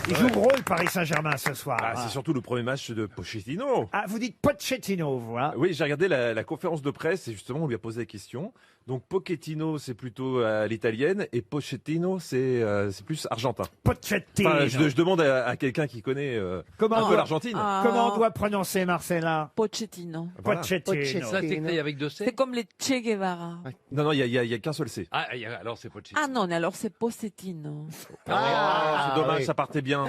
Il joue gros le Paris Saint-Germain ce soir. Ah, c'est surtout le premier match de Pochettino. Ah, vous dites Pochettino, vous, hein? Oui, j'ai regardé la conférence de presse et justement on lui a posé la question. Donc Pochettino c'est plutôt à l'italienne et Pochettino c'est plus argentin. Pochettino. Enfin, je demande à quelqu'un qui connaît un peu l'Argentine. Comment on doit prononcer, Marcella? Pochettino. Voilà. Pochettino. Ça, c'est écrit avec 2 C. C'est comme les Che Guevara. Non, il y a qu'un seul C. Ah, alors c'est Pochettino. Ah non, mais alors c'est Pochettino. C'est dommage, ça partait bien.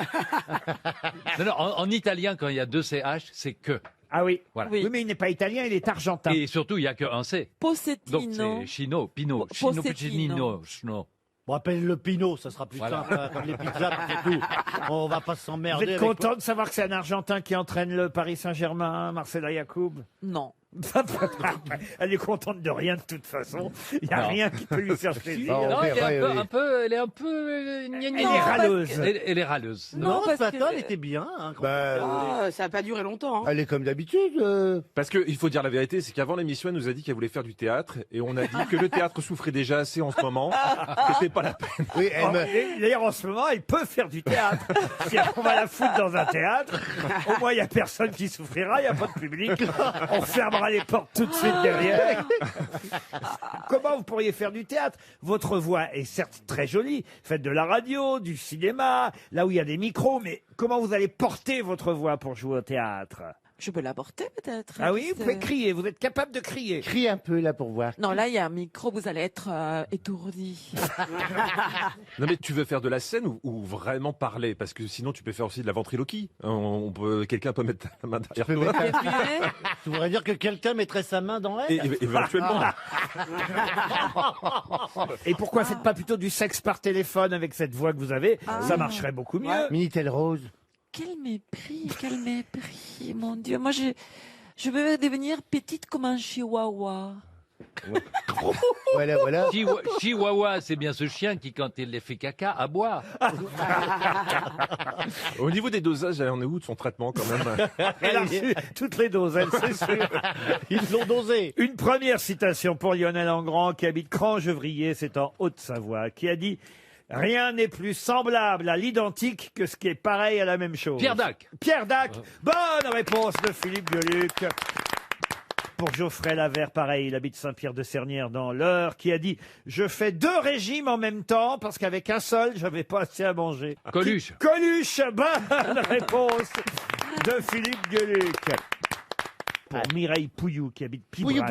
Non, en italien, quand il y a 2 CH, c'est que. Ah oui. Voilà. Oui, mais il n'est pas italien, il est argentin. Et surtout, il n'y a qu'un C. Donc Pochettino. c'est Chino, Pino, Pochettino. Pochettino, Chino. On appelle le Pinot, ça sera plus Voilà. simple, hein, comme les pizzas, c'est tout. On va pas Vous s'emmerder. êtes avec- content de savoir que c'est un Argentin qui entraîne le Paris Saint-Germain, Marcela Yacoub? Non. Elle est contente de rien de toute façon. Il n'y a Non. rien qui peut lui faire plaisir. Non, Non, on elle est verra, un peu, elle est un peu, gna, Elle gna. est Non, râleuse. Elle est râleuse. Non, Non, parce ce matin, que- elle était bien. Hein, quand Ah, ça n'a pas duré longtemps. Hein. Elle est comme d'habitude. Parce qu'il faut dire la vérité, c'est qu'avant l'émission, elle nous a dit qu'elle voulait faire du théâtre et on a dit que le théâtre souffrait déjà assez en ce moment, que c'était pas la peine. Oui, elle Oh, me... et D'ailleurs, en ce moment, elle peut faire du théâtre. Si on va la foutre dans un théâtre, au moins, il n'y a personne qui souffrira, il n'y a pas de public. On fermera les portes tout de suite derrière. Comment vous pourriez faire du théâtre? Votre voix est certes très jolie. Faites de la radio, du cinéma, là où il y a des micros, mais comment vous allez porter votre voix pour jouer au théâtre? Je peux l'aborder peut-être. Ah oui, C'est- vous pouvez crier, vous êtes capable de crier. Crie un peu là pour voir. Non, là, il y a un micro, vous allez être étourdi. Non mais tu veux faire de la scène ou vraiment parler? Parce que sinon tu peux faire aussi de la ventriloquie. Quelqu'un peut mettre la main derrière toi. Tu voudrais dire que quelqu'un mettrait sa main dans elle Éventuellement. Et pourquoi faites pas plutôt du sexe par téléphone avec cette voix que vous avez? Ça marcherait beaucoup mieux. Minitel Rose. Quel mépris, mon Dieu. Moi, je veux devenir petite comme un chihuahua. Voilà, voilà. Chihuahua, c'est bien ce chien qui, quand il les fait caca, aboie. Au niveau des dosages, elle en est où de son traitement quand même? Elle a reçu toutes les doses, elle, c'est sûr. Ils l'ont dosé. Une première citation pour Lionel Engrand, qui habite Crangevrier, c'est en Haute-Savoie, qui a dit « Rien n'est plus semblable à l'identique que ce qui est pareil à la même chose. » Pierre Dac. Pierre Dac. Bonne réponse de Philippe Gueluc. Pour Geoffrey Lavert, pareil, il habite Saint-Pierre-de-Sernières dans l'Eure, qui a dit « Je fais 2 régimes en même temps parce qu'avec un seul, j'avais pas assez à manger. » Coluche. Coluche, bonne réponse de Philippe Gueluc. Pour Mireille Pouillou, qui habite Pibrac,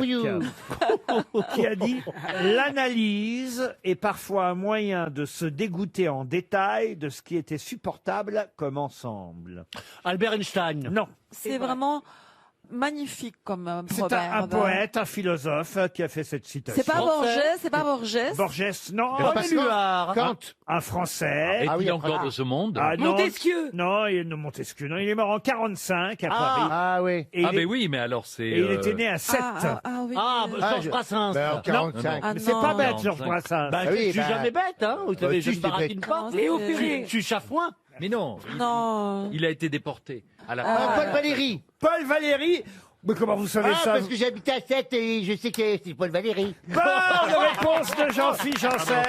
qui a dit « L'analyse est parfois un moyen de se dégoûter en détail de ce qui était supportable comme ensemble. Albert Einstein. » Non. C'est vraiment magnifique comme C'est un proverbe. poète, un philosophe qui a fait cette citation. C'est pas Borges, c'est pas Borges. Borges, non. René Luard. Un Français. Est-il encore de ce monde? Ah, non. Montesquieu. Non, Montesquieu. Non, il est mort en 45 à Paris. Ah oui. Et Ah, il, mais est- oui, mais alors c'est. et il était né à 7. Oui. Ah, Georges Brassens. Ben, en 45. Ah, Mais c'est non. pas bête, Non, Georges cinq. Brassens. Bah, Ah oui, je suis bah. jamais bête, hein. Vous savez, je si, ne c'est baratine pas. Non, Léo c'est- Ferré. Je suis chafouin. Mais non. Non. Il a été déporté à la Ah, Paul Valéry. Paul Valéry. Mais comment vous savez Ah, ça parce que j'habitais à 7 et je sais que c'est Paul Valéry. Bonne réponse de Jean-Philippe Janssen.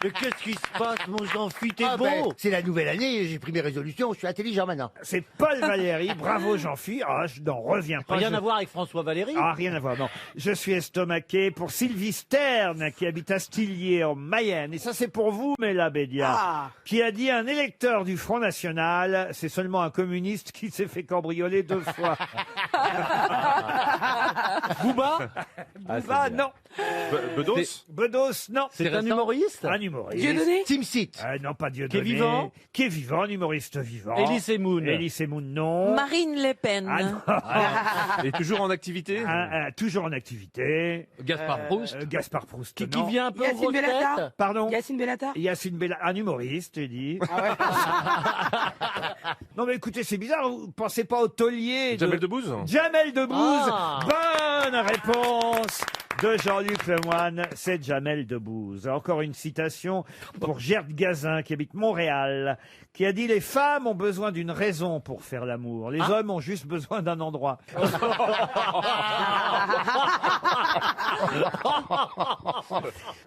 Mais qu'est-ce qui se passe, mon Jean-Philippe? T'es Ah, beau. ben, c'est la nouvelle année, j'ai pris mes résolutions, je suis intelligent maintenant. C'est Paul Valéry. Bravo Jean-Philippe. Ah, je n'en reviens pas. Rien Je- à voir avec François Valéry. Ah, rien à voir, non. Je suis estomaqué pour Sylvie Stern, qui habite Astillier, en Mayenne. Et ça, c'est pour vous, Mela Bédia, Ah. qui a dit un électeur du Front National, c'est seulement un communiste qui s'est fait cambrioler 2 fois. Booba. Booba, non. Bedos? Bedos, non. C'est un récent. humoriste. Un humoriste. Dieudonné. Team Seat. Non, pas Dieudonné. Qui est vivant. Qui est vivant, un humoriste vivant. Elie Moon. Elie Semoun, non. Marine Le Pen. Ah, non. Et toujours en activité? Toujours en activité. Gaspard Proust. Gaspard Proust, Qui non. vient un peu aux Yacine grosses Bellatar. têtes. Pardon. Yacine Bellatar. Yacine Bella, un humoriste, j'ai dit. Non mais écoutez, c'est bizarre, vous pensez pas au taulier Jamel Debbouze? Jamel Debbouze. Ah. Bonne réponse de Jean-Luc Lemoyne, c'est Jamel Debbouze. Encore une citation pour Gerd Gazin, qui habite Montréal, qui a dit « Les femmes ont besoin d'une raison pour faire l'amour. Les hommes ont juste besoin d'un endroit. »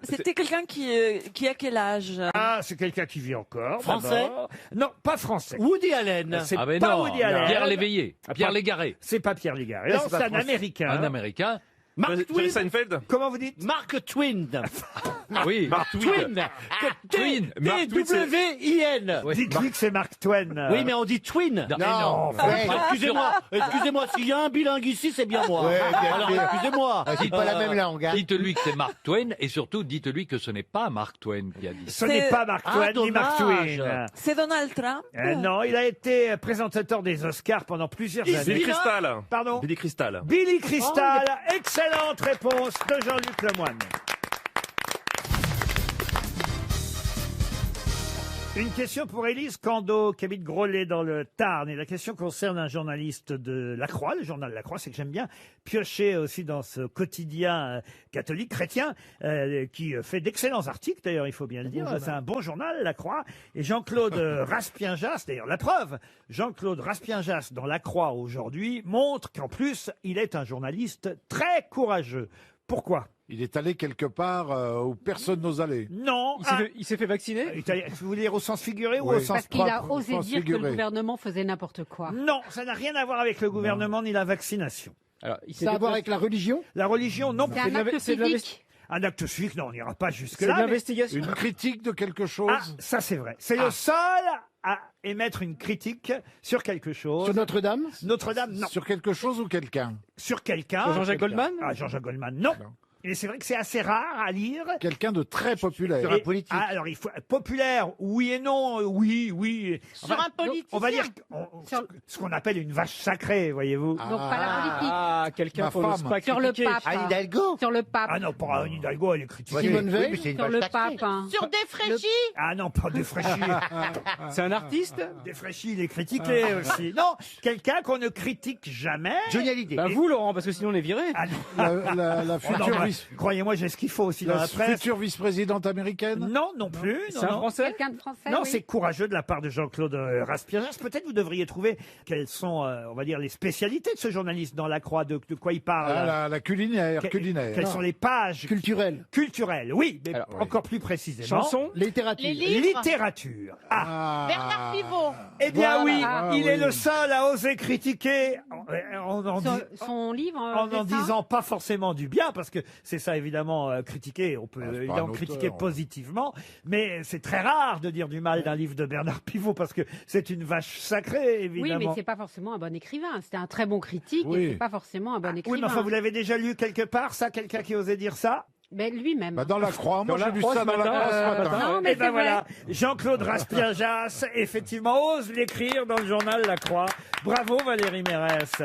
C'était quelqu'un qui a quel âge? Ah, c'est quelqu'un qui vit encore. Français? d'abord. Non, pas français. Woody Allen. C'est Ah ben pas non, Woody Allen. Pierre Léveillé, Pierre Légaré, C'est pas Pierre Légaré. Non, c'est pas c'est un français. Américain. un Américain. Mark Jerry Twain. Seinfeld. Comment vous dites? Mark Twain. Oui, Mark Twain. Twin. Twin. Mark Twain, c'est- T-W-I-N. Oui. Dites-lui que c'est Mark Twain. Oui, mais on dit Twin. Non, non, Ouais. Excusez-moi, s'il y a un bilingue ici, c'est bien moi. Ouais, bien Alors, sûr. excusez-moi. Ah, c'est pas la même langue. Hein. Dites-lui que c'est Mark Twain et surtout dites-lui que ce n'est pas Mark Twain qui a dit ça. Ce n'est pas Mark Twain ni Mark dommage. Twain. C'est Donald Trump? Non, il a été présentateur des Oscars pendant plusieurs Il années. Billy Crystal. Pardon? Billy Crystal. Billy Crystal, excellente réponse de Jean-Luc Lemoyne. Une question pour Élise Cando, qui habite Groslay dans le Tarn. Et la question concerne un journaliste de La Croix, le journal La Croix. C'est que j'aime bien piocher aussi dans ce quotidien catholique, chrétien, qui fait d'excellents articles, d'ailleurs, il faut bien le dire. C'est un bon journal, La Croix. Et Jean-Claude Raspien-Jas, d'ailleurs, la preuve, Jean-Claude Raspien-Jas dans La Croix aujourd'hui montre qu'en plus, il est un journaliste très courageux. Pourquoi? Il est allé quelque part où personne n'ose aller. Non. Il s'est fait vacciner? Vous voulez dire au sens figuré ou Oui. au sens Parce qu'il a propre? osé Sens dire que figuré. le gouvernement faisait n'importe quoi. Non, ça n'a rien à voir avec le gouvernement ni la vaccination. Alors, Ça a à voir avec la religion? La religion, non. C'est un acte c'est de civique. Un acte civique, non, on n'ira pas C'est de jusque-là. mais- l'investigation. Une critique de quelque chose. Ah, ça c'est vrai. C'est le seul à émettre une critique sur quelque chose. Sur Notre-Dame? Notre-Dame, non. Sur quelque chose ou quelqu'un. Sur quelqu'un. Sur Jean-Jacques Goldman? Ah, Jean-Jacques Goldman, non. Et c'est vrai que c'est assez rare à lire. Quelqu'un de très populaire. Sur un Et- politique. Ah, alors, il faut populaire, oui et non, oui. Sur un politicien. On va dire Sur- ce qu'on appelle une vache sacrée, voyez-vous. Donc pas la politique. Ah, quelqu'un Ma qu'on n'ose femme. pas Sur le critiquer. pape. Anne Hidalgo? Sur le pape. Ah non, pas Anne Hidalgo, elle est critiquée. Simone Oui, Veil? mais sur le pape. hein. Sur des fraîchis. Ah non, pas Desfraîchis. C'est un artiste? Desfraîchis, il est critiqué aussi. Non, quelqu'un qu'on ne critique jamais. Johnny Hallyday. Bah vous, Laurent, parce que sinon on est viré. Ah non. La Oh non, future, bah, vice- croyez-moi, j'ai ce qu'il faut aussi dans la la presse. future vice-présidente américaine. Non, non plus. C'est Non, un non. Français? Quelqu'un de français. Non, oui. c'est courageux de la part de Jean-Claude Raspien-Jas. Peut-être vous devriez trouver quelles sont, on va dire, les spécialités de ce journaliste dans La Croix, de quoi il parle. Ah, la culinaire. Que- culinaire. Quelles sont les pages Culturel. culturelles? Oui, mais Alors, encore plus précisément. Chanson? Littérature. Les livres. Littérature. Ah, Ah. Bernard Pivot. eh bien Voilà. oui, Ah, il oui. est le seul à oser critiquer en Son livre. en c'est ça disant pas forcément du bien, parce que c'est ça évidemment critiquer, on peut Ah, c'est pas évidemment un critiquer auteur. positivement, mais c'est très rare de dire du mal d'un livre de Bernard Pivot, parce que c'est une vache sacrée, Oui, évidemment. mais c'est pas forcément un bon écrivain. C'était un très bon critique, Oui. mais c'est pas forcément un bon écrivain. Oui, mais enfin, vous l'avez déjà lu quelque part, ça, quelqu'un qui osait dire ça? Mais lui-même. Bah, dans la Croix. Moi, Dans la j'ai lu Croix ça ce dans la matin, Croix ce ce matin. matin. Non, mais Et ben c'est voilà, vrai. Jean-Claude Raspien-Jas, effectivement, ose l'écrire dans le journal La Croix. Bravo Valérie Mérès.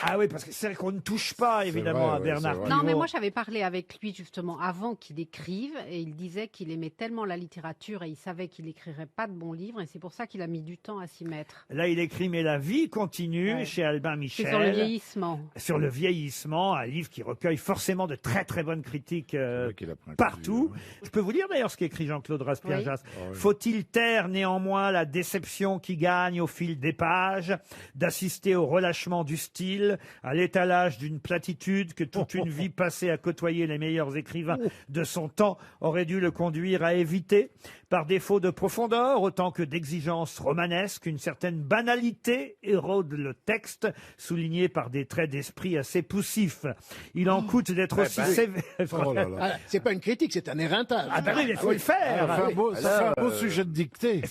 Ah oui, parce que c'est vrai qu'on ne touche pas, évidemment, vrai, à ouais, Bernard c'est vrai. Pivot. Non, mais moi j'avais parlé avec lui justement avant qu'il écrive et il disait qu'il aimait tellement la littérature et il savait qu'il écrirait pas de bons livres et c'est pour ça qu'il a mis du temps à s'y mettre. Là, il écrit Mais la vie continue Ouais. chez Albin Michel. C'est sur le vieillissement. Sur le vieillissement, un livre qui recueille forcément de très très bonnes critiques vrai qu'il a pris un partout. coup, Je peux vous lire d'ailleurs ce qu'écrit Jean-Claude Raspien-Jas. oui. Faut-il taire néanmoins la déception qui gagne au fil des pages, d'assister au relâchement du style, à l'étalage d'une platitude que toute une vie passée à côtoyer les meilleurs écrivains de son temps aurait dû le conduire à éviter? Par défaut de profondeur, autant que d'exigence romanesque, une certaine banalité érode le texte, souligné par des traits d'esprit assez poussifs. Il en coûte d'être aussi sévère. Oh là là. Ah, c'est pas une critique, c'est un éreintage. Ah ben oui, mais il faut le faire. Ça fait un beau sujet de dictée.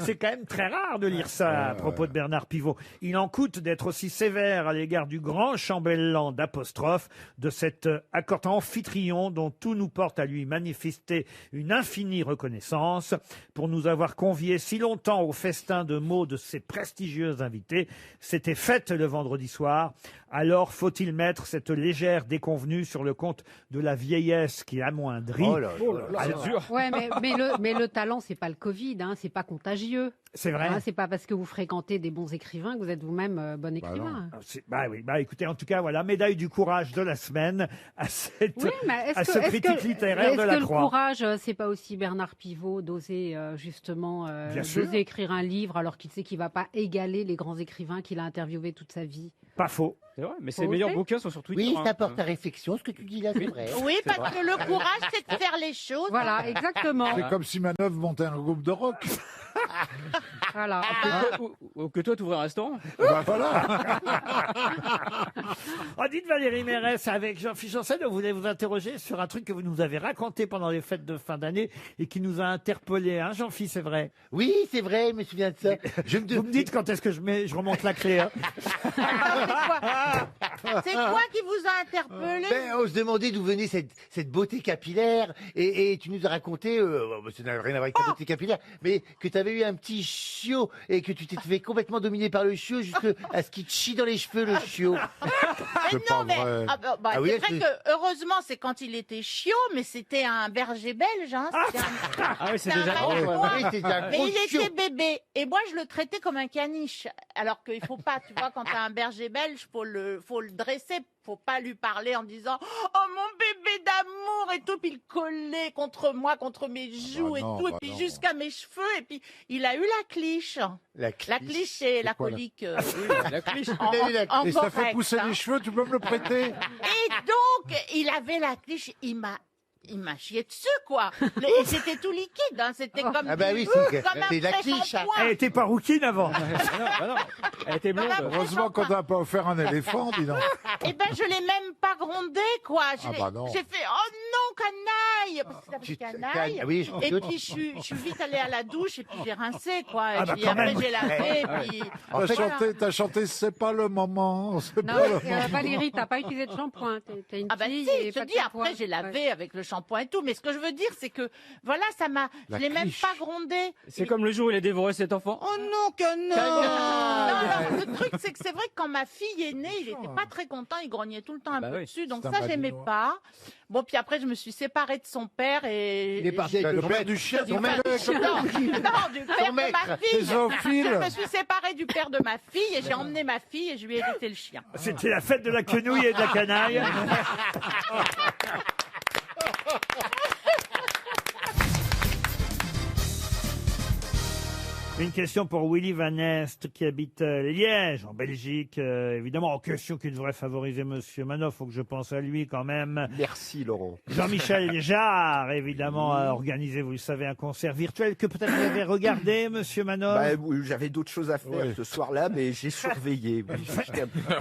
C'est quand même très rare de lire ça à propos de Bernard Pivot. Il en coûte d'être aussi sévère à l'égard du grand chambellan d'apostrophe, de cet accord amphitryon dont tout nous porte à lui manifester une infinie reconnaissance pour nous avoir conviés si longtemps au festin de mots de ses prestigieux invités. C'était fête le vendredi soir. Alors faut-il mettre cette légère déconvenue sur le compte de la vieillesse qui amoindrit? Oh là là. Alors, Ouais, mais le talent c'est pas le Covid, hein, c'est pas contagieux. C'est vrai. C'est pas parce que vous fréquentez des bons écrivains que vous êtes vous-même bon écrivain. Bah oui, bah écoutez, en tout cas, voilà, médaille du courage de la semaine à Oui, mais à ce critique littéraire de la Est-ce que le Croix. courage, c'est pas aussi Bernard Pivot d'oser justement Bien sûr. d'oser écrire un livre alors qu'il sait qu'il va pas égaler les grands écrivains qu'il a interviewés toute sa vie? Pas faux. C'est vrai, mais ses meilleurs bouquins sont sur Twitter. Oui, hein. ça porte à réflexion, ce que tu dis là, c'est vrai. Oui, parce que le courage, c'est de faire les choses. Voilà, exactement. C'est comme si Manœuvre montait un groupe de rock. Voilà. Ou que toi, tu ouvres un restaurant. Bah voilà. Oh, dites Valérie Mérès, avec Jean-Philippe Janssen, on voulait vous interroger sur un truc que vous nous avez raconté pendant les fêtes de fin d'année et qui nous a interpellés, hein, Jean-Philippe, c'est vrai. Oui, c'est vrai, je me souviens de ça. Vous me dites quand est-ce que je remonte la clé, hein. C'est quoi qui vous a interpellé? On se demandait d'où venait cette beauté capillaire et tu nous as raconté, ça n'a rien à voir avec la beauté capillaire, mais que tu avais eu un petit chiot et que tu t'es fait complètement dominer par le chiot jusqu'à ce qu'il te chie dans les cheveux, le chiot. Mais non, mais Ah oui, c'est vrai que heureusement, c'est quand il était chiot, mais c'était un berger belge. Hein. Ah oui, c'est C'est un déjà. Malinois. Oui, c'était un Mais gros il chiot. était bébé. Et moi, je le traitais comme un caniche. Alors qu'il faut pas, tu vois, quand t'as un berger belge, faut le dresser. Faut pas lui parler en disant « Oh, mon bébé d'amour !» et tout. Puis il collait contre moi, contre mes joues et tout. Et puis jusqu'à mes cheveux. Et puis, il a eu la cliche. La cliche, c'est la quoi, colique. La cliché. Et ça fait correct, pousser hein. les cheveux, tu peux me le prêter? Et donc, il avait la cliche, il m'a chié dessus, quoi. Et c'était tout liquide, hein. C'était comme, Ah bah oui, comme c'est un la vrai cliche, hein. Elle était pas rouquine avant. Ah non, elle était blonde. Heureusement qu'on n'a pas offert un éléphant, dis donc. Eh ben, je l'ai même pas grondé, quoi. Ah bah non. J'ai fait, oh non, canaille! Parce que c'était canaille. Ah oui, Et puis, je suis vite allée à la douche, et puis j'ai rincé, quoi. Et Ah bah puis quand après, même. j'ai lavé, puis... T'as chanté, c'est pas le moment. C'est Non, pas le moment. Valérie, t'as pas utilisé de shampoing. T'es une Ah bah fille si, et je te pas de dis, shampoing. après j'ai lavé avec le shampoing et tout, mais ce que je veux dire, c'est que, voilà, je l'ai même pas grondé. C'est comme le jour où il a dévoré cet enfant. Oh non, canaille! Non, le truc, c'est que c'est vrai que quand ma fille est née, il était pas très content, il grognait tout le temps un Bah peu oui. dessus, donc C'est ça, un j'aimais Malinois. pas. Bon, puis après, je me suis séparée de son père et... Il est parti avec Le père du chien, ton mec. Non, du père de ma fille. Tes zoophiles. Je me suis séparée du père de ma fille et j'ai emmené ma fille et je lui ai hérité le chien. C'était la fête de la quenouille et de la canaille. Une question pour Willy Van Est qui habite Liège, en Belgique. Évidemment, en question qui devrait favoriser Monsieur Manoff, faut que je pense à lui quand même. Merci Laurent. Jean-Michel Jarre, évidemment, a organisé, vous le savez, un concert virtuel que peut-être vous avez regardé, Monsieur Manoff. Bah, oui, j'avais d'autres choses à faire ce soir-là, mais j'ai surveillé. Oui, j'étais un petit peu-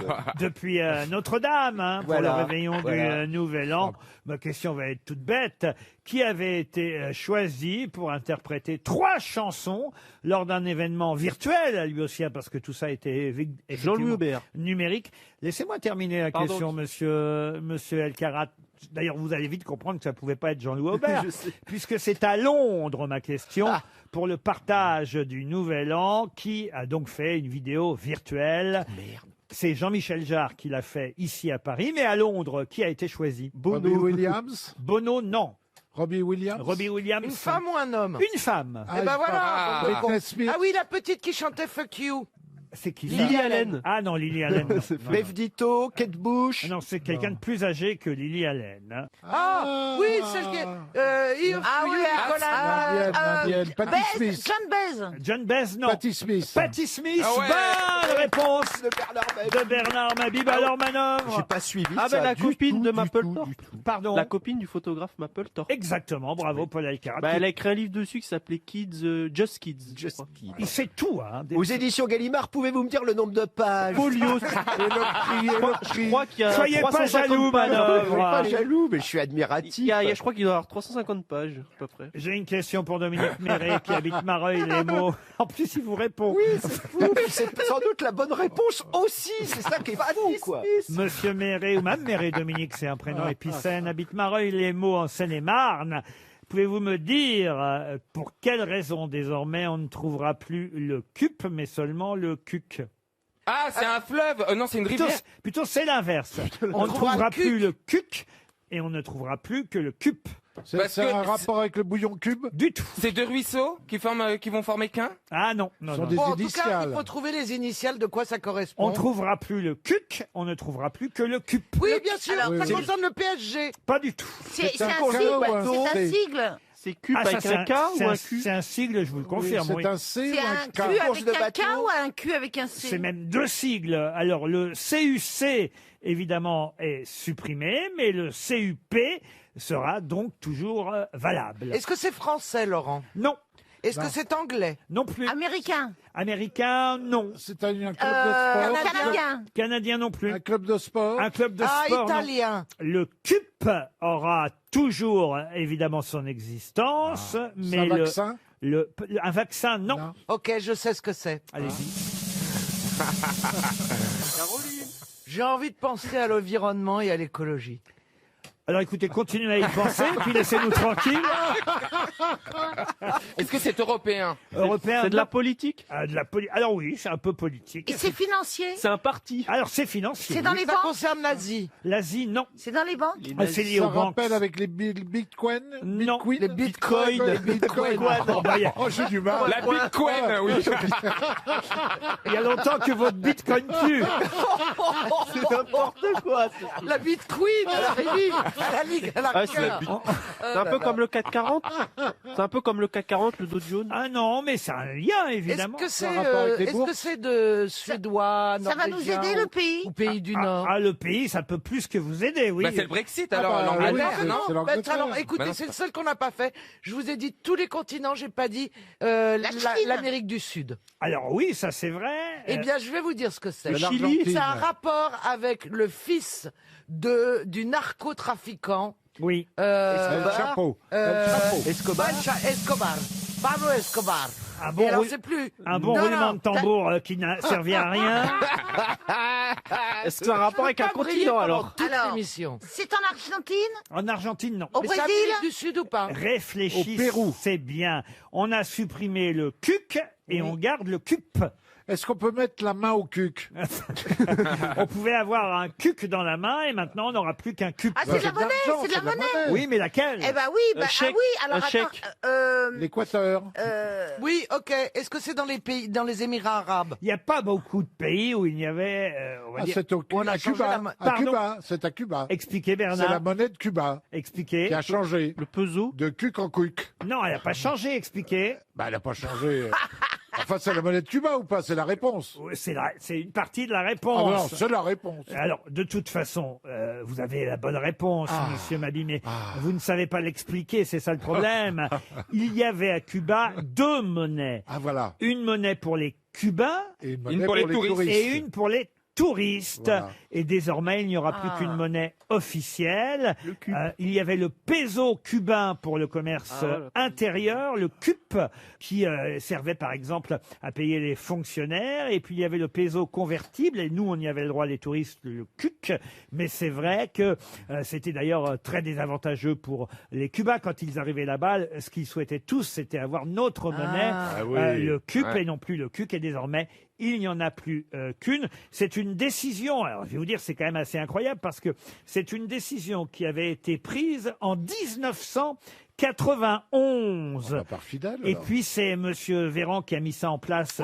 Depuis Notre-Dame, hein, pour Voilà, le réveillon voilà. du Nouvel An. Ma question va être toute bête. Qui avait été choisi pour interpréter 3 chansons lors d'un événement virtuel, lui aussi, hein, parce que tout ça a été Jean-Louis Aubert. numérique. Laissez-moi terminer la Pardon. question, monsieur Elkarat. D'ailleurs, vous allez vite comprendre que ça pouvait pas être Jean-Louis Aubert, Je sais. puisque c'est à Londres, ma question, pour le partage du Nouvel An, qui a donc fait une vidéo virtuelle. Merde. C'est Jean-Michel Jarre qui l'a fait ici à Paris, mais à Londres, qui a été choisi? Robbie Williams. Bono, non. Robbie Williams. Robbie Williams. Une femme ou un homme? Une femme. Ah, Eh ben voilà. Britney Spears. Ah oui, la petite qui chantait Fuck You. C'est qui ça? Lily Allen. Ah non, Lily Allen. non. Bev Ditto, Kate Bush. Ah non, c'est quelqu'un de plus âgé que Lily Allen. hein. Ah, oui, celle qui est... Ah oui, Indienne. Patti Smith. John Baez. John Baez, non. Patti Smith. Patti Smith, Ah ouais. bonne réponse de Bernard Mabille. de Bernard Mabille. Alors, J'ai manœuvre. pas suivi Ah ça ben la du copine tout, de du Mapplethorpe. tout, du tout. Pardon. La copine du photographe Mapplethorpe. Exactement, bravo Paul Alcarat. Bah, elle a écrit un livre dessus qui s'appelait Kids, Just Kids. je Just crois. kidding. Il sait tout. Hein, des- Aux éditions Gallimard, pouvez-vous me dire le nombre de pages? Folio. Je crois qu'il y a Soyez pas 350 jaloux, pages. Manœuvre. Je suis pas jaloux, mais je suis Il admiratif. y a, je crois qu'il doit y avoir 350 pages, à peu près. J'ai une question pour Dominique Méret qui habite Mareuil-les-Maux. En plus, il vous répond. Oui, c'est fou. C'est sans doute la bonne réponse aussi. C'est ça qui est fou, quoi. Monsieur Méret, ou même Méret Dominique, c'est un prénom épicène, habite Mareuil-les-Maux en Seine-et-Marne. Pouvez-vous me dire pour quelle raison désormais on ne trouvera plus le CUP, mais seulement le CUC? Ah, c'est un fleuve. Non, c'est une Plutôt, rivière. plutôt c'est l'inverse. On ne trouvera plus le CUC et on ne trouvera plus que le CUP. Parce C'est que un rapport avec le bouillon cube? Du tout. c'est deux ruisseaux qui vont former qu'un. Ah non, non, Ce sont non. des Bon, en tout cas, initiales. il faut trouver les initiales de quoi ça correspond. On ne trouvera plus le cuc, on ne trouvera plus que le cup. Oui, bien sûr, Alors, ça oui. concerne le PSG. Pas du tout. C'est un un sigle. cadeau ou un C'est un C? sigle. C'est cube Ah, ça, avec c'est un K ou un Q? C'est un sigle, je vous le confirme. C'est oui. un C C'est ou un un K? Q Course avec de un K bateau. ou un Q avec un C? C'est même deux sigles. Alors le CUC, évidemment, est supprimé, mais le CUP sera donc toujours valable. Est-ce que c'est français, Laurent? Non, Est-ce que c'est anglais? non plus. Américain. Américain, non. C'est un club de sport? Canadien. Canadien non plus. Un club de sport? Un club de Ah, sport, non. italien. Le CUP aura toujours, évidemment, son existence, C'est mais un vaccin? un vaccin, non. Non. Ok, je sais ce que c'est. Allez-y. J'ai envie de penser à l'environnement et à l'écologie. Alors écoutez, continuez à y penser, puis laissez-nous tranquilles. Est-ce que c'est européen? Européen, C'est de la non. politique? Ah, alors oui, c'est un peu politique. Et c'est financier. C'est un parti? Alors c'est financier. C'est dans les Ça banques. concerne l'Asie. L'Asie, non. C'est dans les banques. Ah, c'est lié Ça aux banques. rappelle avec les bitcoins? Non. Bitcoin? Les bitcoins. Les bitcoins. Oh, bah, Oh, j'ai du mal. La Bitcoin, oui. il y a longtemps que votre bitcoin pue. C'est n'importe quoi. La bitcoin, elle arrive. La ligue, elle Ah, c'est arrive. c'est un peu comme le CAC 40. C'est un peu comme le CAC 40, le Dow Jones. Ah non, mais c'est un lien, Est-ce évidemment. que c'est rapport avec les est-ce que bourses c'est de suédois, Ça va nous norvégien aider, le pays. ou pays du Nord? Ah, le pays, ça peut plus que vous aider, oui. Bah, c'est le Brexit Ah alors, bah, l'Angleterre, oui, non? c'est l'Angleterre. Bah, alors, écoutez, Bah non. c'est le seul qu'on n'a pas fait. Je vous ai dit tous les continents, j'ai pas dit Chine. l'Amérique du Sud. Alors oui, ça c'est vrai. Eh bien, je vais vous dire ce que c'est. Le Chili, l'Argentine. C'est un rapport avec le fils du narcotrafiquant. Oui. El Chapo. El Chapo. Escobar. Pablo Escobar. Un Et bon, alors, rou- c'est plus. un bon Non, roulement non, de tambour qui n'a servi à rien. Est-ce que c'est un rapport avec un pas briller continent pendant alors? toute Alors, l'émission. c'est en Argentine. En Argentine, non. Au Mais c'est Brésil. Amérique du Sud ou pas? Réfléchissez Au Pérou. bien. On a supprimé le cuc et on garde le cup. Est-ce qu'on peut mettre la main au cuc? On pouvait avoir un cuc dans la main et maintenant on n'aura plus qu'un cup. Ah, c'est de la monnaie. l'argent, C'est de la monnaie. Oui, mais laquelle? Eh ben oui. Un Bah, chèque. ah oui. Alors Un attends. chèque. L'Équateur. Oui, ok. Est-ce que c'est dans les pays, dans les Émirats arabes? Il n'y a pas beaucoup de pays où il y avait, on va Ah, dire... c'est au on a à changé Cuba. la main. À Pardon. Cuba. C'est à Cuba. Expliquez, C'est la Bernard. monnaie de Cuba Expliquez. qui a changé. Le peso? De cuc en cuc. Non, elle n'a pas changé, expliquez. Bah, elle n'a pas changé. Enfin, c'est la monnaie de Cuba ou pas? C'est la réponse. C'est une partie de la Ah réponse. non, c'est la réponse. Alors, de toute façon, vous avez la bonne réponse, monsieur Mabie, mais vous ne savez pas l'expliquer, c'est ça le problème. Il y avait à Cuba deux monnaies. Ah, voilà. Une monnaie pour les Cubains Et une Une monnaie pour les touristes. et une pour les touristes. Voilà. Et désormais, il n'y aura plus qu'une monnaie officielle. Il y avait le peso cubain pour le commerce intérieur, le CUP, qui servait par exemple à payer les fonctionnaires. Et puis il y avait le peso convertible. Et nous, on y avait le droit, les touristes, le CUC. Mais c'est vrai que c'était d'ailleurs très désavantageux pour les Cubains quand ils arrivaient là-bas. Ce qu'ils souhaitaient tous, c'était avoir notre monnaie, le CUP, et non plus le CUC. Et désormais, il n'y en a plus qu'une. C'est une décision, alors je vais vous dire, c'est quand même assez incroyable parce que c'est une décision qui avait été prise en 1991. Bah, par Fidel, Et alors. puis c'est Monsieur Véran qui a mis ça en place.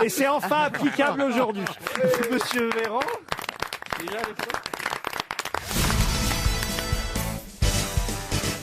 Et c'est enfin applicable aujourd'hui. Monsieur Véran? Déjà à l'époque.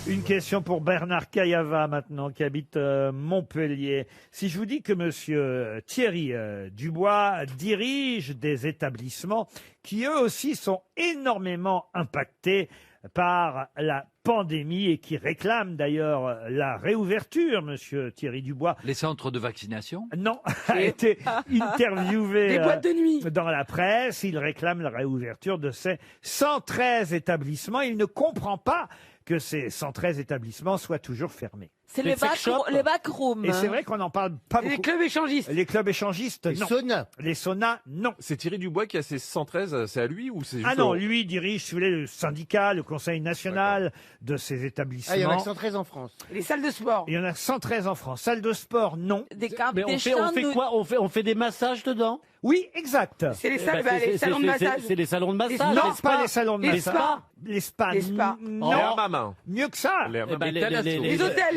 Une question pour Bernard Cayava maintenant, qui habite Montpellier. Si je vous dis que monsieur Thierry Dubois dirige des établissements qui eux aussi sont énormément impactés par la pandémie et qui réclament d'ailleurs la réouverture, monsieur Thierry Dubois. Les centres de vaccination? Non, a été interviewé Des boîtes de nuit. dans la presse. Il réclame la réouverture de ces 113 établissements. Il ne comprend pas que ces 113 établissements soient toujours fermés. C'est Les sex shops. les backrooms. Et c'est vrai qu'on n'en parle pas beaucoup. Les clubs échangistes. Les clubs échangistes, Les non. saunas. Les saunas, non. C'est Thierry Dubois qui a ses 113, c'est à lui ou c'est juste Ah non, lui dirige, si vous voulez, le syndicat, le conseil national de ces établissements. Ah, il y en a 113 en France. Les salles de sport. Il y en a 113 en France. Salle de sport, non. Des camps, Mais des on fait chambres quoi on fait des massages dedans. Oui, exact. C'est les salons de massage. C'est les salons de massage. Non, pas les salons de Les massage. spas. Les spas. Les spas. Non. Les hammams. Mieux que ça. Les hammams. Les Thalasso. Les hôtels.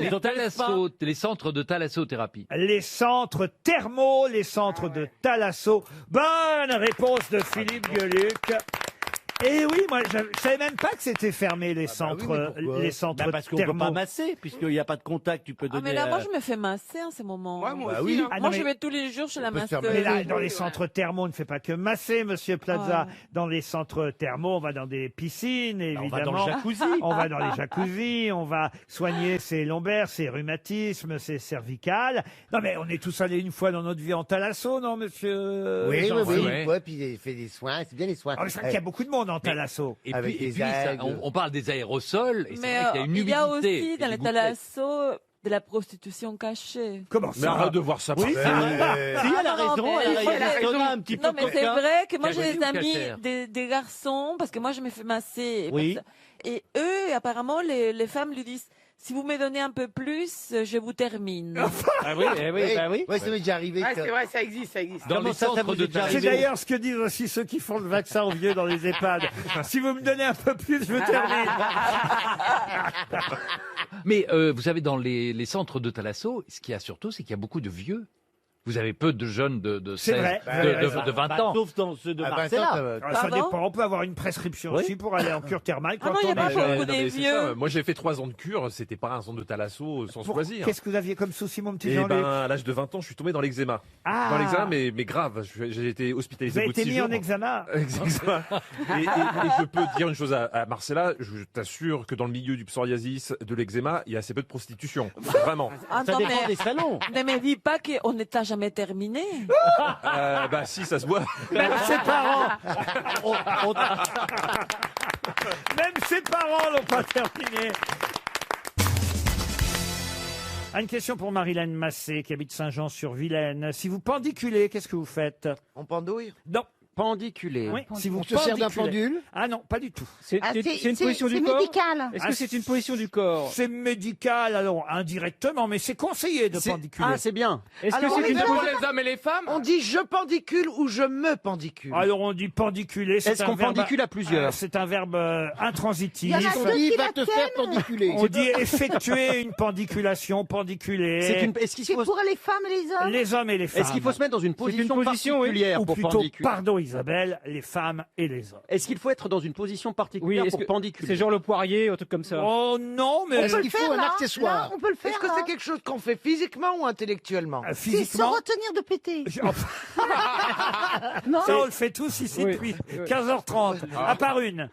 Les Thalasso, les centres de thalassothérapie. Les centres thermaux, les centres de thalasso. Bonne réponse de Philippe Gueluc. Et oui, moi, je savais même pas que c'était fermé, les centres, oui, mais pourquoi les centres Parce qu'on peut thermaux. pas masser, puisqu'il n'y a pas de contact, tu peux Ah, donner... mais là, moi, je me fais masser en ce moment. Ouais, moi Bah aussi. oui. hein. Ah, non, Moi, mais- je vais tous les jours chez la peut se faire masseuse. Mais là, Oui, dans oui, les centres thermaux, on ne fait pas que masser, Monsieur Plaza. Ouais. Dans les centres thermaux, on va dans des piscines, On va évidemment. dans le jacuzzi. On va dans les jacuzzis, on va soigner ses lombaires, ses rhumatismes, ses cervicales. Non, mais on est tous allés une fois dans notre vie en thalasso, non, monsieur Oui, Jean oui, oui. ouais. Ouais, puis il fait des soins. C'est bien les soins. Ah, mais c'est vrai qu'il y a beaucoup de monde en thalasso. Et Avec puis, des ça, algues. on parle des aérosols, et c'est Mais vrai qu'il y a une il y a humidité. aussi dans et les des gouttelettes. thalassos de la prostitution cachée. Comment Mais ça arrête de voir ça. Oui, par- c'est vrai. Si, elle a Ah, non, raison, mais- elle a il faut raison. la- Un petit peu Non, mais c'est coquin. vrai que moi j'ai Cagoule des ou amis, cachère des garçons, parce que moi je me fais masser. Oui. Et eux, apparemment, les femmes lui disent, si vous me donnez un peu plus, je vous termine. Ah oui, eh oui, bah oui. Ouais, ça m'est déjà arrivé. Ouais, que- c'est vrai, ça existe. Dans Comment les ça, ça centres vous de est déjà C'est arrivé d'ailleurs ce que disent aussi ceux qui font le vaccin aux vieux dans les EHPAD. Si vous me donnez un peu plus, je termine. Mais vous savez, dans les centres de thalasso, ce qu'il y a surtout, c'est qu'il y a beaucoup de vieux. Vous avez peu de jeunes de C'est 16, vrai. de 20 Bah, ans. sauf dans ceux de À 20 ans, Marcella. ça va. Ça Pardon dépend. On peut avoir une prescription Oui. aussi pour aller en cure thermale Ah quand non, il y a on pas est beaucoup jeune. Non, des mais c'est vieux. ça. Moi, j'ai fait 3 ans de cure. C'était pas un centre de thalasso sans choisir. Qu'est-ce que vous aviez comme souci, mon petit Et Jean-Luc ben, à l'âge de 20 ans, je suis tombé dans l'eczéma. Ah. Dans l'eczéma, mais grave. J'ai été Vous hospitalisé avez au bout de été 6 mis jours. en examen. Exactement. Et je peux te dire une chose à Marcella, je t'assure que dans le milieu du psoriasis, de l'eczéma, il y a assez peu de prostitution. Vraiment. Ça Attends, dépend des salons. ne me dis pas qu'on n'est pas jamais terminé. Bah si, ça se voit. Même ses parents, On- même ses parents l'ont pas terminé. Une question pour Marilène Massé, qui habite Saint-Jean-sur-Vilaine. Si vous pendiculez, qu'est-ce que vous faites? On pendouille Non. Pendiculé. Oui, si vous On se sert d'un pendiculez. pendule. Ah non, pas du tout. C'est une position du corps. médical. Est-ce Ah, que c'est une position du corps? C'est médical, alors indirectement, mais c'est conseillé de pendiculer. Ah, c'est bien. Est-ce que Alors, c'est une on est Pour les hommes et les femmes On dit je pendicule ou je me pendicule. Alors on dit pendiculer. c'est Est-ce un qu'on verbe- pendicule à plusieurs C'est un verbe intransitif. Il y en a deux Il qui va la te faire pendiculer. On dit effectuer une pendiculation, pendiculer. Est-ce qu'il C'est faut... pour les femmes et les hommes. Les hommes et les femmes. Est-ce qu'il faut se mettre dans une position, position, oui. particulière Ou pour plutôt, pendiculer pardon Isabelle, les femmes et les hommes. Est-ce qu'il faut être dans une position Oui, particulière est-ce pour que pendiculer c'est genre le poirier, un truc comme ça? Oh non, mais Est-ce qu'il faut un accessoire? Là, on peut le faire. Est-ce que c'est quelque chose qu'on fait physiquement ou intellectuellement C'est se physiquement... retenir de péter. Non. Ça, on le fait tous ici Oui, depuis oui. 15h30, à part une.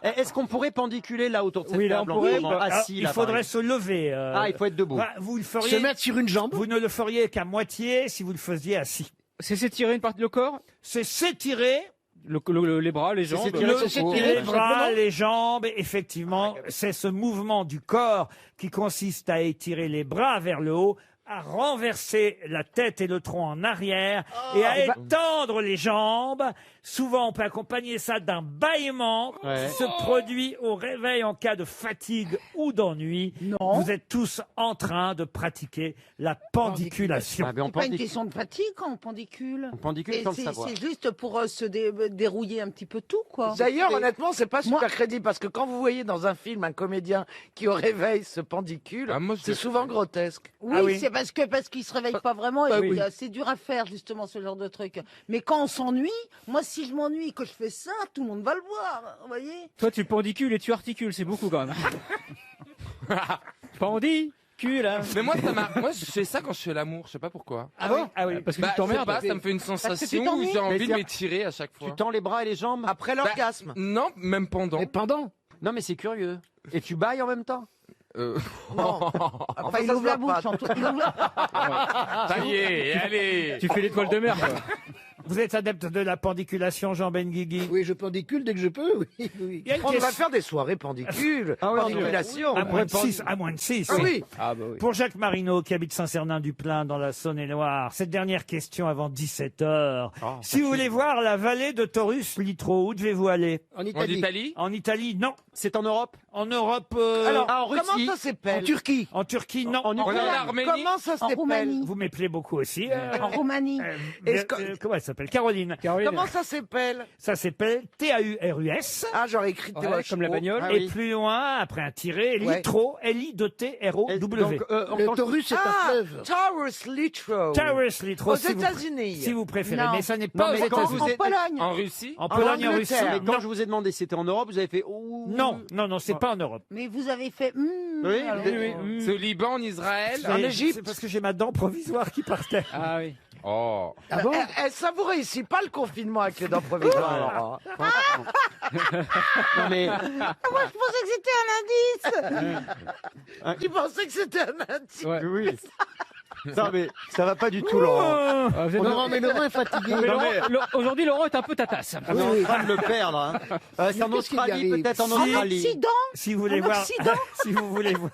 Est-ce qu'on pourrait pendiculer là autour de cette Oui, là, table on en pourrait, ce moment, bah, assis il là, faudrait par se lever. Ah, il faut être debout. Vous le Se feriez. mettre sur une jambe. Vous ne le feriez qu'à moitié si vous le faisiez assis. C'est s'étirer une partie du corps? C'est s'étirer Les bras, les jambes? s'étirer le- son cou. les Tout bras, simplement. les jambes. Effectivement, c'est ce mouvement du corps qui consiste à étirer les bras vers le haut, à renverser la tête et le tronc en arrière et à étendre les jambes. Souvent, on peut accompagner ça d'un bâillement Ouais. qui se produit au réveil en cas de fatigue ou d'ennui. Vous êtes tous en train de pratiquer la pendiculation. Ah, mais on C'est pas une pendicule. question de fatigue quand on pendicule. On pendicule sans le savoir. C'est juste pour se dérouiller un petit peu tout, quoi. D'ailleurs, Et- honnêtement, c'est pas super Moi- crédible parce que quand vous voyez dans un film un comédien qui au réveil se pendicule, Ah, moi, c'est souvent grotesque. Oui, Ah oui. c'est parce qu'il se réveille pas vraiment. Bah et oui. c'est dur à faire justement ce genre de truc. Mais quand on s'ennuie, moi si je m'ennuie et que je fais ça, tout le monde va le voir. Vous voyez? Toi, tu pendicules et tu articules, c'est beaucoup quand même. Pendicule, hein. Mais moi, moi, je fais ça quand je fais l'amour, je sais pas pourquoi. Ah bon? Ah oui, parce que Bah, tu je sais t'emmerdes. pas, ça me fait une que tu sensation où t'ennuies. j'ai envie de Mais m'étirer à chaque fois. Tu tends les bras et les jambes après l'orgasme. Non, même pendant. Mais pendant. Non, mais c'est curieux. Et tu bailles en même temps Non. Enfin, il ça se ouvre la voit bouche. pas. il ouvre la- Ça y est, allez. Tu fais l'étoile de mer, quoi. Vous êtes adepte de la pendiculation, Jean Benguigui? Oui, je pendicule dès que je peux. Oui, oui. Il y a une On va question- faire des soirées pendicules, Ah oui, pendiculations. À moins de 6. À moins de 6. Ah oui. Ah bah oui. Pour Jacques Marino, qui habite Saint-Cernin-du-Plain dans la Saône-et-Loire, cette dernière question avant 17h. Si vous voulez voir la vallée de Taurus Litro, où devez-vous aller? En En Italie. Italie En Italie, non. C'est en Europe. En Europe, Alors, en Russie. comment ça En s'appelle? Turquie. en Turquie, non. En On est en Ukraine. Arménie. Comment ça En s'appelle? Roumanie. Vous m'appelez beaucoup aussi. En Roumanie. Est-ce que- Comment elle s'appelle? Caroline. Comment ça s'appelle? Ça s'appelle Taurus. Ah, j'aurais écrit comme la bagnole. Ah, Et oui. plus loin, après un tiré, Ouais. Litro, L-I-T-R-O-W. Le Taurus, c'est un Ah, fleuve. Taurus Litro. Taurus Litro, Aux si vous, États-Unis. si vous préférez. Non. Mais ça n'est pas aux mais quand États-Unis. vous êtes- Pologne. En Russie. En Pologne, en Russie. Angleterre. Mais quand je vous ai demandé si c'était en Europe, vous avez fait oh. Non, non, non, c'est pas en Europe. Mais vous avez fait. Oui, alors, oui, C'est au Liban, en Israël. C'est- En Égypte. C'est parce que j'ai ma dent provisoire qui partait. Ah oui. Oh. Ah bon ça vous réussit pas le confinement avec les dents provisoires, alors, hein. Non mais Moi, je pensais que c'était un indice. Tu pensais que c'était un indice? oui. Non mais ça va pas du tout, Laurent. Oh, Laurent, mais Laurent est fatigué. Aujourd'hui, Laurent est un peu tatasse. On est en train de le perdre. Hein. C'est en Qu'est-ce qui lui Australie, arrive peut-être en Si. Australie. Accident. si vous voulez En voir, Occident. si vous voulez voir,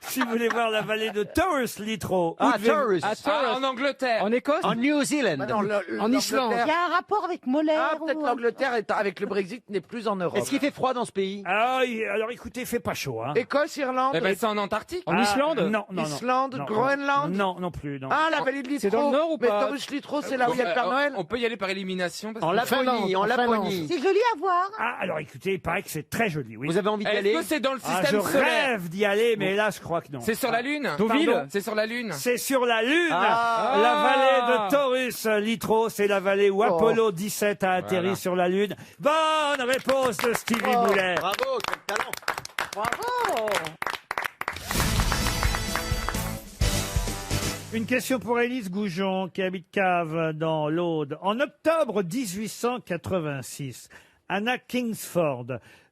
si vous voulez voir la vallée de Taurus Litro, où Ah, devez-vous- Taurus. Ah, en Angleterre. En Écosse. En New Zealand. Bah non, En Islande. Il y a un rapport avec Molaire. Ah, peut-être ou- l'Angleterre avec le Brexit n'est plus en Europe. Est-ce qu'il fait froid dans ce pays? Alors écoutez, il fait pas chaud, hein. Écosse, Irlande, Eh ben, c'est en Antarctique. En Islande. Non, non, non. Islande, Non, Groenland. Non, non plus, non. Ah, la vallée de Litro. C'est dans le nord ou Mais pas Taurus Litro, c'est là où il y a le Père Noël. On peut y aller par élimination. Parce En que- Laponie, en en Laponie. C'est joli à voir. Ah, alors écoutez, il paraît que c'est très joli, oui. Vous avez envie d'y Est-ce aller? que c'est dans le Ah, système je solaire? rêve d'y aller, mais hélas, je crois que non. C'est sur la Lune. Deauville. Pardon, c'est sur la Lune. C'est sur la Lune. Ah. La vallée de Taurus Litro, c'est la vallée où Apollo 17 a atterri Voilà. sur la Lune. Bonne réponse de Stevie Boulet. Bravo, quel talent. Bravo. Une question pour Élise Goujon, qui habite Cave, dans l'Aude. En octobre 1886, Anna Kingsford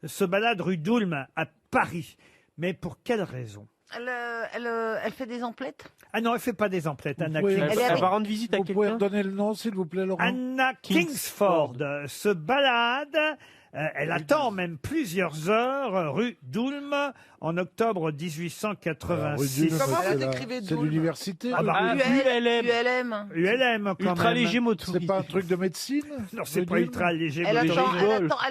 se balade rue d'Ulm à Paris. Mais pour quelle raison? Elle fait des emplettes. Ah non, elle fait pas des emplettes, Anna pouvez- Kingsford. Elle est Elle avec- va rendre visite à Vous pouvez quelqu'un. redonner le nom, s'il vous plaît, Laurent? Anna Kingsford se balade. Elle attend même plusieurs heures rue d'Ulm en octobre 1886. Comment c'est vous la- écrivez C'est Doulme? l'université. Ah bah, rue ULM. ULM. ULM quand Ultra même. léger d'Ulm. moto. C'est pas un truc de médecine? Non, c'est Rue pas d'Ulm ultra léger. Elle motorisé.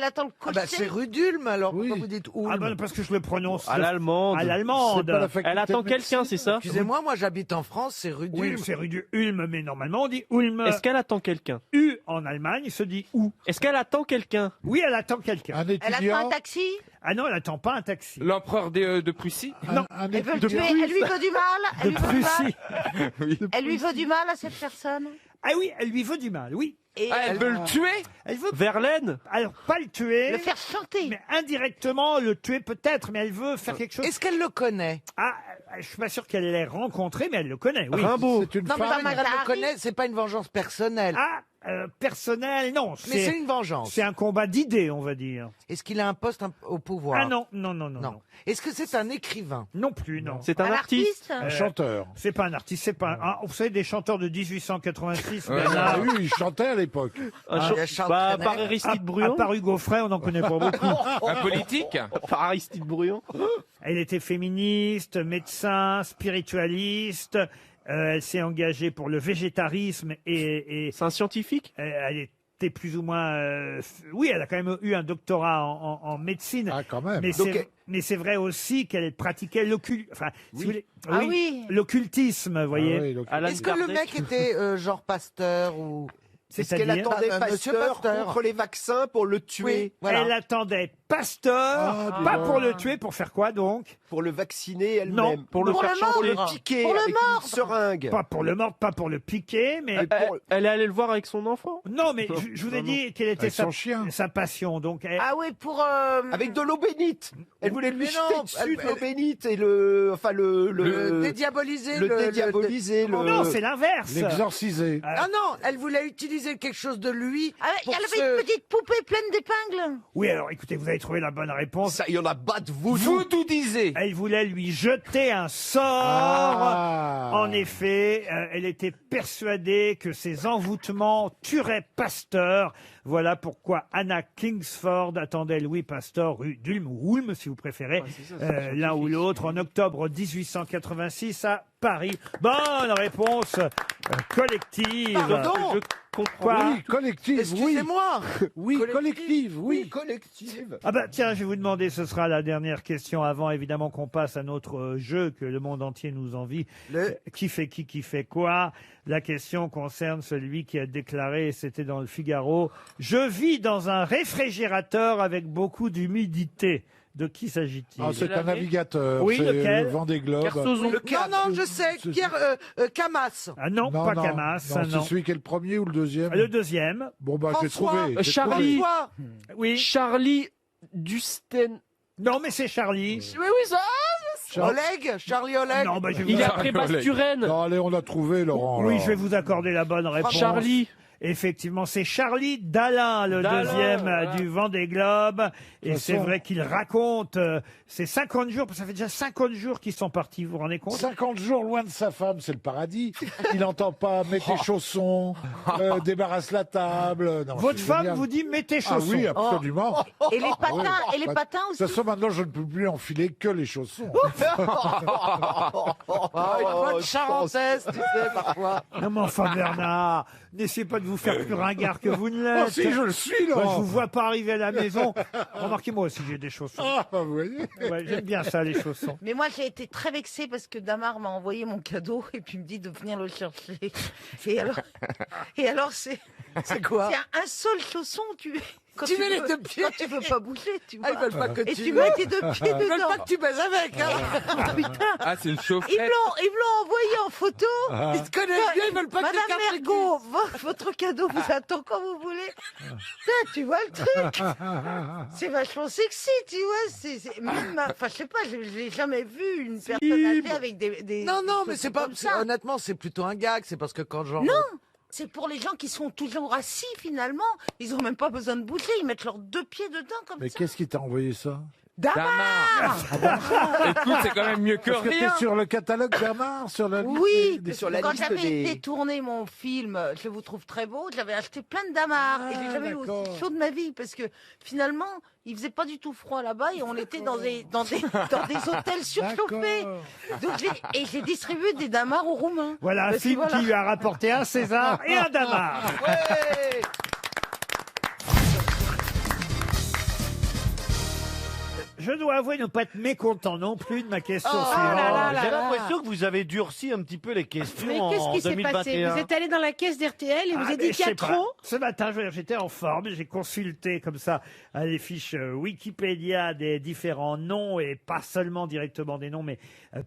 attend le Ah bah c'est rue d'Ulm, alors Oui. pourquoi vous dites Ulm? Ah ben parce que je le prononce À l'allemande. à C'est l'allemande. pas la faculté Elle attend de médecine. quelqu'un, c'est ça? Excusez-moi, moi j'habite en France, c'est rue Oui, d'Ulm. c'est rue du Ulm, mais normalement on dit Ulm. Est-ce qu'elle attend quelqu'un? U en Allemagne se dit ou. Est-ce qu'elle attend quelqu'un? Oui, elle attend quelqu'un. Un Elle attend étudiant? un taxi. Ah non, elle attend pas un taxi. L'empereur de Prussie. Un Elle veut le étudiant? tuer. Elle lui veut du mal. De Elle lui veut du mal. Prussie. Elle lui veut du mal à cette personne. Ah oui, elle lui veut du mal, oui. Et Ah, elle veut le tuer. Elle veut Verlaine? alors pas le tuer, le faire chanter. mais indirectement le tuer peut-être, mais elle veut faire quelque chose. Est-ce qu'elle le connaît? Ah, je suis pas sûr qu'elle l'ait rencontré, mais elle le connaît, oui. Rimbaud. C'est une Non, mais femme? pas Elle le Matahari. connaît, c'est pas une vengeance personnelle. Ah, personnel, non. Mais c'est une vengeance. C'est un combat d'idées, on va dire. Est-ce qu'il a un poste au pouvoir? Ah non, non, non, non, non. Non. Est-ce que c'est un écrivain? Non plus, non. C'est un artiste? Un chanteur. C'est pas un artiste, c'est pas un... Vous savez, des chanteurs de 1886, Ouais, Bernard, Ah oui, il chantait à l'époque. Un il y a Charles Bah, Trenet. par Aristide à Bruand. part Hugo Frey, on n'en connaît pas beaucoup. Un politique. Par Aristide Bruand. Elle était féministe, médecin, spiritualiste. Elle s'est engagée pour le végétarisme et C'est un scientifique? elle était plus ou moins... oui, elle a quand même eu un doctorat en médecine. Ah, quand même. Mais Donc, mais c'est vrai aussi qu'elle pratiquait l'occultisme. Enfin, si vous voulez, Ah oui. l'occultisme, vous voyez. Ah oui, donc- Alan Est-ce que le Kardec. mec était genre pasteur ou... Est-ce qu'elle C'est-à-dire attendait Monsieur Pasteur Pasteur. contre les vaccins pour le tuer? Oui, voilà. Elle attendait Pasteur, Ah, dis pas donc. pour le tuer, pour faire quoi donc? Pour le vacciner elle-même? Non, Pour le Pour faire le chanter. Pour le mordre. piquer Pour le avec mordre. une seringue? Pas pour le mordre, pas pour le piquer, mais... Elle est allée le voir avec son enfant? Non, mais je vous ai dit quelle était Avec son chien. sa passion. Donc, Ah oui, pour. Avec de l'eau bénite. Elle voulait lui Mais jeter non, dessus de elle- l'eau bénite et le dédiaboliser. le dédiaboliser. non, c'est l'inverse. L'exorciser. Ah non, elle voulait utiliser disait quelque chose de lui. Il y avait une petite poupée pleine d'épingles. Oui, alors écoutez, vous avez trouvé la bonne réponse. Ça, il y en a pas de vous. Voodoo disait. Elle voulait lui jeter un sort. En effet, elle était persuadée que ses envoûtements tueraient Pasteur. Voilà pourquoi Anna Kingsford attendait Louis Pasteur rue d'Ulm ou Ulm, si vous préférez, l'un ou l'autre, en octobre 1886 à Paris. Bonne réponse collective. Pardon. Quoi Oui, collective, oui. Excusez-moi. Oui, collective, oui. Collective. Ah bah tiens, je vais vous demander, ce sera la dernière question avant évidemment qu'on passe à notre jeu que le monde entier nous envie. Qui fait qui fait quoi? La question concerne celui qui a déclaré, c'était dans le Figaro, je vis dans un réfrigérateur avec beaucoup d'humidité. De qui s'agit-il? C'est un navigateur. Oui, c'est lequel? le Vendée Globe. Non, je sais. Camas. Ah non, pas Camas. Non, c'est celui qui est le premier ou le deuxième? Le deuxième. Bon, bah, j'ai trouvé. Charlie. Oui. Charlie Dusten. Non, mais c'est Charlie. Oui, ça. Oleg. Charlie Oleg. Non, bah, je vais Il vous est après Basturen. Non, allez, on l'a trouvé, Laurent. Oui, alors. je vais vous accorder la bonne réponse. Charlie. Effectivement, c'est Charlie Dalin, le Dalin, deuxième voilà. du Vendée Globe. Et De c'est toute façon- vrai qu'il raconte ces 50 jours, ça fait déjà 50 jours qu'ils sont partis, vous vous rendez compte? 50 jours loin de sa femme, c'est le paradis. Il n'entend pas, mets tes chaussons, débarrasse la table. Non, Votre c'est femme génial. vous dit, mets tes Ah chaussons. oui, absolument. Et les patins, Ah oui. et les patins De aussi. toute façon, maintenant, je ne peux plus enfiler que les chaussons. Une bonne charentaise, tu sais, parfois. Non mais enfin Bernard, n'essayez pas de vous faire plus ringard que vous ne l'êtes. Oh, si, je le suis, Moi, Laurent. je vous vois pas arriver à la maison. Remarquez, moi aussi j'ai des chaussons. Ah, bah, vous voyez. Ouais, j'aime bien ça, les chaussons. Mais moi, j'ai été très vexée parce que Damar m'a envoyé mon cadeau et puis me dit de venir le chercher. Et alors c'est quoi? C'est un seul chausson, quand Tu mets les veux- deux pieds. Quand tu veux pas bouger, tu vois. Ils veulent pas que et tu tu mets tes deux pieds Ils veulent dedans. pas que tu baises avec, hein. Oh, putain. Ah, c'est une Ils me chaufferette. l'ont envoyé en photo. Ils te connaissent bien, ils veulent pas que tu Madame casses les Mergo, votre cadeau vous attend quand vous voulez. Putain, tu vois le truc. C'est vachement sexy, tu vois. Enfin, je sais pas, je l'ai jamais vu une personnalité avec des. Non, des mais c'est chaussons pas. comme ça. Honnêtement, c'est plutôt un gag. C'est parce que quand genre. Non, c'est pour les gens qui sont toujours assis finalement. Ils ont même pas besoin de bouger, ils mettent leurs deux pieds dedans comme Mais ça. qu'est-ce qui t'a envoyé ça? Damar. Écoute, c'est quand même mieux que Parce que rien. t'es sur le catalogue Bernard, sur la liste Oui, des- parce que quand j'avais été tourner mon film Je vous trouve très beau, j'avais acheté plein de damars et j'ai jamais eu d'accord. aussi chaud de ma vie parce que finalement il faisait pas du tout froid là-bas et on était dans des hôtels surchauffés. Donc j'ai distribué des damars aux Roumains. Voilà un Parce que film voilà. qui lui a rapporté un César et un Damar. Ouais. Je dois avouer ne pas être mécontent non plus de ma question Oh suivante. là là J'ai là. l'impression que vous avez durci un petit peu les questions Mais qu'est-ce en qui s'est passé 2021. Vous êtes allé dans la caisse d'RTL et vous Ah, avez mais dit qu'il y je a sais pas. trop. Ce matin, j'étais en forme, j'ai consulté comme ça les fiches Wikipédia des différents noms et pas seulement directement des noms, mais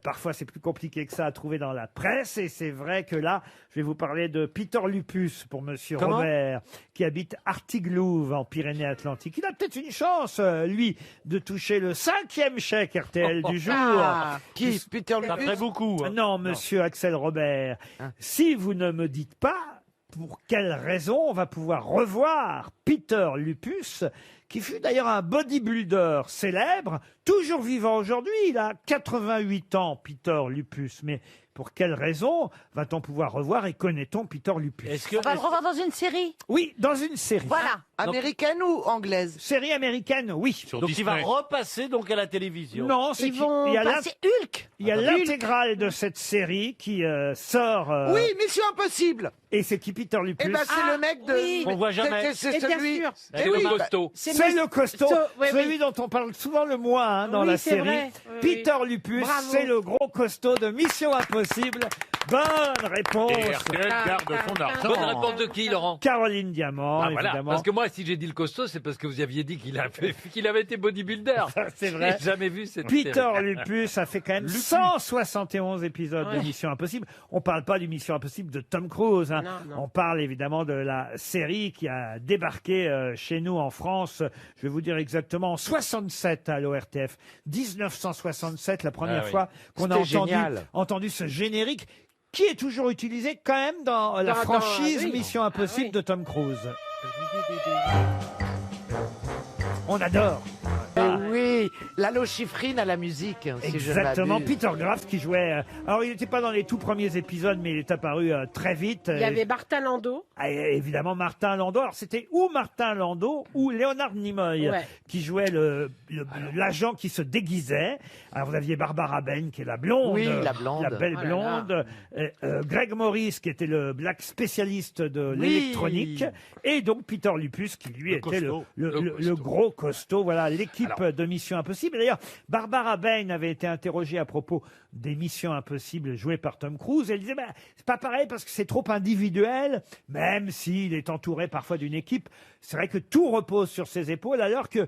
parfois c'est plus compliqué que ça à trouver dans la presse. Et c'est vrai que là, je vais vous parler de Peter Lupus pour Monsieur Comment Robert, qui habite Artiglouve en Pyrénées-Atlantiques. Il a peut-être une chance, lui, de toucher le 5e chèque RTL du jour. Qui Peter Ça ferait Lupus. beaucoup. hein. Non, monsieur Axel Robert, si vous ne me dites pas pour quelle raison on va pouvoir revoir Peter Lupus, qui fut d'ailleurs un bodybuilder célèbre, toujours vivant aujourd'hui, il a 88 ans, Peter Lupus, mais pour quelle raison va-t-on pouvoir revoir et connaît-on Peter Lupus? Est-ce que On va le revoir dans une série. Oui, dans une série. Voilà. Américaine ou anglaise? Série américaine, oui. Sur donc il va Disney. repasser donc à la télévision. Non, c'est Ils qu'il vont y a passer Hulk. il y a l'intégrale de cette série qui sort. Oui, Mission Impossible. Et c'est qui Peter Lupus? Eh ben, c'est le mec de. oui. On voit jamais. C'est Et bien celui. sûr. C'est Eh le oui, costaud. C'est le costaud, oui, celui oui. dont on parle souvent le moins dans Oui, la c'est série. vrai. Oui, Peter oui. Lupus, Bravo. c'est le gros costaud de Mission Impossible. Bonne réponse. Et RTL garde son argent. Bonne réponse de qui, Laurent? Caroline Diamant, Ah, voilà. évidemment. Parce que moi, si j'ai dit le costaud, c'est parce que vous aviez dit qu'il avait été bodybuilder. C'est vrai. J'ai jamais vu cette Peter série. Lupus a fait quand même 171 épisodes de Mission Impossible. On parle pas du Mission Impossible de Tom Cruise. Hein. Non, non. On parle évidemment de la série qui a débarqué chez nous en France. Je vais vous dire exactement en 67 à l'ORTF. 1967, la première Ah oui. fois qu'on a C'était génial. entendu ce générique qui est toujours utilisé quand même dans la Dans- franchise oui. Mission Impossible Ah oui. de Tom Cruise. On adore. Oui, Lalo Schifrin à la musique, si je ne Exactement, m'abuse. Peter Graft qui jouait. Alors, il n'était pas dans les tout premiers épisodes, mais il est apparu très vite. Il y avait Martin Landau. Évidemment, Martin Landau. Alors, c'était ou Martin Landau ou Leonard Nimoy Ouais. qui jouait l'agent qui se déguisait. Alors, vous aviez Barbara Ben qui est la blonde. Oui, la blonde. La belle Oh là blonde. Greg Morris qui était le black spécialiste de Oui. l'électronique. Et donc, Peter Lupus qui, lui, était costaud. le gros costaud. Voilà, l'équipe de Mission Impossible. D'ailleurs, Barbara Bain avait été interrogée à propos des Missions Impossibles jouées par Tom Cruise. Elle disait, c'est pas pareil parce que c'est trop individuel, même s'il est entouré parfois d'une équipe. C'est vrai que tout repose sur ses épaules, alors que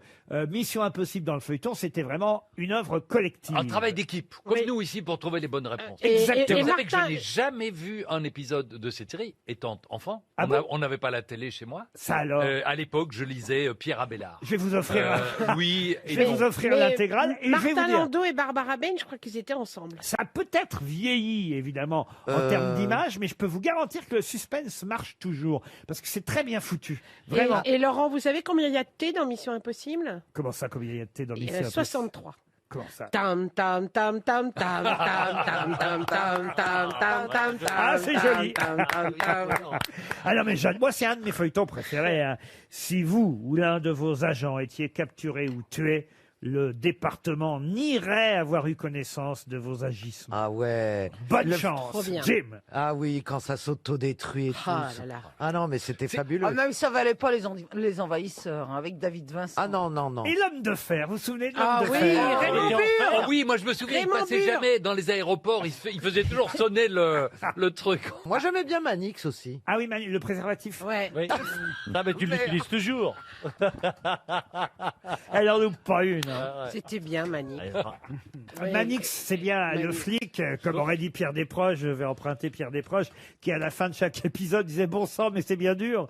Mission Impossible dans le feuilleton, c'était vraiment une œuvre collective. Un travail d'équipe, comme nous ici, pour trouver les bonnes réponses. Exactement. Vous savez que je Martin- n'ai jamais vu un épisode de cette série, étant enfant. Ah bon On n'avait pas la télé chez moi. Ça alors. À l'époque, je lisais Pierre Abélard. Je vais vous offrir, oui. je vais vous offrir Mais l'intégrale et je vais vous Martin dire. Landau et Barbara Ben, je crois qu'ils étaient ensemble. Ça a peut-être vieilli, évidemment, en termes d'image, mais je peux vous garantir que le suspense marche toujours. Parce que c'est très bien foutu. Vraiment. Et Laurent, vous savez combien il y a de thé dans Mission Impossible? Comment ça, combien il y a de thé dans Il y Mission en a Impossible 63. Comment ça Tam tam tam tam tam tam tam tam tam tam tam tam. Ah, c'est joli. tam, tam, tam. Alors, mais Jeanne, moi, c'est un de mes feuilletons préférés. Hein. Si vous ou l'un de vos agents étiez capturé ou tué, le département nierait avoir eu connaissance de vos agissements. Ah ouais. Bonne Le- chance, Trop bien. Jim. Ah oui, quand ça s'autodétruit et tout. Ah là là. Ah non, mais c'était fabuleux. Ah, même ça valait pas les envahisseurs, hein, avec David Vincent. Ah non, non, non. Et l'homme de fer, vous vous souvenez de l'homme Ah de oui, fer Raymond Burr. Oh oui, moi je me souviens, il Raymond passait Burr. jamais dans les aéroports, il faisait toujours sonner le truc. Moi, j'aimais bien Manix aussi. Ah oui, Manu, le préservatif. Ouais. Oui. Non, mais tu l'utilises toujours. Elle en loupe pas une. hein. C'était bien, Mani. Ouais. Manix, c'est bien le Manix. flic, comme aurait dit Pierre Desproges, je vais emprunter Pierre Desproges, qui à la fin de chaque épisode disait « Bon sang, mais c'est bien dur !»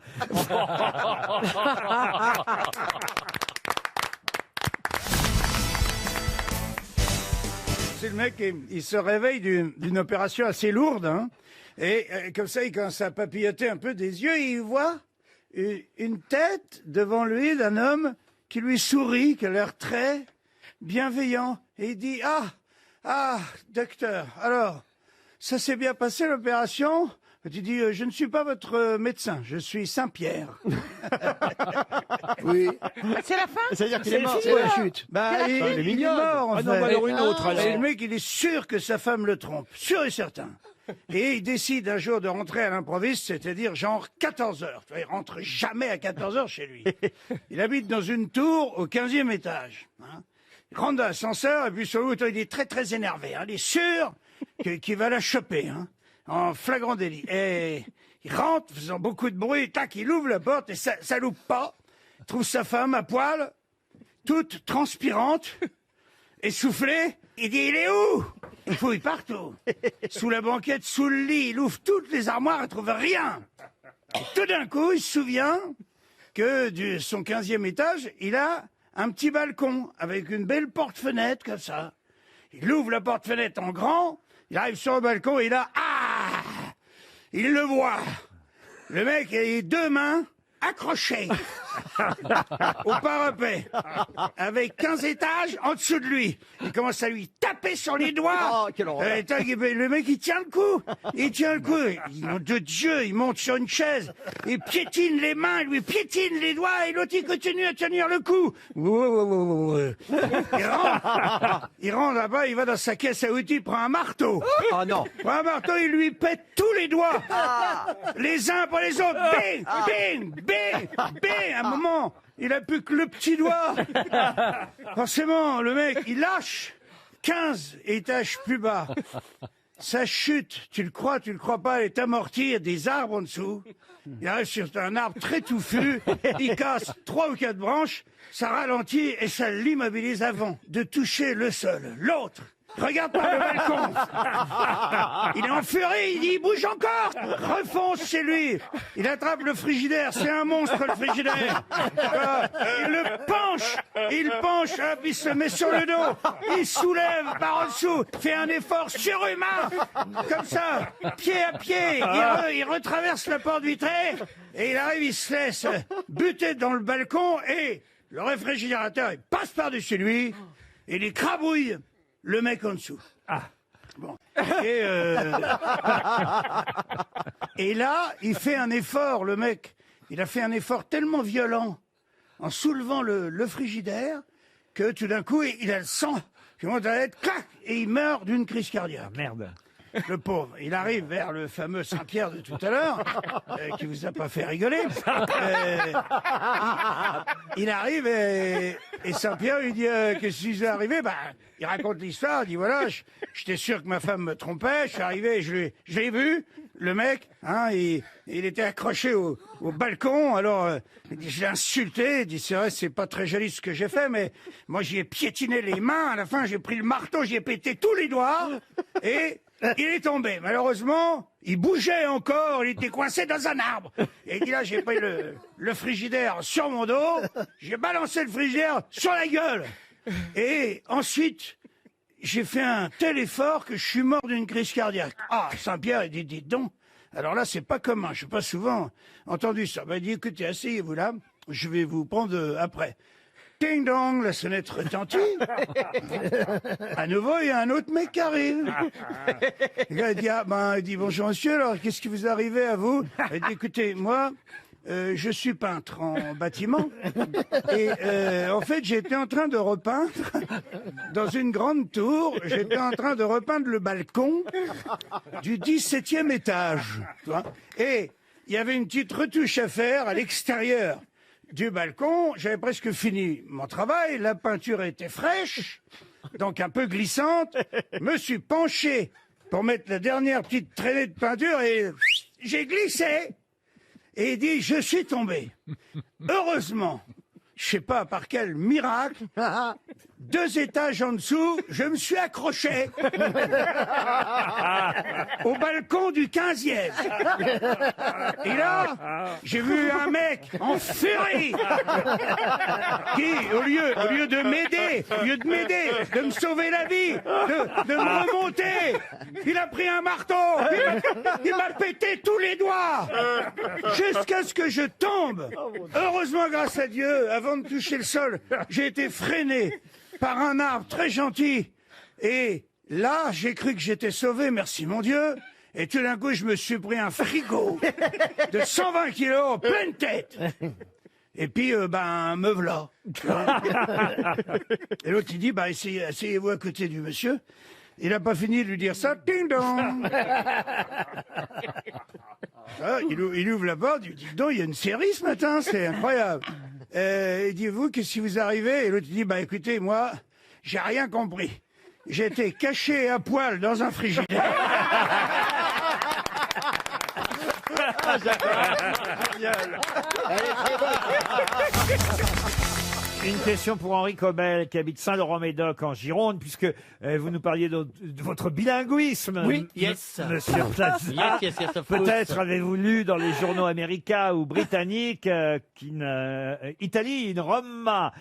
C'est le mec, il se réveille d'une opération assez lourde, hein, et comme ça, il commence à papilloter un peu des yeux, et il voit une tête devant lui d'un homme qui lui sourit, qui a l'air très bienveillant, et il dit « Ah, docteur, alors, ça s'est bien passé l'opération ?» Tu dis « Je ne suis pas votre médecin, je suis Saint-Pierre. » Oui. C'est la fin? C'est-à-dire qu'il est mort, c'est la chute. Bah, C'est la il, fin. il est mignonne. mort, en Ah fait. non, bah alors une autre, alors. Et le mec, il est sûr que sa femme le trompe. Sûr et certain. Et il décide un jour de rentrer à l'improviste, c'est-à-dire genre 14 heures. Il rentre jamais à 14 heures chez lui. Il habite dans une tour au 15e étage. Hein. Il rentre dans l'ascenseur et puis sur l'autre, il est très très énervé. Hein. Il est sûr qu'il va la choper, hein, en flagrant délit. Et il rentre, faisant beaucoup de bruit, tac, il ouvre la porte et ça loupe pas. Il trouve sa femme à poil, toute transpirante, essoufflée. Il dit, il est où? Il fouille partout. Sous la banquette, sous le lit, il ouvre toutes les armoires, il trouve rien. Et tout d'un coup, il se souvient que de son 15e étage, il a un petit balcon avec une belle porte-fenêtre comme ça. Il ouvre la porte-fenêtre en grand, il arrive sur le balcon et là, il le voit. Le mec a les deux mains accrochées au parapet, avec 15 étages en dessous de lui. Il commence à lui taper sur les doigts. Oh, quelle horreur. Le mec, il tient le coup. Il tient le coup. Nom de Dieu, il monte sur une chaise. Il piétine les mains, il lui piétine les doigts, et l'autre, il continue à tenir le coup. Il rentre là-bas, il va dans sa caisse à outils, il prend un marteau. Oh non. Il prend un marteau, il lui pète tous les doigts. Les uns pour les autres. Bing, bing, bing, bing. À un moment, il a plus que le petit doigt. Forcément, le mec, il lâche 15 étages plus bas. Ça chute, tu le crois pas, elle est amortie, il y a des arbres en dessous. Il arrive sur un arbre très touffu, il casse 3 ou 4 branches, ça ralentit et ça l'immobilise avant de toucher le sol. L'autre regarde par le balcon. Il est en furie, il dit, il bouge encore. Refonce chez lui. Il attrape le frigidaire, c'est un monstre le frigidaire. Il le penche Il penche, hop, il se met sur le dos, il soulève par en dessous, fait un effort surhumain, comme ça, pied à pied, il retraverse la porte vitrée, et il arrive, il se laisse buter dans le balcon, et le réfrigérateur, il passe par-dessus lui, et il écrabouille le mec en dessous. Ah. Bon. Et là, il fait un effort, le mec. Il a fait un effort tellement violent en soulevant le frigidaire que tout d'un coup, il a le sang qui monte à la tête, clac, et il meurt d'une crise cardiaque. Ah, merde. Le pauvre, il arrive vers le fameux Saint-Pierre de tout à l'heure, qui vous a pas fait rigoler. Il arrive et Saint-Pierre lui dit qu'est-ce qui est arrivé. Bah, il raconte l'histoire, il dit voilà, j'étais sûr que ma femme me trompait, je suis arrivé, je l'ai vu, le mec, hein, il était accroché au balcon, alors il dit, je l'ai insulté, il dit c'est vrai, c'est pas très joli ce que j'ai fait, mais moi j'y ai piétiné les mains, à la fin j'ai pris le marteau, j'y ai pété tous les doigts, et il est tombé. Malheureusement, il bougeait encore, il était coincé dans un arbre. Et il dit là, j'ai pris le frigidaire sur mon dos, j'ai balancé le frigidaire sur la gueule. Et ensuite, j'ai fait un tel effort que je suis mort d'une crise cardiaque. Ah, Saint-Pierre, il dit, dites donc, alors là, c'est pas commun, je n'ai pas souvent entendu ça. Ben, il dit, écoutez, asseyez-vous là, je vais vous prendre après. Ding dong, la sonnette retentit. À nouveau, il y a un autre mec qui arrive. Le gars, il dit bonjour monsieur, alors qu'est-ce qui vous est arrivé à vous? Il dit écoutez, moi, je suis peintre en bâtiment. Et en fait, j'étais en train de repeindre dans une grande tour, j'étais en train de repeindre le balcon du 17e étage. Tu vois, et il y avait une petite retouche à faire à l'extérieur du balcon, j'avais presque fini mon travail, la peinture était fraîche, donc un peu glissante, me suis penché pour mettre la dernière petite traînée de peinture et j'ai glissé et il dit je suis tombé. Heureusement, je sais pas par quel miracle, 2 étages en dessous, je me suis accroché au balcon du 15e. Et là, j'ai vu un mec en furie qui, au lieu de m'aider, de me sauver la vie, de me remonter, il a pris un marteau, il m'a pété tous les doigts jusqu'à ce que je tombe. Heureusement, grâce à Dieu, avant de toucher le sol, j'ai été freiné par un arbre très gentil. Et là, j'ai cru que j'étais sauvé, merci mon Dieu. Et tout d'un coup, je me suis pris un frigo de 120 kilos en pleine tête. Et puis, me voilà. Et l'autre, il dit, asseyez-vous à côté du monsieur. Il n'a pas fini de lui dire ça. Ding dong. Il ouvre la porte, il dit, donc, il y a une série ce matin, c'est incroyable. Il dit, vous, qu'est-ce qui vous arrivez? Et l'autre dit, écoutez, moi, j'ai rien compris. J'étais caché à poil dans un frigidaire. Une question pour Henri Cobel, qui habite Saint-Laurent-Médoc en Gironde, puisque vous nous parliez de votre bilinguisme. Oui, yes. Monsieur Plaza. Yes, Peut-être avez-vous lu dans les journaux américains ou britanniques Italy in Roma,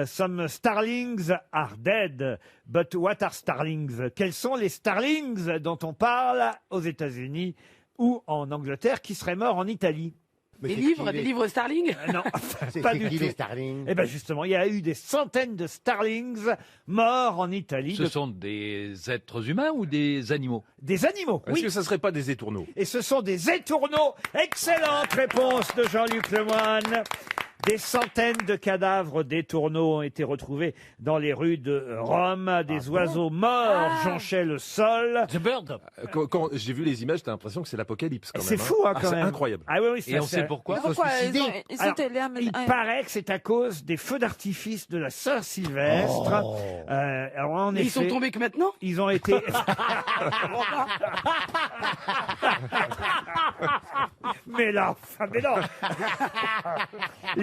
some starlings are dead. But what are starlings? Quels sont les starlings dont on parle aux États-Unis ou en Angleterre qui seraient morts en Italie? Des livres Starling? Non, pas du tout. Eh ben justement, il y a eu des centaines de Starlings morts en Italie. Ce sont des êtres humains ou des animaux? Des animaux, oui. Est-ce que ça serait pas des étourneaux? Et ce sont des étourneaux. Excellente réponse de Jean-Luc Lemoyne. Des centaines de cadavres d'étourneaux ont été retrouvés dans les rues de Rome. Des oiseaux morts jonchaient le sol. The Bird. Quand j'ai vu les images, t'as l'impression que c'est l'apocalypse quand même. C'est fou, hein, quand c'est même. incroyable. Ah oui, Et on sait pourquoi? Pourquoi ils Alors, étaient là, il paraît que c'est à cause des feux d'artifice de la Saint-Sylvestre. Alors en Ils sont tombés que maintenant? Ils ont été. Mais là, enfin, mais non.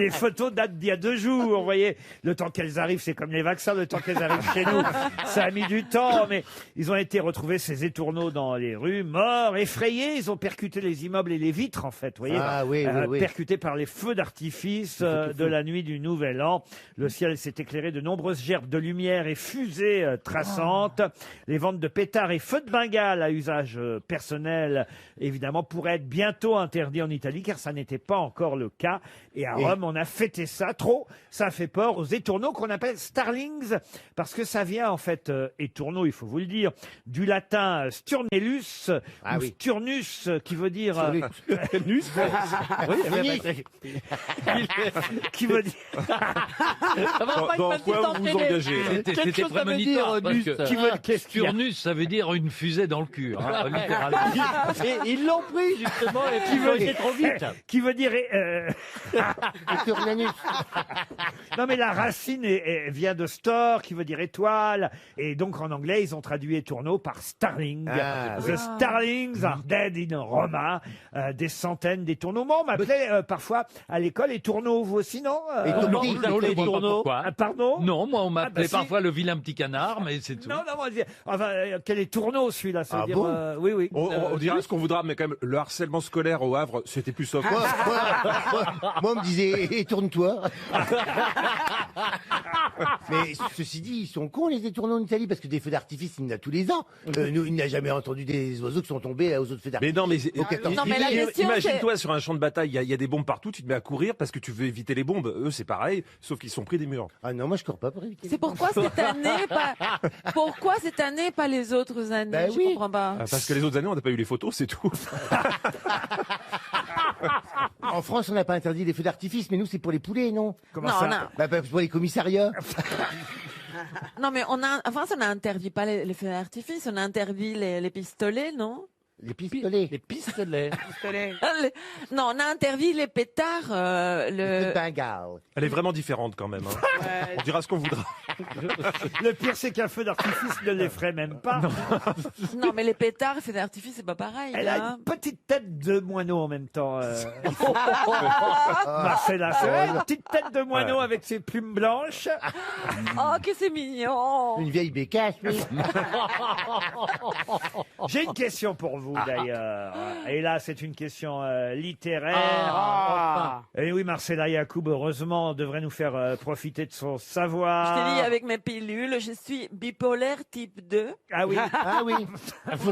Les photos datent d'il y a 2 jours. Vous voyez, le temps qu'elles arrivent, c'est comme les vaccins, le temps qu'elles arrivent chez nous, ça a mis du temps. Mais ils ont été retrouvés, ces étourneaux, dans les rues, morts, effrayés. Ils ont percuté les immeubles et les vitres, en fait. Vous voyez, Ah, oui, oui, oui. percutés par les feux d'artifice de la nuit du Nouvel An. Le ciel s'est éclairé de nombreuses gerbes de lumière et fusées traçantes. Les ventes de pétards et feux de Bengale à usage personnel, évidemment, pourraient être bientôt interdits en Italie, car ça n'était pas encore le cas. Et à Rome, on a fêté ça trop. Ça fait peur aux étourneaux qu'on appelle starlings, parce que ça vient, en fait, étourneaux, il faut vous le dire, du latin sturnellus, ou sturnus, qui veut dire... Sturnus. qui veut dire... Dans quoi vous vous engagez là C'était prémonitoire, parce que qu'est-ce qu'il y a Turnus, ça veut dire une fusée dans le cul, hein, littéralement. Et ils l'ont pris, justement, et puis ils ont été trop vite. Qui veut dire... Non, mais la racine vient de store, qui veut dire étoile. Et donc, en anglais, ils ont traduit étourneau par starling. The starlings are dead in Roma. Des centaines d'étourneaux. Moi, on m'appelait parfois à l'école étourneaux. Vous aussi, non Non, les tourneaux. Pardon Non, moi, on m'appelait si. parfois le vilain petit canard, mais c'est tout. Non, on disait, enfin, quel est tourneau, celui-là? Ça veut dire, bon oui, oui. On dira ce qu'on voudra, mais quand même, le harcèlement scolaire au Havre, c'était plus soft. Moi, on me disait, tourne-toi. Mais ceci dit, ils sont cons, les étourneaux en Italie, parce que des feux d'artifice, il y en a tous les ans. Nous, il n'a jamais entendu des oiseaux qui sont tombés aux autres feux Mais d'artifice. non, mais, Non, mais la question, imagine-toi sur un champ de bataille, il y a des bombes partout, tu te mets à courir parce que tu veux éviter les bombes. Eux, c'est pareil, sauf qu'ils sont pris des murs. Ah non, moi je cours pas pour éviter. C'est pourquoi cette année, pourquoi cette année, pas les autres années? Ben Je oui. comprends pas. Parce que les autres années, on n'a pas eu les photos, c'est tout. En France, on n'a pas interdit les feux d'artifice, mais nous, c'est pour les poulets, non? Comment Non, ça non. Bah, pour les commissariats. Non, mais en France, on a interdit pas les feux d'artifice, on a interdit les pistolets, non? Les pistolets. Les pistolets. Non, on a interdit les pétards. Le Bengale. Elle est vraiment différente quand même. Hein. On dira ce qu'on voudra. Le pire, c'est qu'un feu d'artifice ne l'effraie même pas. Non, mais les pétards, feux d'artifice, c'est pas pareil. Elle là. a une petite tête de moineau en même temps. Marcella, c'est vrai, une petite tête de moineau avec ses plumes blanches. Oh, que c'est mignon. Une vieille bécasse, oui. J'ai une question pour vous d'ailleurs. Et là, c'est une question littéraire. Et oui, Marcella Yacoub, heureusement, devrait nous faire profiter de son savoir. Je t'ai dit, avec mes pilules, je suis bipolaire type 2. Ah oui. Ah oui.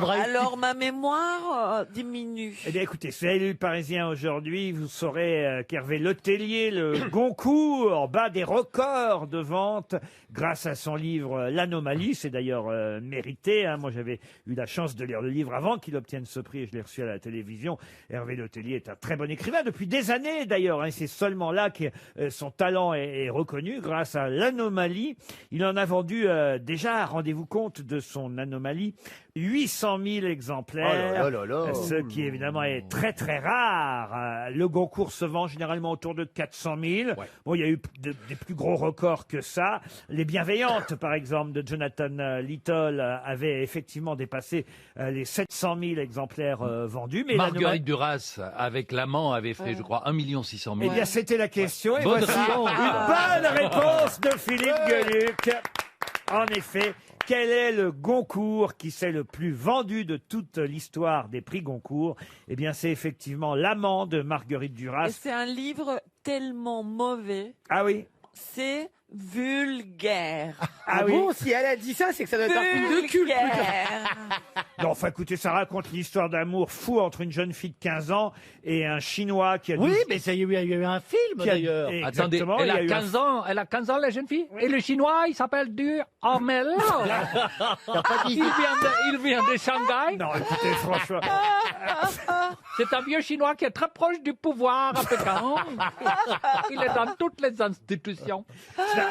Alors ma mémoire diminue. Eh bien, écoutez, c'est lu Parisien aujourd'hui. Vous saurez qu'Hervé Letellier, le Goncourt, bat des records de vente grâce à son livre L'Anomalie. C'est d'ailleurs mérité. Hein. Moi, j'avais eu la chance de lire le livre avant qu'il obtienne ce prix et je l'ai reçu à la télévision. Hervé Letellier est un très bon écrivain depuis des années d'ailleurs. Hein. C'est seulement là que son talent est reconnu grâce à L'Anomalie. Il en a vendu déjà, rendez-vous compte de son Anomalie, 800 000 exemplaires, Oh là là là. ce qui évidemment est très très rare. Le Goncourt se vend généralement autour de 400 000. Ouais. Bon, il y a eu des plus gros records que ça. Les Bienveillantes, par exemple, de Jonathan Littell, avaient effectivement dépassé les 700 000 exemplaires vendus. Mais Marguerite Duras, avec l'amant, avait fait, je crois, 1 600 000. Eh bien, c'était la question. Et Bonne voici réponse. une bonne réponse de Philippe Gueluc. En effet, quel est le Goncourt qui s'est le plus vendu de toute l'histoire des prix Goncourt? Eh bien, c'est effectivement L'amant de Marguerite Duras. Et c'est un livre tellement mauvais. Ah oui? C'est vulgaire. Ah oui. Bon, si elle a dit ça, c'est que ça doit être un film de culte. Non, enfin, écoutez, ça raconte l'histoire d'amour fou entre une jeune fille de 15 ans et un Chinois qui a... Oui, mais il y a eu un film, d'ailleurs. Attendez, Exactement, elle il y a eu 15 ans, elle a 15 ans, la jeune fille. Et le chinois, il s'appelle du Hormel. Il vient de Shanghai. Non, écoutez, franchement... C'est un vieux chinois qui est très proche du pouvoir à Pékin. Il est dans toutes les institutions.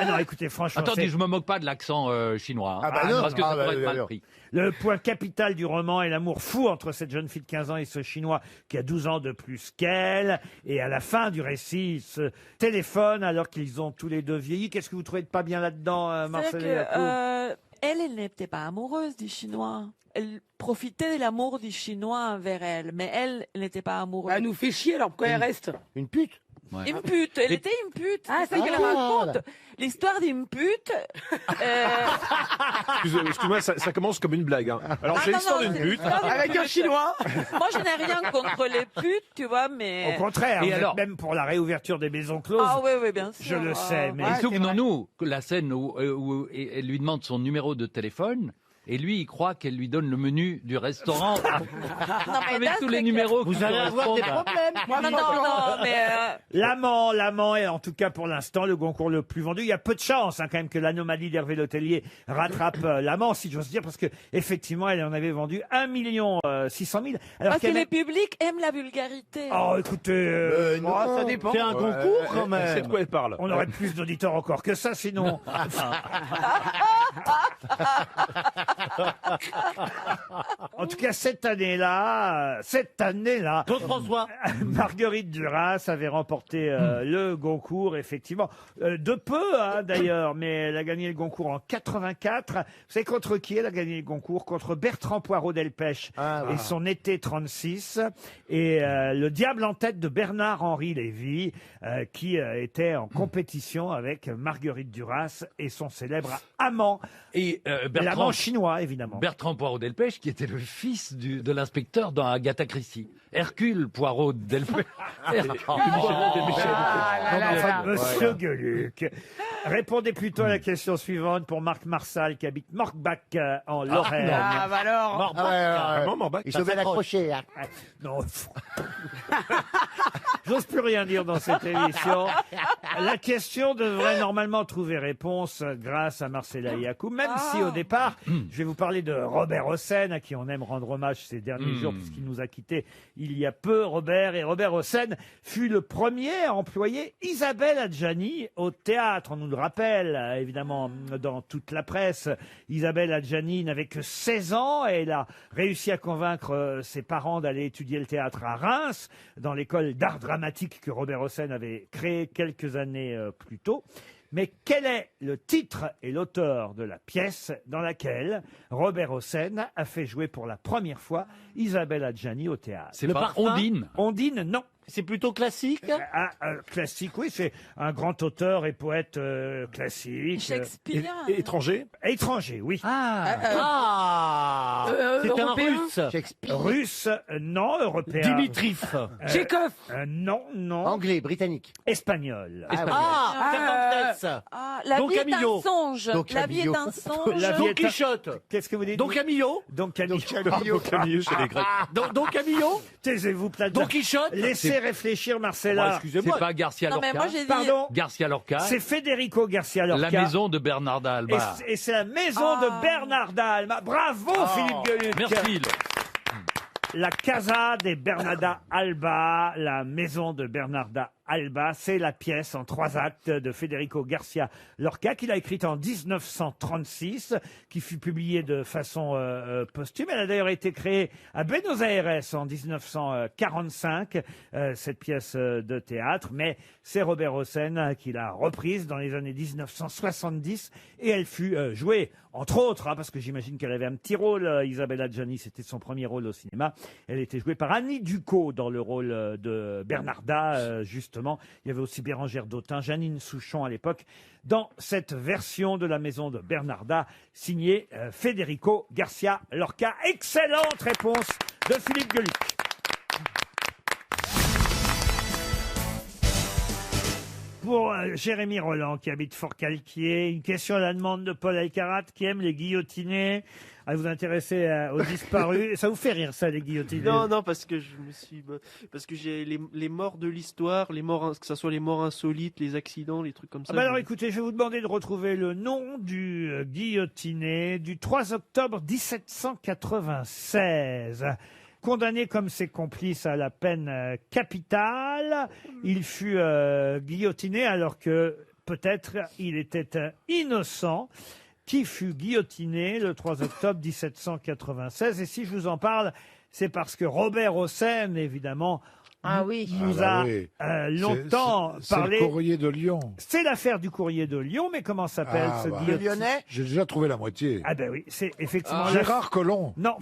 Non, écoutez, franchement... Attendez, c'est- je me moque pas de l'accent chinois. Hein, Ah bah non, parce que ça pourrait être mal alors. pris. Le point capital du roman est l'amour fou entre cette jeune fille de 15 ans et ce Chinois qui a 12 ans de plus qu'elle. Et à la fin du récit, ils se téléphonent alors qu'ils ont tous les deux vieilli. Qu'est-ce que vous trouvez de pas bien là-dedans, C'est Marcel que, Yacoub elle n'était pas amoureuse du Chinois. Elle profitait de l'amour du Chinois envers elle, mais elle n'était pas amoureuse. Elle nous fait chier, alors pourquoi elle reste? Une pute. Ouais. Une pute, elle était une pute. Ah, c'est ça qu'elle raconte. L'histoire d'une pute. Excuse-moi, ça commence comme une blague. Hein. Alors, Ah, j'ai non, l'histoire non, d'une c'est pute. l'histoire d'une Avec un pute. Chinois. Moi, je n'ai rien contre les putes, tu vois, mais. Au contraire, Et vous êtes alors même pour la réouverture des maisons closes. Ah oui, oui, bien sûr. Je le sais, mais... Et souvenons-nous que la scène où elle lui demande son numéro de téléphone. Et lui, il croit qu'elle lui donne le menu du restaurant avec là, tous les c'est numéros. Vous qui allez avoir des correspondent. problèmes. Non, mais. L'amant est en tout cas pour l'instant le Goncourt le plus vendu. Il y a peu de chance quand même que l'anomalie d'Hervé Letellier rattrape l'amant, si j'ose dire, parce que effectivement elle en avait vendu 1 600 000. Alors Parce que qu'elle les publics aiment la vulgarité. Oh, écoutez, Non, ça dépend. C'est un concours quand même. C'est de quoi elle parle. on aurait plus d'auditeurs encore que ça, sinon. En tout cas, cette année-là, Claude François. Marguerite Duras avait remporté le Goncourt, effectivement, de peu hein, d'ailleurs, mais elle a gagné le Goncourt en 84. Vous savez contre qui elle a gagné le Goncourt? Contre Bertrand Poirot Delpech et son été 36, et le Diable en tête de Bernard-Henri Lévy, qui était en compétition avec Marguerite Duras et son célèbre amant, Et l'amant chinois évidemment. Bertrand Poirot Delpech, qui était le fils de l'inspecteur dans Agatha Christie. Hercule Poirot Delpech. Monsieur Gueluc, répondez plutôt à la question suivante pour Marc Marsal qui habite Morkbach en Lorraine. Ah, bah alors. Vraiment, Morbach. Il faut bien accrocher. Hein. Non, j'ose plus rien dire dans cette émission. La question devrait normalement trouver réponse grâce à Marcella Yacoub, même si au départ, je vais vous parler de Robert Hossein, à qui on aime rendre hommage ces derniers jours, puisqu'il nous a quittés il y a peu, Robert. Et Robert Hossein fut le premier à employer Isabelle Adjani au théâtre. On nous le rappelle, évidemment, dans toute la presse. Isabelle Adjani n'avait que 16 ans et elle a réussi à convaincre ses parents d'aller étudier le théâtre à Reims, dans l'école d'art dramatique que Robert Hossein avait créée quelques années plus tôt. Mais quel est le titre et l'auteur de la pièce dans laquelle Robert Hossein a fait jouer pour la première fois Isabelle Adjani au théâtre? C'est pas Ondine. Ondine, non. C'est plutôt classique. Classique, oui, c'est un grand auteur et poète classique. Shakespeare. Étranger. Étranger, oui. C'est un Européen. russe. Russe, non. Européen. Dimitrif. Tchekhov. Non, non. Anglais, britannique. Espagnol. Cervantes. Ah, la Don vie est un Camillo. songe. Don La vie est Camillo. un songe. La vie Don est un- Quichotte. Qu'est-ce que vous dites? Don Camillo. Don Camillo. Don Camillo chez les Grecs. Don Camillo. Taisez-vous, Plaza. Don Quichotte. Laissez réfléchir, Marcella. C'est pas Garcia Non, mais Lorca. moi j'ai dit. Pardon. Garcia Lorca. C'est Federico Garcia Lorca. La maison de Bernarda Alba. Et c'est la maison de Bernarda Alba. Bravo, Philippe Gueluc. Merci. La Casa de Bernarda Alba, la maison de Bernarda Alba, c'est la pièce en 3 actes de Federico Garcia Lorca qu'il a écrite en 1936, qui fut publiée de façon posthume. Elle a d'ailleurs été créée à Buenos Aires en 1945, cette pièce de théâtre, mais c'est Robert Hossein qui l'a reprise dans les années 1970 et elle fut jouée, entre autres, hein, parce que j'imagine qu'elle avait un petit rôle, Isabelle Adjani, c'était son premier rôle au cinéma. Elle était jouée par Annie Ducot dans le rôle de Bernarda, justement. Il y avait aussi Bérangère Dautin, Janine Souchon à l'époque, dans cette version de la maison de Bernarda, signée Federico Garcia Lorca. Excellente réponse de Philippe Gueluc. Pour Jérémy Roland, qui habite Fort-Calquier, une question à la demande de Paul Alcarat, qui aime les guillotinés. À vous intéresser aux disparus. Ça vous fait rire, ça, les guillotinés? Non, parce que parce que j'ai les morts de l'histoire, les morts, que ce soit les morts insolites, les accidents, les trucs comme ça. Ah bah alors écoutez, je vais vous demander de retrouver le nom du guillotiné du 3 octobre 1796. Condamné comme ses complices à la peine capitale, il fut guillotiné alors que peut-être il était innocent. Qui fut guillotiné le 3 octobre 1796. Et si je vous en parle, c'est parce que Robert Hossein, évidemment, Ah oui. nous Ah a bah oui. longtemps C'est parlé. le courrier de Lyon. C'est l'affaire du courrier de Lyon, mais comment s'appelle Ah, ce bah. guillotine J'ai déjà trouvé la moitié. Ah ben oui, c'est effectivement Gérard Collomb. Non,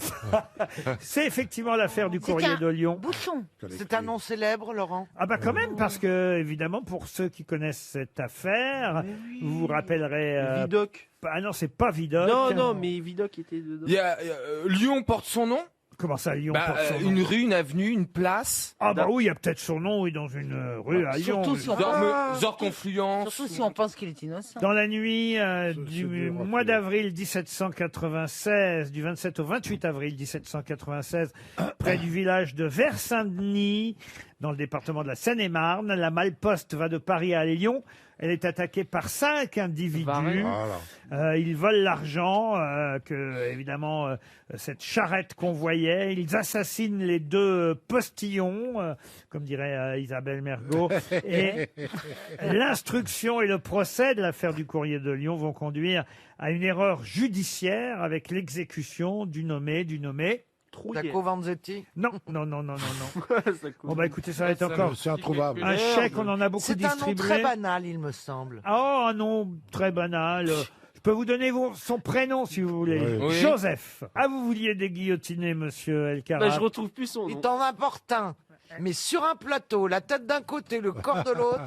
c'est effectivement l'affaire du courrier de Lyon. Bouchon. C'est un nom célèbre, Laurent? Ah bah quand même, parce que évidemment, pour ceux qui connaissent cette affaire, vous vous rappellerez... Vidocq. Ah non, c'est pas Vidocq. Non, mais Vidocq était dedans. Lyon porte son nom? Comment ça, Lyon porte son nom Une rue, une avenue, une place? Ah bah oui, il y a peut-être son nom, oui, dans une rue à Lyon. Surtout si on Genre Confluence. Surtout si on pense qu'il est innocent. Dans la nuit du mois d'avril 1796, du 27 au 28 avril 1796, près du village de Vers-Saint-Denis, dans le département de la Seine-et-Marne, la Malle-Poste va de Paris à Lyon. Elle est attaquée par 5 individus. Ils volent l'argent que, évidemment, cette charrette convoyait. Ils assassinent les 2 postillons, comme dirait Isabelle Mergo. Et l'instruction et le procès de l'affaire du courrier de Lyon vont conduire à une erreur judiciaire avec l'exécution du nommé. Zacco Vanzetti? Non. Bon bah écoutez, ça va être encore C'est introuvable. un chèque, on en a beaucoup C'est un nom distribué. très banal, il me semble. Oh, un nom très banal. Je peux vous donner son prénom si vous voulez. Oui. Joseph. Ah, vous vouliez déguillotiner, monsieur Elkarat? Bah, je retrouve plus son Il nom. t'en importe un. Mais sur un plateau, la tête d'un côté, le corps de l'autre.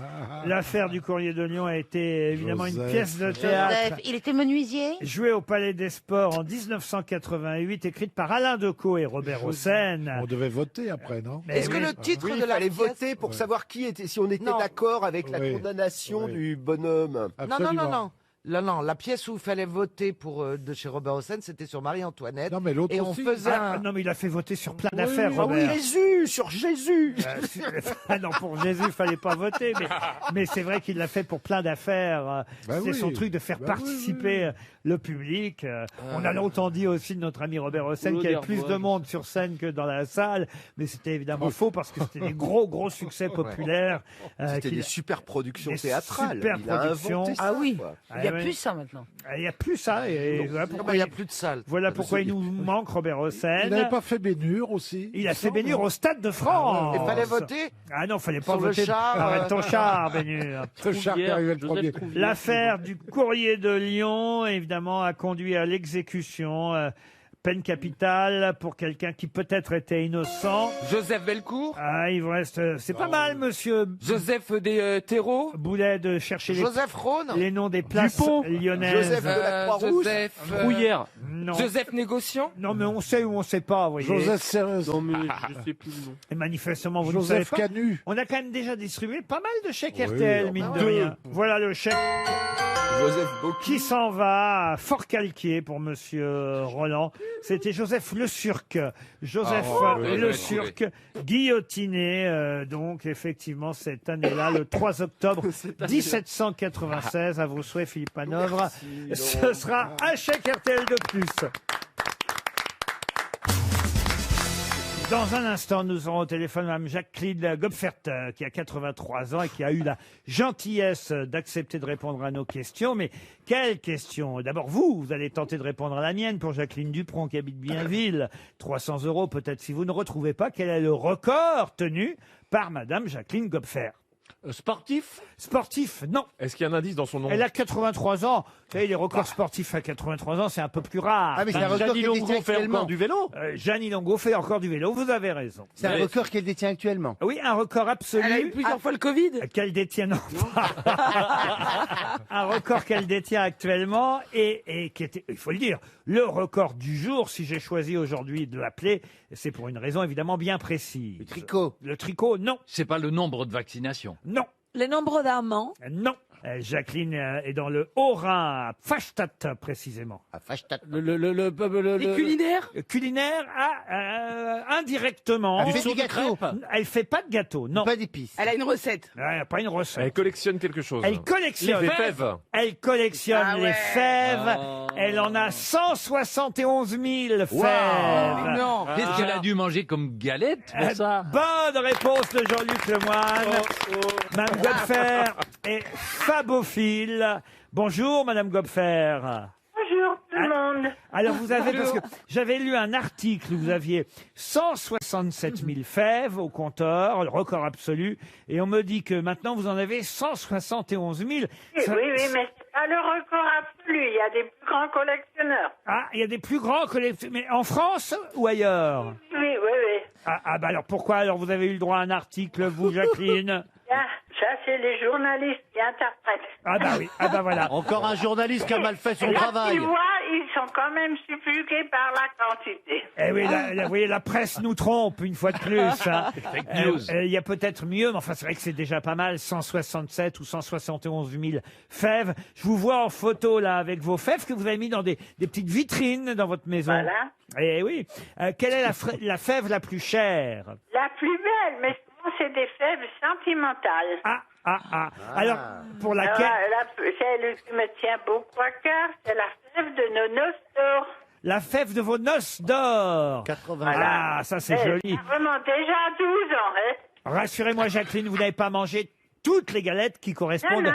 L'affaire du courrier de Lyon a été évidemment une Joseph. pièce de théâtre Joseph, il était menuisier. jouée au Palais des Sports en 1988, écrite par Alain Decaux et Robert Hossein. On devait voter après, non? Mais Est-ce que oui. le titre Oui, de il la fallait pièce... voter pour Ouais. savoir qui était, si on était Non. d'accord avec la Oui. condamnation Oui. du bonhomme. Absolument. Non, la pièce où il fallait voter pour de chez Robert Hossein, c'était sur Marie-Antoinette. Non, mais l'autre Et on aussi. faisait Ah, un... non, mais il a fait voter sur plein d'affaires, Ah oui, Robert. Jésus, sur Jésus. Ah non, pour Jésus, il fallait pas voter, mais c'est vrai qu'il l'a fait pour plein d'affaires. Bah C'est oui. son truc de faire Bah participer le public. On a longtemps dit aussi de notre ami Robert Hossein qu'il y avait plus de monde sur scène que dans la salle, mais c'était évidemment faux parce que c'était des gros succès populaires. C'était qu'il- des super productions des théâtrales. super Il a productions. inventé ça, Ah oui. quoi. Il n'y a ouais. plus ça maintenant. Il n'y a plus ça. Et voilà Ah pourquoi, bah, il n'y a plus de salle. voilà pourquoi il nous manque Robert Hossein. Il n'avait pas fait Bénure aussi? Il a fait Bénure au Stade de France. Il fallait voter. Ah non, fallait pas Sur le voter. char, Arrête ton char, Bénure. Le char qui arrivait le premier. L'affaire du courrier de Lyon, évidemment, a conduit à l'exécution. Peine capitale pour quelqu'un qui peut-être était innocent. Joseph Belcourt? Ah, il vous reste... C'est pas mal, monsieur Joseph des Terreaux? Boulet, de chercher Joseph Rhône. les noms des places Dupont. lyonnaises. Joseph de la Croix-Rouge. Joseph Brouillère. Non. Joseph Négociant? Non, mais on sait ou on sait pas, vous voyez. Joseph Serres. Non, mais je sais plus le nom. Et manifestement, vous ne savez Joseph pas. Canu. On a quand même déjà distribué pas mal de chèques Oui, RTL, mine de deux. rien. Voilà le chèque Joseph Bocchi. qui s'en va à Fort-Calquier pour monsieur Roland. C'était Joseph Le Surc. Joseph Le Surc, guillotiné, donc, effectivement, cette année-là, le 3 octobre 1796. À vos souhaits, Philippe Hanovre. Ce sera un chèque RTL de plus. Dans un instant, nous aurons au téléphone Mme Jacqueline Gopfert, qui a 83 ans et qui a eu la gentillesse d'accepter de répondre à nos questions. Mais quelles questions? D'abord, vous allez tenter de répondre à la mienne pour Jacqueline Dupron, qui habite Bienville. 300 € peut-être si vous ne retrouvez pas. Quel est le record tenu par Mme Jacqueline Gopfert? Sportif? Sportif, non. Est-ce qu'il y a un indice dans son nom? Elle a 83 ans. Vous savez, les records sportifs à 83 ans, c'est un peu plus rare. Ah, mais c'est un record Jeannie qu'elle Longo détient fait actuellement. encore du vélo. Jeannie Longo fait encore du vélo, vous avez raison. C'est un record qu'elle détient actuellement. Oui, un record absolu. Elle a eu plusieurs fois le Covid. Qu'elle détient, non, un record qu'elle détient actuellement et qui était, il faut le dire, le record du jour. Si j'ai choisi aujourd'hui de l'appeler, c'est pour une raison évidemment bien précise. Le tricot. Le tricot, non. C'est pas le nombre de vaccinations. Non. Le nombre d'amants. Non. Jacqueline est dans le Haut-Rhin, à Pfastatt précisément. À Pfastatt. Les culinaires. Culinaire, indirectement. Elle fait des gâteaux. Elle fait pas de gâteau, non. Pas d'épices. Elle a une recette. Pas une recette. Elle collectionne quelque chose. Elle collectionne. Les fèves. Elle collectionne Ah les ouais. fèves. Oh. Elle en a 171 000 fèves. Non. Qu'est-ce qu'elle a dû manger comme galette pour ça? Bonne réponse de Jean-Luc Lemoyne. Madame Gopfert est fabophile. Bonjour, Madame Gopfert. Bonjour. tout le monde. Alors vous avez, parce que j'avais lu un article où vous aviez 167 000 fèves au compteur, le record absolu, et on me dit que maintenant vous en avez 171 000. Oui, oui, mais c'est pas le record absolu. Il y a des plus grands collectionneurs. Ah, il y a des plus grands collectionneurs, mais en France ou ailleurs? Oui, oui, oui. Ah, bah alors pourquoi alors vous avez eu le droit à un article, vous, Jacqueline? Ça, c'est les journalistes qui interprètent. Ah bah oui, ah bah voilà. Encore un journaliste qui a mal fait son Là, travail. tu vois, ils sont quand même subjugués par la quantité. Eh oui, vous voyez, la presse nous trompe une fois de plus. Hein. Fake news. Il y a peut-être mieux, mais enfin c'est vrai que c'est déjà pas mal, 167 ou 171 000 fèves. Je vous vois en photo là avec vos fèves que vous avez mis dans des petites vitrines dans votre maison. Voilà. Eh oui. Quelle est la fève la plus chère? La plus belle, mais souvent, c'est des fèves sentimentales. Alors, pour laquelle... Celle qui me tient beaucoup à cœur, c'est la fève de nos noces d'or. La fève de vos noces d'or. 80. Ah, ça c'est joli. Ça remonte déjà à 12 ans, hein. Rassurez-moi, Jacqueline, vous n'avez pas mangé toutes les galettes qui correspondent... Non.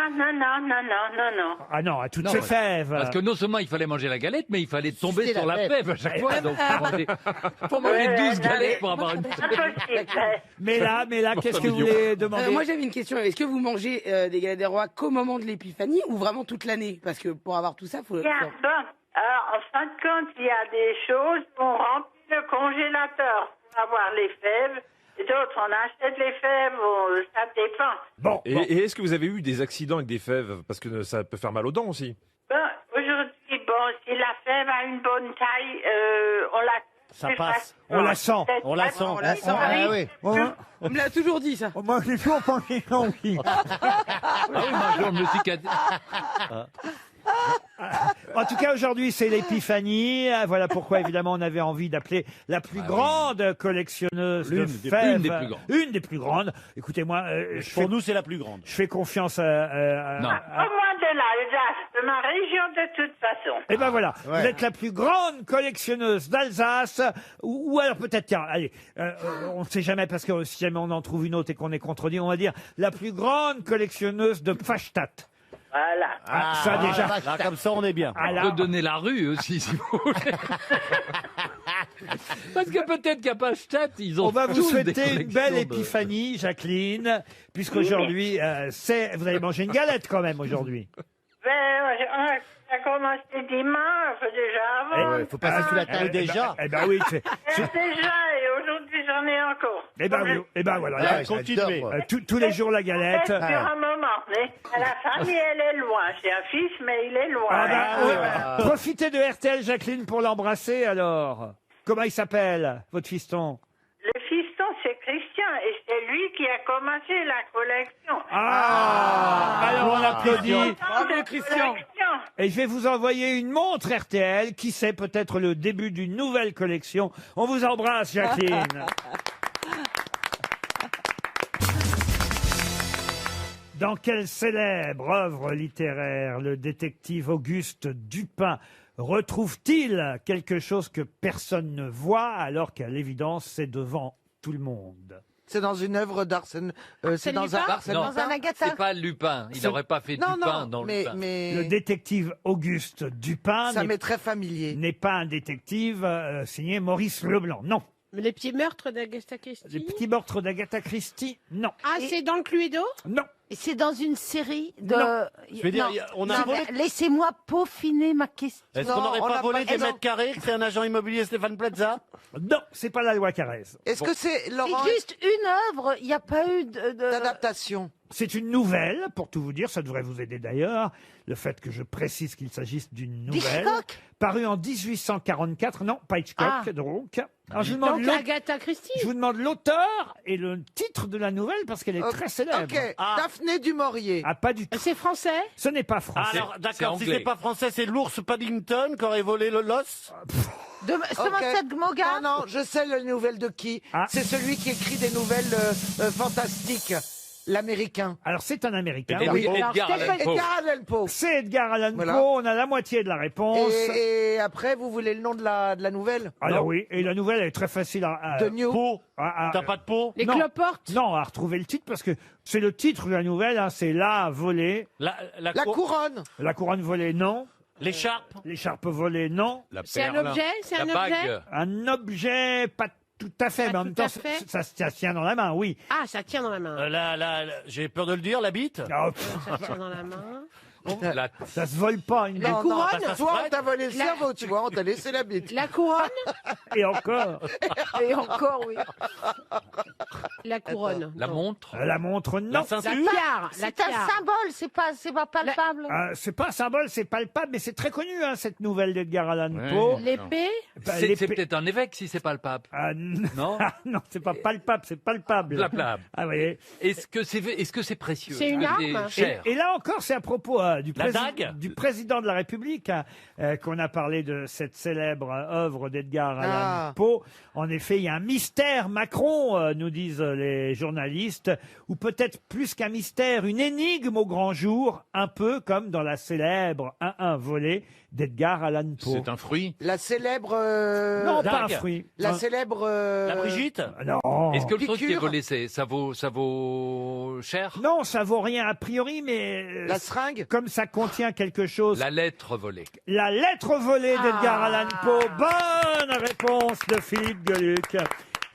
Ah non, à toutes Non, ces ouais. fèves. Parce que non seulement il fallait manger la galette, mais il fallait tomber Sucer sur la la fève. fève à chaque fois. Ouais. Donc, faut manger 12 galettes pour avoir une Mais là, qu'est-ce que vous voulez demander? Moi, j'avais une question. Est-ce que vous mangez des galettes des rois qu'au moment de l'épiphanie ou vraiment toute l'année? Parce que pour avoir tout ça, faut... Bien, bon. Alors, en fin de compte, il y a des choses où on remplit le congélateur pour avoir les fèves. Et d'autres, on achète les fèves, ça dépend. Bon. Et est-ce que vous avez eu des accidents avec des fèves? Parce que ça peut faire mal aux dents aussi. Bon, aujourd'hui, si la fève a une bonne taille, on la... Ça passe. On la sent. On la sent. On la sent. Ah oui. On me l'a toujours dit, ça. Moi, j'ai toujours pensé ça aussi. Ah oui, moi, je me suis En tout cas, aujourd'hui, c'est l'épiphanie. Voilà pourquoi, évidemment, on avait envie d'appeler la plus grande collectionneuse de fèves. Une des plus grandes. Une des plus grandes. Écoutez-moi, Pour nous, c'est la plus grande. je fais confiance Non. Au moins de l'Alsace, de ma région, de toute façon. Et ben voilà, Ouais. vous êtes la plus grande collectionneuse d'Alsace, ou alors peut-être, tiens, allez, on ne sait jamais parce que si jamais on en trouve une autre et qu'on est contredit, on va dire la plus grande collectionneuse de Pfastatt. Voilà. Ah, ça déjà. Là, comme ça, on est bien. Ah, On là, peut donner la rue aussi, si vous voulez. Parce que peut-être qu'à Pfastatt, ils ont on va vous tous des souhaiter une belle collections de- épiphanie, Jacqueline, puisqu'aujourd'hui, vous allez manger une galette quand même aujourd'hui. On a commencé dimanche, déjà avant. Faut passer sous la table déjà. Eh ben oui, Déjà, et aujourd'hui, j'en ai encore. eh ben oui, eh ben voilà. Ouais, Continuez. j'adore. Tous les jours la galette. Sur un moment, mais la famille, elle est loin. J'ai un fils, mais il est loin. Ah ben, hein. ouais. Profitez de RTL, Jacqueline, pour l'embrasser alors. Comment il s'appelle, votre fiston? Le fiston, c'est Christian, et c'est lui qui a commencé la collection. Alors on applaudit. Bravo, Christian. Et je vais vous envoyer une montre RTL, qui sait peut-être le début d'une nouvelle collection. On vous embrasse, Jacqueline. Dans quelle célèbre œuvre littéraire le détective Auguste Dupin retrouve-t-il quelque chose que personne ne voit alors qu'à l'évidence c'est devant tout le monde? C'est dans une œuvre d'Arsène. C'est dans un Arsène Non, Lupin. c'est pas Lupin. Il n'aurait pas fait Non, Dupin non, dans mais, Lupin. Le détective Auguste Dupin ça m'est très familier. n'est pas un détective signé Maurice Leblanc, non. Mais les petits meurtres d'Agatha Christie. Les petits meurtres d'Agatha Christie, non. Ah, c'est dans le Cluedo? Non. Et c'est dans une série de... Non. Je veux dire, on a Non, volé- mais laissez-moi peaufiner ma question. Est-ce qu'on n'aurait on pas l'a volé pas- des non. mètres carrés, que c'est un agent immobilier Stéphane Plaza? Non, c'est pas la loi Carrez. Est-ce que c'est Laurent C'est juste une œuvre, il n'y a pas eu de... d'adaptation? C'est une nouvelle, pour tout vous dire, ça devrait vous aider d'ailleurs, le fait que je précise qu'il s'agisse d'une nouvelle. Hitchcock Parue en 1844, non, pas Hitchcock, Ah. donc. Alors, je vous demande Donc Agatha Christie. je vous demande l'auteur et le titre de la nouvelle parce qu'elle est très célèbre. Ok, Daphné du Maurier. Ah, pas du tout. C'est français? Ce n'est pas français. Alors, c'est d'accord, si anglais. c'est pas français, c'est l'ours Paddington qui aurait volé l'os? De Somerset Maugham? Non, je sais la nouvelle de qui. Ah. C'est celui qui écrit des nouvelles fantastiques. L'américain. Alors, c'est un Américain. Edgar- Oui. Edgar Allan Poe. Edgar Allan Poe. C'est Edgar Allan Voilà. Poe. On a la moitié de la réponse. Et après, vous voulez le nom de la nouvelle? Alors Non. oui, et la nouvelle elle est très facile à... De New. Peau. à- T'as pas de peau? Les non. cloportes? Non, à retrouver le titre parce que c'est le titre de la nouvelle, hein, c'est La volée. La La couronne. La couronne volée, non. L'écharpe. L'écharpe volée, non. C'est un objet. C'est un objet. Un objet, pas tout à fait, mais en même temps, ça se tient dans la main, oui. Ah, ça tient dans la main. J'ai peur de le dire, la bite. Ça tient dans la main. Ça se vole pas, une La bite. couronne. Toi, on t'a volé le La- cerveau, tu vois, on t'a laissé la bite. La couronne. Et encore. Et encore, oui. La couronne. La montre. La montre, non. La tiare. C'est un symbole, c'est pas palpable. C'est pas un symbole, c'est palpable, mais c'est très connu, hein, cette nouvelle d'Edgar Allan Poe. L'épée. Bah, C'est l'épée- peut-être un évêque si c'est pas le pape. Non. Non, c'est pas palpable, c'est palpable. Palpable. Ah oui. Est-ce que c'est précieux? C'est une Est-ce que arme. c'est cher? Et là encore, c'est à propos du, La dague du président de la République qu'on a parlé de cette célèbre œuvre d'Edgar Allan Poe. En effet, il y a un mystère Macron, nous disent les journalistes, ou peut-être plus qu'un mystère, une énigme au grand jour, un peu comme dans la célèbre 1-1 volée d'Edgar Allan Poe. C'est un fruit. La célèbre. Non, pas un fruit. La Un- célèbre. Non. Est-ce que le truc qui est Piqûre. volé, ça vaut cher? Non, ça vaut rien a priori, mais La seringue. comme ça contient quelque chose. La lettre volée. La lettre volée d'Edgar Allan Poe. Bonne réponse de Philippe Gueluc.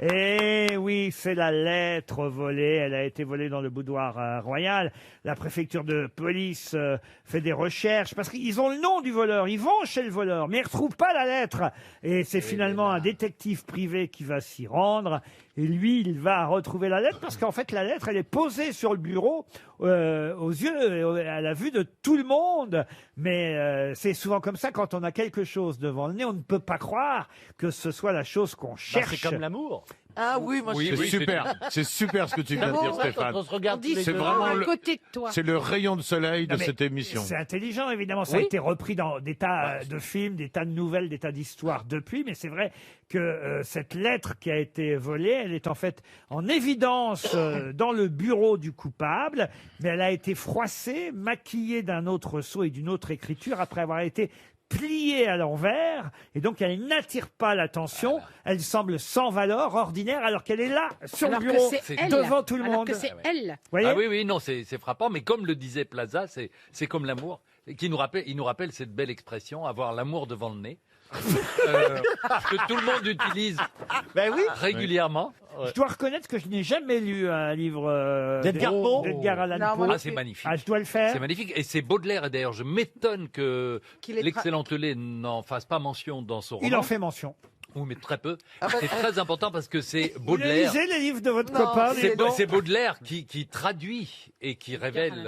Eh oui, c'est la lettre volée. Elle a été volée dans le boudoir royal. La préfecture de police fait des recherches parce qu'ils ont le nom du voleur. Ils vont chez le voleur, mais ils ne retrouvent pas la lettre. Et c'est finalement un détective privé qui va s'y rendre. Et lui, il va retrouver la lettre parce qu'en fait, la lettre, elle est posée sur le bureau aux yeux, à la vue de tout le monde. Mais c'est souvent comme ça quand on a quelque chose devant le nez, on ne peut pas croire que ce soit la chose qu'on cherche. c'est comme l'amour. Ah oui, moi C'est super, c'est super ce que tu viens de dire, Stéphane. On dit C'est souvent vraiment à le- côté de toi. C'est le rayon de soleil de Non, mais cette émission. C'est intelligent, évidemment. Ça a Oui. été repris dans des tas de films, des tas de nouvelles, des tas d'histoires depuis. Mais c'est vrai que cette lettre qui a été volée, elle est en fait en évidence dans le bureau du coupable. Mais elle a été froissée, maquillée d'un autre sceau et d'une autre écriture après avoir été pliée à l'envers, et donc elle n'attire pas l'attention, elle semble sans valeur, ordinaire, alors qu'elle est là, sur Alors le que bureau, c'est elle. devant tout le Alors monde. que c'est elle. Voyez Ah oui, oui, non, c'est frappant, mais comme le disait Plaza, c'est comme l'amour, il nous rappelle cette belle expression, avoir l'amour devant le nez, que tout le monde utilise régulièrement. Je dois reconnaître que je n'ai jamais lu un livre D'Edgar Poe d'Edgar Allan Non, Poe. moi non Ah, c'est plus. Magnifique. Ah, je dois le faire. C'est magnifique, et c'est Baudelaire, et d'ailleurs je m'étonne que Qu'il ait tra- l'excellent Tellet n'en fasse pas mention dans son roman. Il en fait mention. Oui, mais très peu. C'est très important parce que c'est Vous Baudelaire. lisez les livres de votre copain C'est Baudelaire qui traduit et qui révèle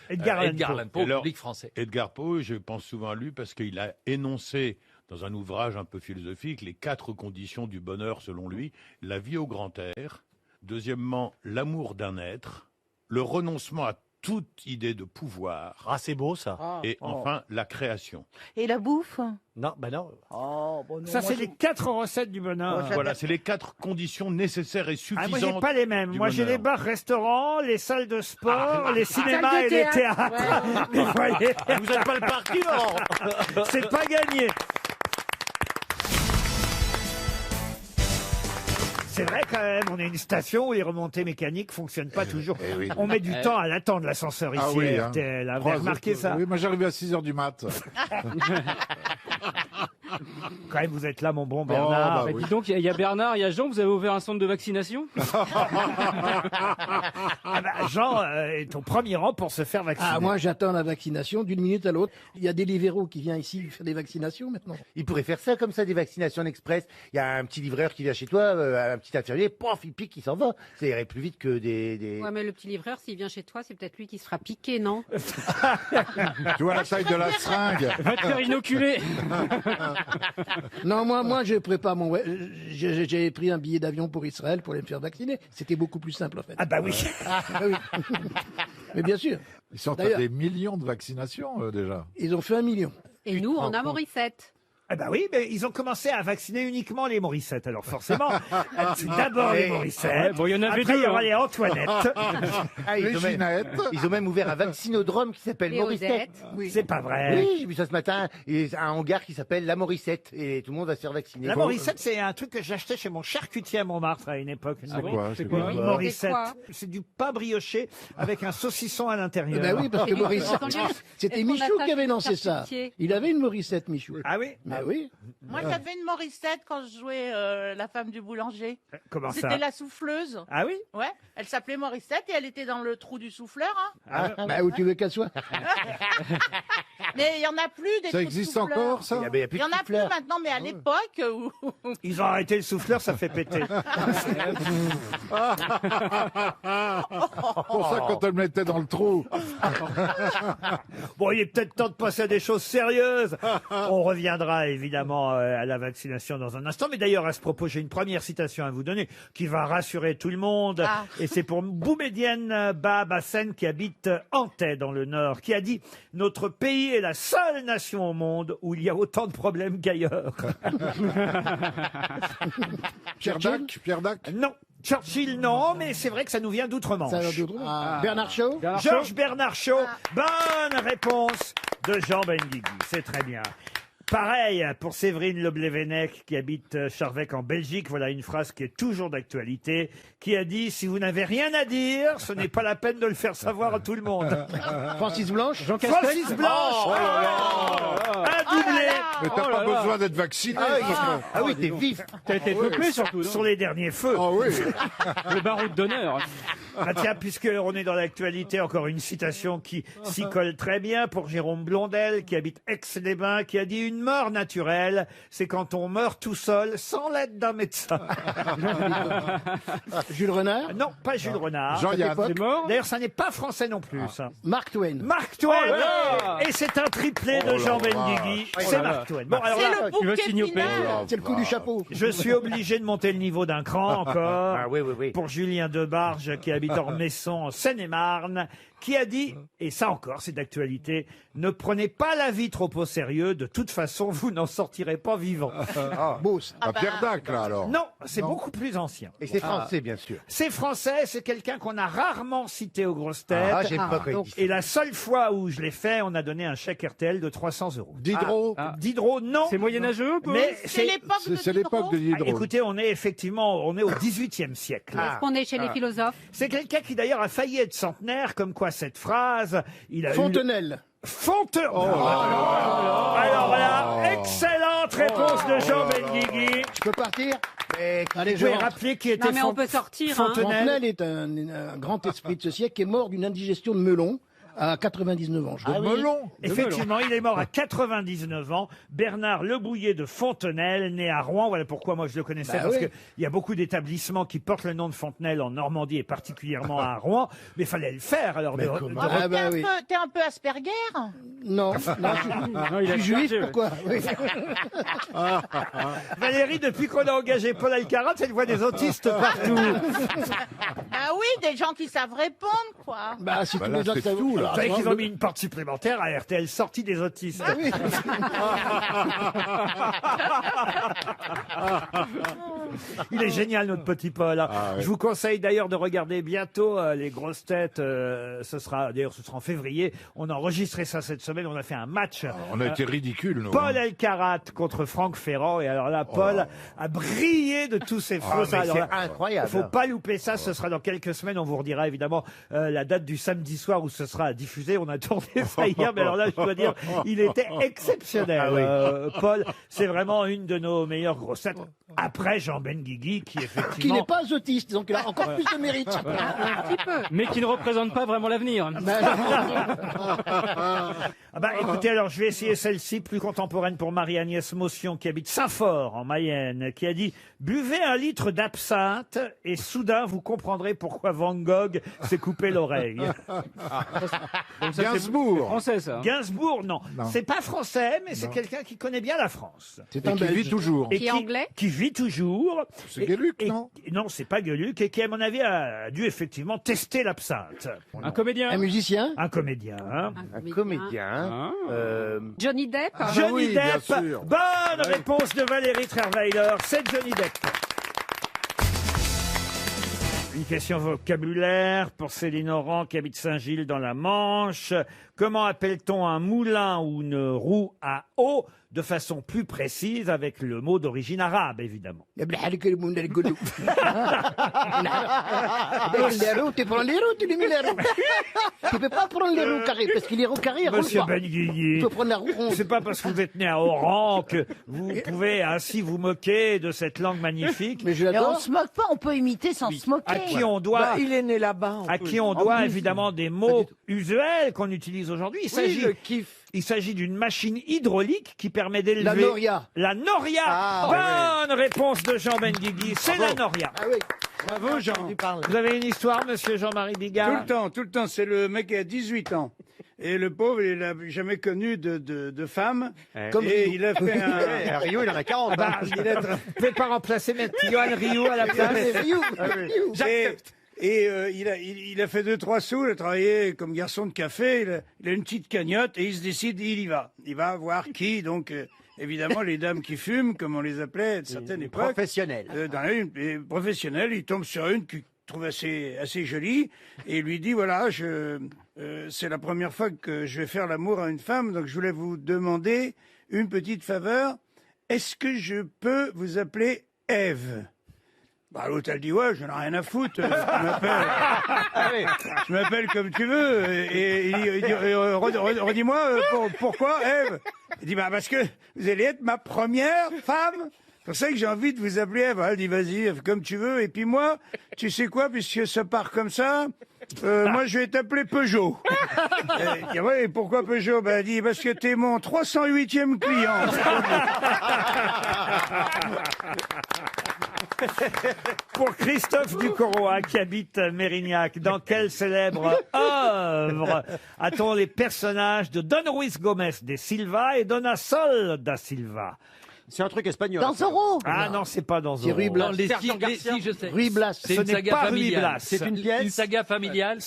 Edgar Allan Poe au Alors, public français. Edgar Poe, je pense souvent à lui parce qu'il a énoncé dans un ouvrage un peu philosophique les 4 conditions du bonheur selon lui. La vie au grand air, deuxièmement, l'amour d'un être, le renoncement à toute idée de pouvoir. Ah, c'est beau ça. Et enfin, la création. Et la bouffe? Non, ben non. Oh, bon, non, Ça, moi, c'est je- les 4 recettes du bonheur. Voilà, c'est les 4 conditions nécessaires et Ah, suffisantes. moi, j'ai pas les mêmes. du Moi, j'ai bonheur. les bars-restaurants, les salles de sport, les Salle cinémas de et les théâtre. théâtres. Mais voyez. Vous êtes pas le parti, Laurent. C'est pas gagné. C'est vrai quand même, on est une station où les remontées mécaniques fonctionnent pas toujours. On met du temps à l'attendre l'ascenseur ici Ah oui, à hein. RTL. Vous avez remarqué ça? Oui, moi j'arrivais à 6h du mat. Quand même, vous êtes là, mon bon Bernard. Bah, dis donc, il y a Bernard, il y a Jean, vous avez ouvert un centre de vaccination Ah bah, Jean est au premier rang pour se faire vacciner. Ah, moi, j'attends la vaccination d'une minute à l'autre. Il y a des libéraux qui viennent ici faire des vaccinations maintenant. Il pourrait faire ça comme ça, des vaccinations en express. Il y a un petit livreur qui vient chez toi, un petit infirmier, pof, il pique, il s'en va. Ça irait plus vite que des... Ouais, mais le petit livreur, s'il vient chez toi, c'est peut-être lui qui se fera piquer, non? Tu vois la taille de la seringue. Va te faire inoculer. Non, moi, je prépare mon. J'ai pris un billet d'avion pour Israël pour aller me faire vacciner. C'était beaucoup plus simple, en fait. Ah bah oui. Ah, oui. Mais bien sûr. Ils sont à D'ailleurs, des millions de vaccinations déjà. ils ont fait 1 million. Et nous, on a Morissette. Ah bah oui, mais ils ont commencé à vacciner uniquement les Morissette. Alors forcément, c'est d'abord les Morissette. Bon, il y en avait après, il y deux, aura hein. les Antoinette. Ils ont même ouvert un vaccinodrome qui s'appelle Les Morissette. Odettes. C'est pas vrai. Oui, j'ai vu ça ce matin. Il y a un hangar qui s'appelle La Morissette et tout le monde va se faire vacciner. La Morissette, c'est un truc que j'achetais chez mon charcutier à Montmartre à une époque. C'est quoi, c'est quoi Une Morissette. C'est du pain brioché avec un saucisson à l'intérieur. Ben oui, parce que Morissette, c'était Est-ce qu'on Michou attache qui avait une lancé ça. charcutier Il avait une Morissette, Michou. Ah oui Ben oui. Moi, j'avais une Morissette quand je jouais la femme du boulanger. Comment ça C'était la souffleuse. Ah oui Ouais, elle s'appelait Morissette et elle était dans le trou du souffleur. Hein. Bah, où tu veux qu'elle soit. Mais il y en a plus des Ça trous de existe souffleur. encore, ça Il y en a plus maintenant, mais à l'époque où... Ils ont arrêté le souffleur, ça fait péter. Pour ça, quand elle me mettait dans le trou. Bon, il est peut-être temps de passer à des choses sérieuses. On reviendra évidemment à la vaccination dans un instant. Mais d'ailleurs, à ce propos, j'ai une première citation à vous donner qui va rassurer tout le monde. Ah. Et c'est pour Boumedienne Bahabassen qui habite Antey dans le Nord, qui a dit « Notre pays est la seule nation au monde où il y a autant de problèmes qu'ailleurs. » Pierre Dac. Non. Churchill, non, mais c'est vrai que ça nous vient d'outre-Manche. Ça vient d'outre-Manche. Bernard Shaw. Georges Bernard Shaw. Bonne réponse de Jean Benguigui. C'est très bien. Pareil pour Séverine Leblevenec qui habite Charvec en Belgique. Voilà une phrase qui est toujours d'actualité, qui a dit « Si vous n'avez rien à dire, ce n'est pas la peine de le faire savoir à tout le monde. » Francis Blanche. Jean Castex. Francis Blanche. Un doublé. Mais t'as pas besoin d'être vacciné. Ah oui, t'es vif. T'as été peuplé surtout, non? Sur les derniers feux. Ah oui. Le baroud d'honneur. Ah tiens, puisqu'on est dans l'actualité, encore une citation qui s'y colle très bien pour Jérôme Blondel, qui habite Aix-les-Bains, qui a dit « Une mort naturelle, c'est quand on meurt tout seul, sans l'aide d'un médecin. » Jules Renard. Non, pas Jules Renard. Jean-Yann. C'est mort. D'ailleurs, ça n'est pas français non plus, ça. Mark Twain. Mark Twain. Oh là là. Et c'est un triplé de Jean Benguigui. C'est Mark Twain. Bon, alors C'est là, le Tu vas bouquet signoper. final. C'est le coup du chapeau. je suis obligé de monter le niveau d'un cran encore. Ah oui, oui, oui. Pour Julien Debarge, qui habite Ormesson, en Seine-et-Marne, qui a dit, et ça encore, c'est d'actualité, ne prenez pas la vie trop au sérieux, de toute façon, vous n'en sortirez pas vivant. Beauce. Pierre Dac, là, alors. Non, c'est beaucoup plus ancien. Et c'est français, bien sûr. C'est français, c'est quelqu'un qu'on a rarement cité aux grosses têtes. Ah, j'aime pas quand il dit ça. Et la seule fois où je l'ai fait, on a donné un chèque RTL de 300 €. Diderot. Diderot, non. C'est moyenâgeux, peu. Mais C'est l'époque de C'est l'époque de Diderot. Ah, Diderot. écoutez, on est effectivement, on est au XVIIIe siècle. Est-ce qu'on est chez les philosophes? C'est quelqu'un qui d'ailleurs a failli être centenaire, comme quoi cette phrase, il a eu... Fontenelle. Fontenelle. Alors voilà, excellente réponse de Jean Benguigui. Je peux partir. Allez, Vous je pouvez rentre. rappeler qui était Non, mais on peut sortir. Hein. Fontenelle. Fontenelle est un grand esprit de ce siècle qui est mort d'une indigestion de melon à 99 ans. Je dois- Melon. Effectivement, il est mort à 99 ans. Bernard Lebouillet de Fontenelle, né à Rouen. Voilà pourquoi moi je le connaissais, Bah parce oui. qu'il y a beaucoup d'établissements qui portent le nom de Fontenelle en Normandie et particulièrement à Rouen. Mais il fallait le faire. Alors, Mais de- comment de- Ah bah oui. T'es un peu Asperger. Non, Non, il je a suis juif, chargé, ouais. pourquoi Oui. Valérie, depuis qu'on a engagé Paul Alcarat, elle voit des autistes partout. Ah oui, des gens qui savent répondre, quoi. Bah, si Bah tous là, les autres c'est savent- tout, là. Vous savez qu'ils ont mis une porte supplémentaire à RTL, sortie des autistes. Ah oui. Il est génial, notre petit Paul. Ah, ouais. Je vous conseille d'ailleurs de regarder bientôt les grosses têtes. Ce sera en février. On a enregistré ça cette semaine. On a fait un match. On a été ridicules, nous. Paul Elkarat contre Franck Ferrand. Et alors là, Paul a brillé de tous ses feux. mais Alors c'est là, incroyable. faut pas louper ça. Ce sera dans quelques semaines. On vous redira évidemment la date du samedi soir où ce sera diffusé. On a tourné ça hier, mais alors là, je dois dire, il était exceptionnel. Ah oui. Paul, c'est vraiment une de nos meilleures grosses têtes. Après Jean Benguigui, qui Qui effectivement... n'est pas autiste, donc il a encore plus de mérite. Un petit peu. Mais qui ne représente pas vraiment l'avenir. Ah bah, écoutez, alors je vais essayer celle-ci, plus contemporaine pour Marie-Agnès Motion, qui habite Saint-Fort, en Mayenne, qui a dit « Buvez un litre d'absinthe et soudain vous comprendrez pourquoi Van Gogh s'est coupé l'oreille. Donc ça, c'est Gainsbourg. français, ça. » Gainsbourg, non. Non. C'est pas français, mais c'est quelqu'un qui connaît bien la France. C'est Et un qui vit Belge. toujours. Et Qui est anglais Qui vit toujours. C'est Gueluc, non Non, c'est pas Gueluc, et qui, à mon avis, a dû effectivement tester l'absinthe. Un comédien. Un musicien. Un comédien. Un comédien. Hein. Johnny Depp. Johnny Depp. Bonne réponse de Valérie Trierweiler. C'est Johnny Depp. Une question vocabulaire pour Céline Oran qui habite Saint-Gilles dans la Manche. Comment appelle-t-on un moulin ou une roue à eau de façon plus précise avec le mot d'origine arabe, évidemment? Tu prends les roues, tu prends les roues, tu les mets les roues. Tu peux pas prendre les roues carrées, parce que les roues carrées, elles Monsieur roulent pas. Benguigui, Il faut prendre la roue ronde. c'est pas parce que vous êtes né à Oran que vous pouvez ainsi vous moquer de cette langue magnifique. Mais je Et on l'adore. se moque pas, on peut imiter sans se moquer. À qui on doit, Il est né là-bas. à qui on doit évidemment des mots usuels qu'on utilise aujourd'hui. Il s'agit d'une machine hydraulique qui permet d'élever... La Noria. La Noria. Bonne réponse de Jean Benguigui. C'est la Noria. Ah oui. Bravo, Jean. Vous avez une histoire, monsieur Jean-Marie Bigard? Tout le temps. C'est le mec qui a 18 ans. Et le pauvre, il n'a jamais connu de femme. Comme et Rio. il a fait un... Rio, il en a 40. Ah bah, il a tra- vous pouvez pas remplacer mettre Johan Rioux à la place? Il a fait 2-3 sous, il a travaillé comme garçon de café, il a une petite cagnotte et il se décide, il y va. Il va voir qui, donc évidemment les dames qui fument, comme on les appelait à une certaine époque. Professionnel. Dans la rue, et professionnel, il tombe sur une qu'il trouve assez jolie et il lui dit, voilà, c'est la première fois que je vais faire l'amour à une femme, donc je voulais vous demander une petite faveur. Est-ce que je peux vous appeler Ève? Bah, l'autre, elle dit, ouais, je n'en ai rien à foutre. Je m'appelle comme tu veux. Et il dit, redis-moi, pourquoi, Ève? Il dit, bah, parce que vous allez être ma première femme. C'est pour ça que j'ai envie de vous appeler Ève. Elle dit, vas-y, Ève, comme tu veux. Et puis moi, tu sais quoi, puisque ça part comme ça, moi, je vais t'appeler Peugeot. Il dit, ouais, et pourquoi Peugeot? Bah, elle dit, parce que t'es mon 308e client. Pour Christophe Ducoroy, qui habite Mérignac, dans quelle célèbre œuvre a-t-on les personnages de Don Luis Gomez de Silva et Dona Sol da Silva? C'est un truc espagnol. Dans Zorro. Ah non, c'est pas dans C'est Zorro. Ruy Blas. Si, je sais. Ruy Blas. C'est Ce une n'est saga pas Ruy familiale. Blas. C'est une pièce. Une saga familiale.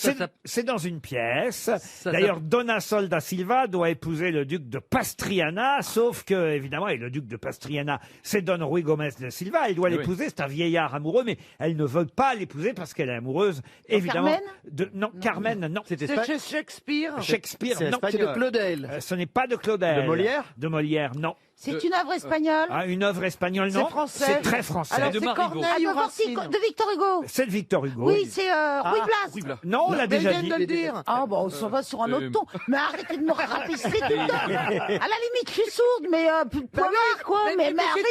C'est dans une pièce. D'ailleurs, Dona Sol da Silva doit épouser le duc de Pastriana, sauf que, évidemment, et le duc de Pastriana, c'est Don Ruy Gomez de Silva. Elle doit l'épouser, c'est un vieillard amoureux, mais elle ne veut pas l'épouser parce qu'elle est amoureuse, évidemment. Carmen Non, Carmen, non. C'est chez Shakespeare. Shakespeare, C'est non. C'est de Claudel. Ce n'est pas de Claudel. De Molière De Molière, non. C'est une œuvre espagnole. Ah, une œuvre espagnole, non. C'est français. C'est très français. Alors de c'est Marivaux. Corneille ou De Victor Hugo. C'est de Victor Hugo. Oui, c'est Ruy Blas. Non, on l'a déjà Ils dit. viennent de le dire. Ah bon, on s'en va sur un autre ton. Mais arrêtez de me rapisser tout le temps. À la limite, je suis sourde, mais point barre, quoi. Mais arrêtez.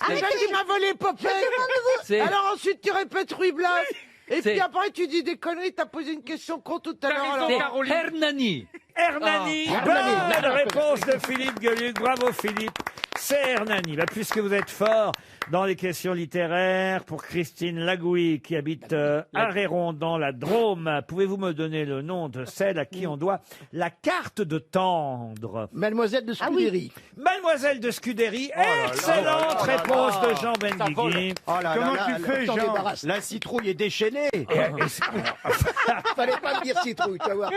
Déjà qu'il m'a volé Popeye. C'est- Alors ensuite tu répètes Ruy Blas. Et C'est- puis après tu dis des conneries, t'as posé une question con tout à l'heure. C'est alors- Hernani. Hernani. Bonne réponse de Philippe Gueluc. Bravo Philippe. C'est Hernani. Bah, puisque vous êtes fort dans les questions littéraires, pour Christine Lagouille qui habite Arréron dans la Drôme, pouvez-vous me donner le nom de celle à qui on doit la carte de tendre? Mademoiselle de Scudéry. Mademoiselle de Scudéry. Excellente réponse de Jean Benguigui. Oh là là Comment là, tu fais, t'en Jean? débarrasses. La citrouille est déchaînée. Fallait pas me dire citrouille, tu vas voir.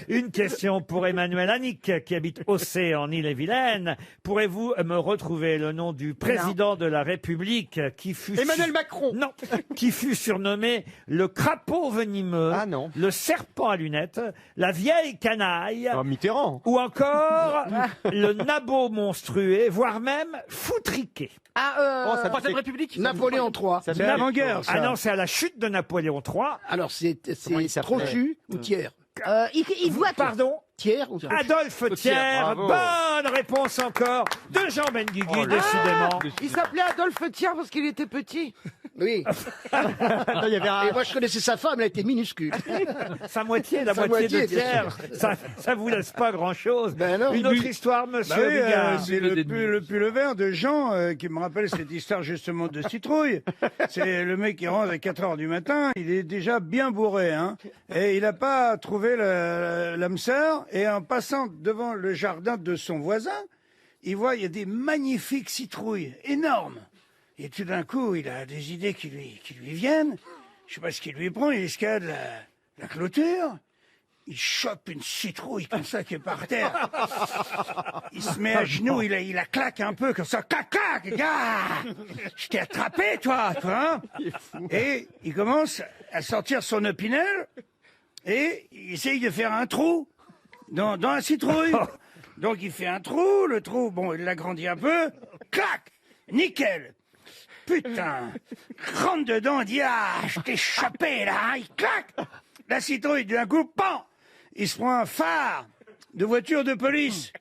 Une question pour Emmanuel Annick, qui habite Aussay, en Île-et-Vilaine. Pourrez-vous me retrouver le nom du président de la République qui fut... Emmanuel Macron. Non, qui fut surnommé le crapaud venimeux, Ah non. le serpent à lunettes, la vieille canaille, Oh, Mitterrand. ou encore le nabot monstrué, voire même foutriqué. Ah, Oh, ça Troisième fait- République. Napoléon III. C'est avant-guerre, ça. Ah non, c'est à la chute de Napoléon III. Alors, c'est Comment il s'appelait Trochu ou Thiers Il doit. Pardon, Thiers ou Trochu Adolphe Thiers. bravo. Bonne réponse encore de Jean Benguigui, Oh là là. décidément. Il s'appelait Adolphe Thiers parce qu'il était petit. Oui. Attends, il y avait un- Et moi, je connaissais sa femme, elle était minuscule. Sa moitié, la Sa moitié de moitié, bien Thiers. Ça vous laisse pas grand-chose. Ben non. Une autre histoire, monsieur Bah oui, Bigard. c'est le pull vert de Jean qui me rappelle cette histoire justement de citrouille. C'est le mec qui rentre à 4 heures du matin, il est déjà bien bourré, hein, et il n'a pas trouvé l'âme sœur, et en passant devant le jardin de son voisin, il voit, il y a des magnifiques citrouilles, énormes. Et tout d'un coup, il a des idées qui lui viennent. Je sais pas ce qu'il lui prend, il escalade la clôture. il chope une citrouille comme ça qui est par terre. Il se met à genoux, il la claque un peu comme ça. Clac, clac, gars. Je t'ai attrapé, toi, hein. Et il commence à sortir son opinel et il essaye de faire un trou dans la citrouille. Donc il fait un trou, le trou, bon, il l'agrandit un peu. Clac, nickel. Putain, rentre dedans, il dit, ah, je t'ai chopé, là, hein. Il claque. La citrouille, d'un coup, pan. Il se prend un phare de voiture de police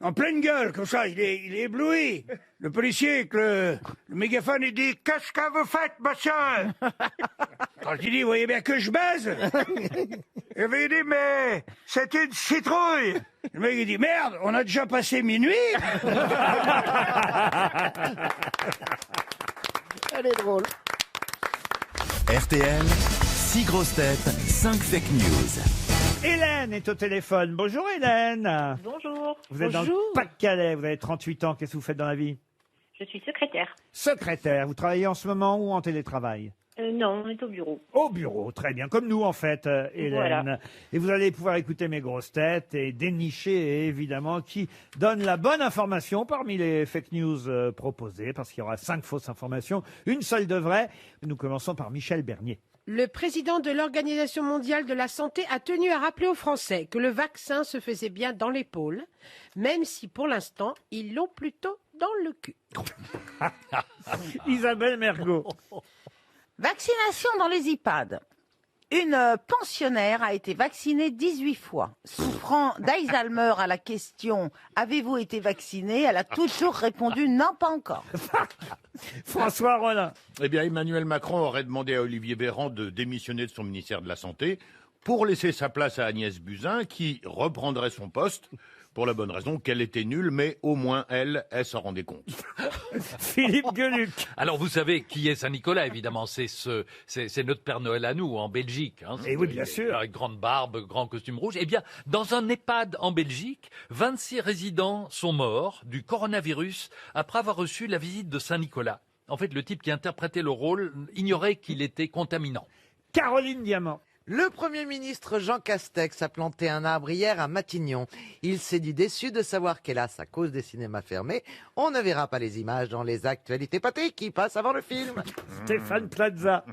en pleine gueule, comme ça, il est ébloui. Le policier avec le mégaphone, il dit « Qu'est-ce que vous faites, monsieur ?» Quand il dit « Vous voyez bien que je baise ?» Il lui dit « Mais c'est une citrouille !» Le mec, il dit « Merde, on a déjà passé minuit !» Elle est drôle. RTL, 6 grosses têtes, 5 fake news. Hélène est au téléphone. Bonjour Hélène. Bonjour. Vous êtes dans le Pas-de-Calais, vous avez 38 ans. Qu'est-ce que vous faites dans la vie? Je suis secrétaire. Secrétaire. Vous travaillez en ce moment ou en télétravail? Non, on est au bureau. Au bureau, très bien. Comme nous en fait, Hélène. Voilà. Et vous allez pouvoir écouter mes grosses têtes et dénicher évidemment qui donne la bonne information parmi les fake news proposées, parce qu'il y aura 5 fausses informations, une seule de vraie. Nous commençons par Michel Bernier. Le président de l'Organisation mondiale de la santé a tenu à rappeler aux Français que le vaccin se faisait bien dans l'épaule, même si pour l'instant, ils l'ont plutôt dans le cul. Isabelle Mergo. Vaccination dans les EHPAD. Une pensionnaire a été vaccinée 18 fois. Souffrant d'Alzheimer à la question « Avez-vous été vacciné ?» elle a toujours répondu « Non, pas encore ». François Rollin. Eh bien, Emmanuel Macron aurait demandé à Olivier Véran de démissionner de son ministère de la Santé pour laisser sa place à Agnès Buzyn, qui reprendrait son poste pour la bonne raison qu'elle était nulle, mais au moins elle s'en rendait compte. Philippe Gueluc. Alors, vous savez qui est Saint-Nicolas, évidemment. C'est notre Père Noël à nous, en Belgique. Hein. Et oui, bien sûr. Avec grande barbe, grand costume rouge. Eh bien, dans un EHPAD en Belgique, 26 résidents sont morts du coronavirus après avoir reçu la visite de Saint-Nicolas. En fait, le type qui interprétait le rôle ignorait qu'il était contaminant. Caroline Diamant. Le Premier ministre Jean Castex a planté un arbre hier à Matignon. Il s'est dit déçu de savoir qu'hélas, à cause des cinémas fermés, on ne verra pas les images dans les actualités pâtées qui passent avant le film. Stéphane Plaza.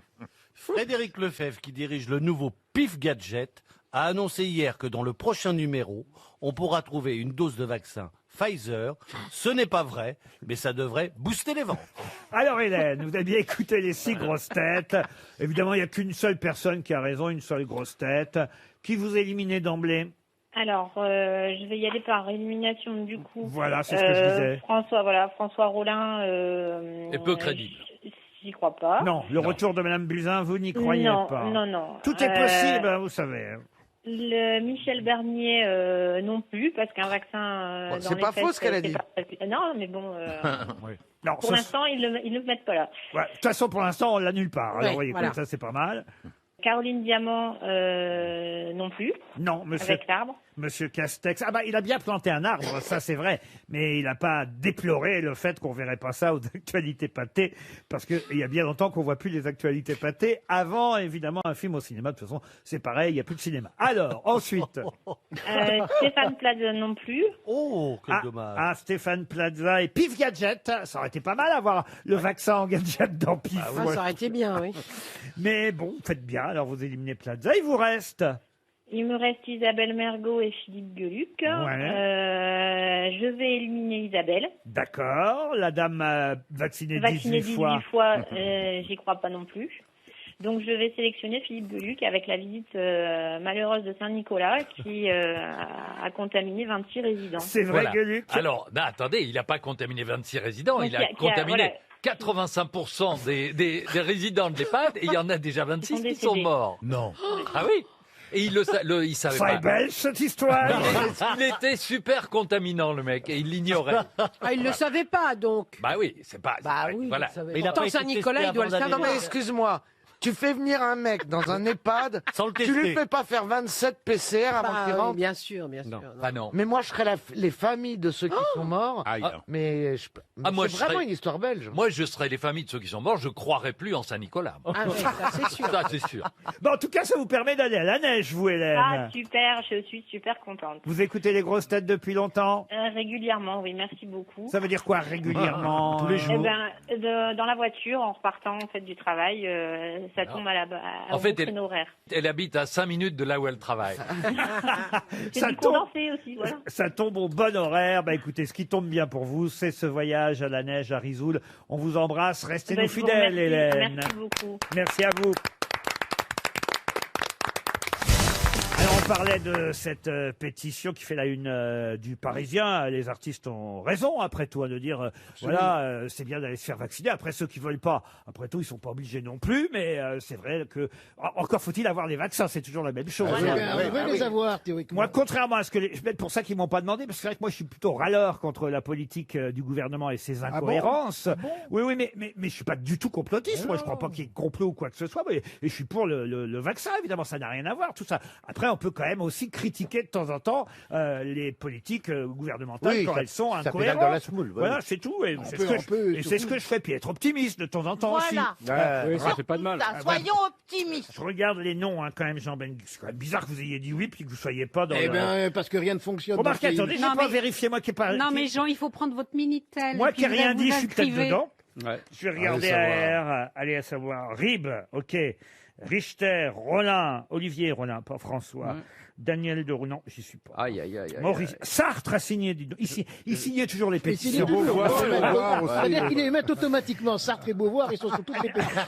Frédéric Lefebvre, qui dirige le nouveau PIF Gadget, a annoncé hier que dans le prochain numéro, on pourra trouver une dose de vaccin Pfizer. Ce n'est pas vrai, mais ça devrait booster les ventes. Alors Hélène, vous avez bien écouté les 6 grosses têtes. Évidemment, il n'y a qu'une seule personne qui a raison, une seule grosse tête. Qui vous éliminez d'emblée? Alors, je vais y aller par élimination du coup. Voilà, c'est ce que je disais. François Rollin. Et peu crédible. J'y crois pas. Non, le retour de Madame Buzyn, vous n'y croyez pas. Non. Tout est possible, hein, vous savez. Le Michel Bernier non plus, parce qu'un vaccin. Bon, c'est pas faux ce qu'elle a dit. Non, mais bon. Oui. Non, pour l'instant, ils le mettent pas là. Ouais, de toute façon, pour l'instant, on l'annule pas. Alors, Oui, vous voyez, voilà. comme ça, c'est pas mal. Caroline Diamant non plus. Non, monsieur. Avec l'arbre. Monsieur Castex. Ah bah, il a bien planté un arbre, ça c'est vrai. Mais il n'a pas déploré le fait qu'on verrait pas ça aux actualités pâtées. Parce qu'il y a bien longtemps qu'on voit plus les actualités pâtées. Avant, évidemment, un film au cinéma. De toute façon, c'est pareil, il n'y a plus de cinéma. Alors, ensuite. Stéphane Plaza non plus. Oh, quel dommage. Ah, Stéphane Plaza et Pif Gadget. Ça aurait été pas mal avoir le vaccin en gadget dans Pif. Ah, ça aurait été bien, oui. Mais bon, faites bien. Alors, vous éliminez Plaza. Il vous reste. Il me reste Isabelle Mergo et Philippe Gueluc. Je vais éliminer Isabelle. D'accord. La dame vaccinée 18 fois. J'y crois pas non plus. Donc je vais sélectionner Philippe Gueluc avec la visite malheureuse de Saint-Nicolas qui a contaminé 26 résidents. C'est vrai, Voilà. Gueluc. Alors, non, attendez, il n'a pas contaminé 26 résidents, Donc, il a contaminé voilà. 85% des résidents de l'EHPAD et il y en a déjà 26 qui sont décédés. morts. Non. Ah oui. Et il savait Ça pas. est belle, cette histoire. Il était super contaminant, le mec, et il l'ignorait. Ah, il ne le savait pas, donc. Bah oui, c'est pas. Bah oui, voilà. il savait Mais il a Pourtant, pas été Saint-Nicolas, testé il doit le avant d'aller savoir. Non mais excuse-moi, Tu fais venir un mec dans un EHPAD, Sans le tu lui tester. fais pas faire 27 PCR avant Bah, qu'il oui, rentre. bien sûr, bien sûr. Ah non. Mais moi, je serais les familles de ceux qui sont morts. Aïe. Mais, Ah, moi, c'est je vraiment serais- une histoire belge. Moi, je serais les familles de ceux qui sont morts, je croirais plus en Saint-Nicolas. moi. Ah oui, ça c'est sûr. Ça, c'est sûr. Bon, en tout cas, ça vous permet d'aller à la neige, vous, Hélène. Ah, super, je suis super contente. Vous écoutez les grosses têtes depuis longtemps? Régulièrement, oui, merci beaucoup. Ça veut dire quoi, régulièrement? Tous les jours. Eh ben, dans la voiture, en repartant en fait du travail, ça tombe En fait, créneau horaire. Elle habite à 5 minutes de là où elle travaille. C'est Ça du tombe. condensé aussi, voilà. Ça tombe au bon horaire. Bah écoutez, ce qui tombe bien pour vous, c'est ce voyage à la neige à Risoul. On vous embrasse. Restez-nous Ben, je vous fidèles, remercie. Hélène. Merci beaucoup. Merci à vous. Alors, on parlait de cette pétition qui fait la une du Parisien. Les artistes ont raison, après tout, de dire voilà, c'est bien d'aller se faire vacciner. Après, ceux qui veulent pas, après tout, ils sont pas obligés non plus. Mais c'est vrai que encore faut-il avoir les vaccins. C'est toujours la même chose. On veut les avoir, théoriquement. Moi, contrairement à ce que c'est peut-être pour ça qu'ils m'ont pas demandé, parce que c'est vrai que moi, je suis plutôt râleur contre la politique du gouvernement et ses incohérences. Oui, oui, mais je suis pas du tout complotiste. Moi, je crois pas qu'il y ait complot ou quoi que ce soit. Et je suis pour le vaccin, évidemment, ça n'a rien à voir, tout ça. Après, on peut quand même aussi critiquer de temps en temps les politiques gouvernementales Oui, quand ça- elles sont ça pédale incohérentes. dans la semoule, Voilà, oui. c'est tout. Et c'est peut, ce que on peut, et c'est surtout. ce que je fais. Puis être optimiste de temps en temps aussi. Voilà. Oui, ça fait pas de mal. Ça, soyons optimistes. Je regarde les noms, hein, quand même, Jean Benguigui. C'est quand même bizarre que vous ayez dit oui, puis que vous soyez pas dans Eh le... bien, parce que rien ne fonctionne. dans Remarquez, ce pays. attendez, j'ai Non, pas mais- vérifié, moi qui ai pas... Non, qui- mais Jean, il faut prendre votre Minitel. Moi et puis qui n'ai vous rien vous dit, je suis peut-être inscrivez. dedans. Ouais. Je vais regarder AR, allez à savoir. Rib, ok. Richter, Rollin, Olivier Rollin, pas François. Daniel de Roux, non, j'y suis pas. Aïe, aïe, aïe. Maurice, Sartre a signé, dis donc. Il signait toujours les Mais c'est les pétitions. deux. Beauvoir aussi. C'est-à-dire qu'ils les mettent automatiquement. Sartre et Beauvoir, ils sont sur toutes les pétitions.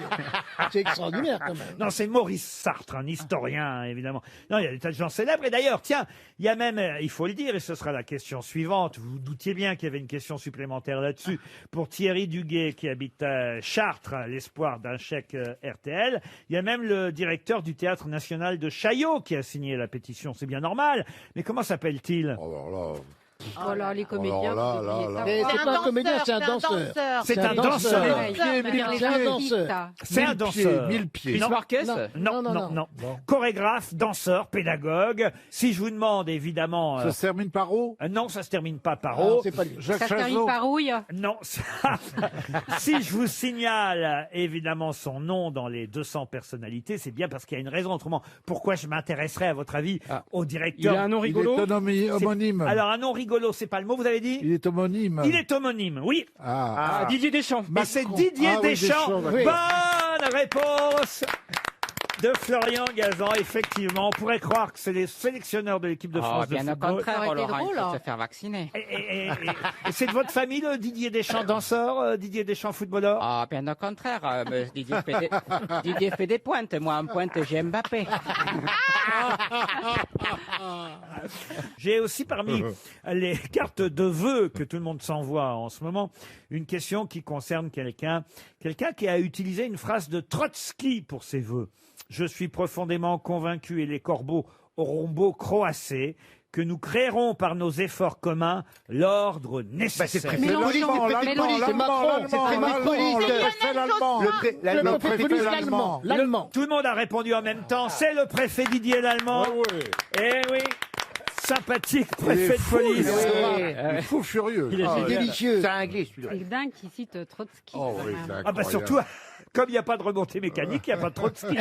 C'est extraordinaire, quand même. Non, c'est Maurice Sartre, un historien, évidemment. Non, il y a des tas de gens célèbres. Et d'ailleurs, tiens, il y a même, il faut le dire, et ce sera la question suivante. Vous vous doutiez bien qu'il y avait une question supplémentaire là-dessus. Pour Thierry Duguet, qui habite à Chartres, l'espoir d'un chèque RTL. Il y a même le directeur du Théâtre National de Chaillot qui a signé la pétition. C'est bien normal. Mais comment s'appelle-t-il? Oh là, les comédiens. là, vous là, oubliez là. ça. Mais c'est pas un comédien, c'est un danseur. C'est un danseur. Ouais, ça veut dire les C'est un artistes. danseur. C'est un danseur. 1000 pieds. Non. Marquez Non, non, non. Chorégraphe, danseur, pédagogue. Si je vous demande, évidemment... Ça se termine par O? non, ça se termine pas par Ah, O. c'est pas lui. Ça Jacques se termine Chazot. par rouille. Non. Si je vous signale, évidemment, son nom dans les 200 personnalités, c'est bien parce qu'il y a une raison. Autrement, pourquoi je m'intéresserais, à votre avis, au Il directeur? a un nom Il rigolo. est homonyme. Alors, un nom rigolo, c'est pas le mot, vous avez dit? Il est homonyme. Il est homonyme, oui. Ah. Ah, Didier Deschamps. Mais c'est Didier Ah oui, Deschamps. Deschamps, oui. Bonne réponse de Florian Gazan. Effectivement, on pourrait croire que c'est les sélectionneurs de l'équipe de France de bien au football. contraire, Ça aurait été Laurent, il drôle, faut hein. se faire vacciner. Et c'est de votre famille, le Didier Deschamps danseur, Didier Deschamps footballeur? Ah, bien au contraire, mais Didier fait des pointes. Moi, en pointe, j'ai Mbappé. J'ai aussi parmi les cartes de vœux que tout le monde s'envoie en ce moment, une question qui concerne quelqu'un qui a utilisé une phrase de Trotsky pour ses vœux. Je suis profondément convaincu, et les corbeaux auront beau croasser, que nous créerons par nos efforts communs l'ordre nécessaire. c'est le préfet de police, c'est Macron, c'est le préfet de police. Le préfet de police, l'allemand. L'allemand. Tout le monde a répondu en même temps, c'est le préfet Didier Lallemand. Eh oui, sympathique préfet de police. Il est fou furieux. C'est délicieux. C'est un anglais, celui-là. C'est dingue qu'il cite Trotsky. Oh quand oui, même. c'est Ah bah incroyable. surtout, comme il n'y a pas de remontée mécanique, il n'y a pas de Trotsky.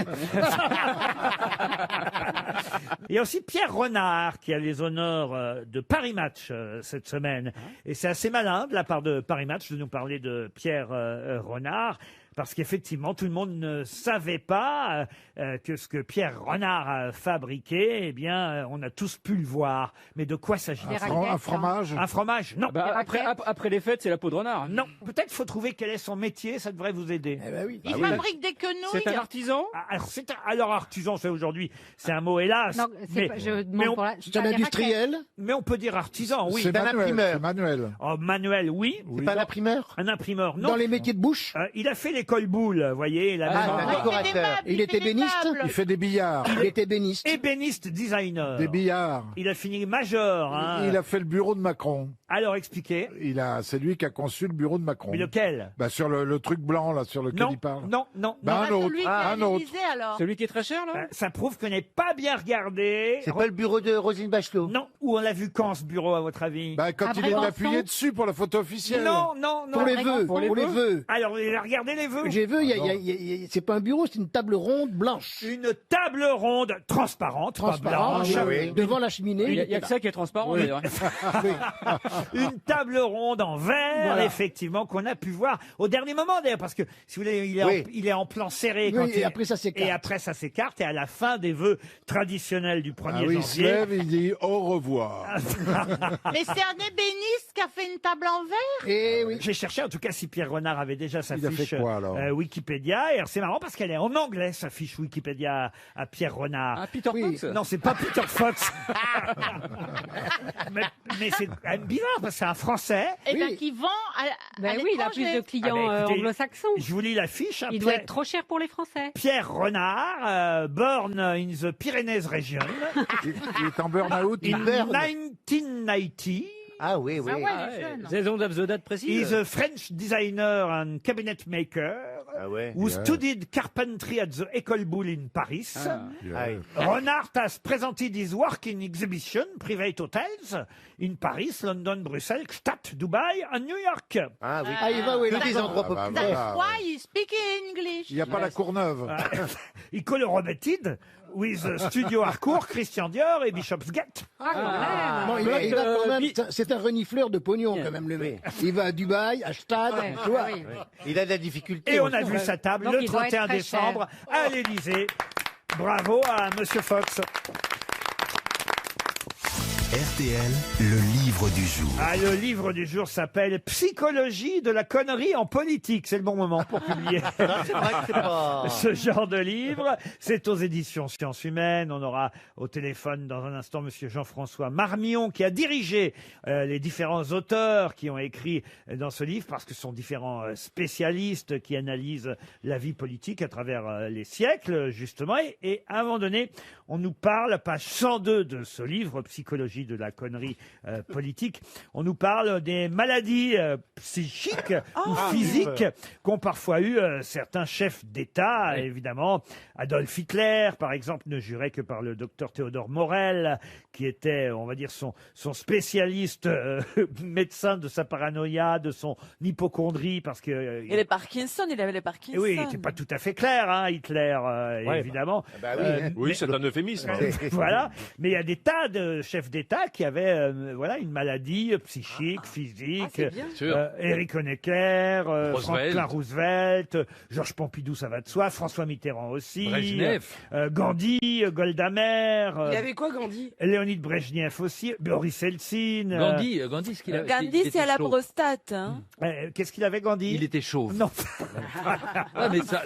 Il y a aussi Pierre Renard qui a les honneurs de Paris Match cette semaine. Et c'est assez malin de la part de Paris Match de nous parler de Pierre Renard. Parce qu'effectivement, tout le monde ne savait pas que ce que Pierre Renard a fabriqué, eh bien, on a tous pu le voir. Mais de quoi s'agit-il? Un fromage? Un fromage? Non. Bah, après les fêtes, c'est la peau de renard. Non. Peut-être faut trouver quel est son métier, ça devrait vous aider. Eh ben oui. Il fabrique des quenouilles. C'est un artisan. Alors artisan, c'est aujourd'hui, c'est un mot hélas. Non, c'est mais, pas- je mais demande on, pour la. C'est un industriel. mais on peut dire artisan, oui. C'est un manuel. imprimeur. C'est manuel. Oh, manuel, oui. C'est pas un imprimeur? Un imprimeur, non. Dans les métiers de bouche. Il a fait l'école boule, vous voyez. Ah, c'est un décorateur. Il était béniste. Il fait des billards. Il était béniste. Ébéniste designer. Des billards. Il a fini major. Hein. Il a fait le bureau de Macron. Alors expliquez. C'est lui qui a conçu le bureau de Macron. Mais lequel? Sur le truc blanc là, sur lequel Non, il parle. non. Un autre. Un autre. Celui qui est très cher, là. Ça prouve qu'on n'est pas bien regardé. C'est pas le bureau de Roselyne Bachelot? Non. Où on l'a vu quand, ce bureau, à votre avis? Quand il est appuyé dessus pour la photo officielle. Non. Pour les vœux. Pour les vœux. Alors, vous avez regardé les vœux? J'ai vu, c'est pas un bureau, c'est une table ronde blanche. Une table ronde transparente, pas blanche. Devant la cheminée. Il y a que ça qui est transparent, d'ailleurs. Une table ronde en verre, Voilà. effectivement, qu'on a pu voir au dernier moment, d'ailleurs, parce que, si vous voulez, il est en plan serré. Oui, et après, ça s'écarte. Et après, ça s'écarte, et à la fin des vœux traditionnels du 1er Il se janvier... lève, il dit au revoir. Mais c'est un ébéniste qui a fait une table en verre? Eh oui. J'ai cherché, en tout cas, si Pierre Renard avait déjà sa Il a fiche fait quoi, alors Wikipédia. Et c'est marrant parce qu'elle est en anglais, sa fiche Wikipédia à Pierre Renard. Peter Fox? Non, c'est pas Peter Fox. mais c'est quand même bizarre parce que c'est un Français. Et bien qui vend à Ben oui, il a plus de clients écoutez, anglo-saxons. Je vous lis la fiche. hein, Il doit être trop cher pour les Français. Pierre Renard, born in the Pyrenees region. Il est en burn-out. In 1990. Ah oui. Saison of the date précise. He's a French designer and cabinet maker. Who studied carpentry at the École Boulle in Paris. Renard has presented his work in exhibition, private hotels, in Paris, London, Bruxelles, Gstaad, Dubaï, and New York. Ah oui. Ah, il va où il Que des endroits populaires. That's why you speak English. Il n'y a pas la Courneuve. Il collaborated with Studio Harcourt, Christian Dior et Bishopsgate. Bon, il va quand même, c'est un renifleur de pognon quand même, le mec. Il va à Dubaï, à Stade, tu vois. Il a de la difficulté. Et on a vu sa table Donc, le il doit être 31 très décembre à l'Élysée. Bravo à Monsieur Fox. RTL, le livre du jour. Ah, le livre du jour s'appelle Psychologie de la connerie en politique. C'est le bon moment pour publier C'est vrai que c'est pas... ce genre de livre. C'est aux éditions Sciences Humaines. On aura au téléphone dans un instant Monsieur Jean-François Marmion qui a dirigé les différents auteurs qui ont écrit dans ce livre parce que ce sont différents spécialistes qui analysent la vie politique à travers les siècles, justement. Et à un moment donné, on nous parle, page 102 de ce livre, Psychologie de la connerie politique, on nous parle des maladies psychiques ou physiques qu'ont parfois eu certains chefs d'État, évidemment. Adolf Hitler, par exemple, ne jurait que par le docteur Théodore Morel, qui était, on va dire, son spécialiste médecin de sa paranoïa, de son hypocondrie, parce que... Et les Parkinson, il avait les Parkinson. Oui, il n'était pas tout à fait clair, hein, Hitler, évidemment. Oui, c'est un euphémisme. Voilà, mais il y a des tas de chefs d'État qui avaient une maladie psychique, physique. Éric Honecker, Franklin Roosevelt, Georges Pompidou, ça va de soi, François Mitterrand aussi, Brejnev. Gandhi, Golda Meir, Il avait quoi, Gandhi? Léonid Brejnev aussi, Boris Eltsine. Gandhi, ce qu'il avait. Gandhi, c'est à la prostate. Hein. Qu'est-ce qu'il avait, Gandhi? Il était chauve. Non. Ah, mais ça,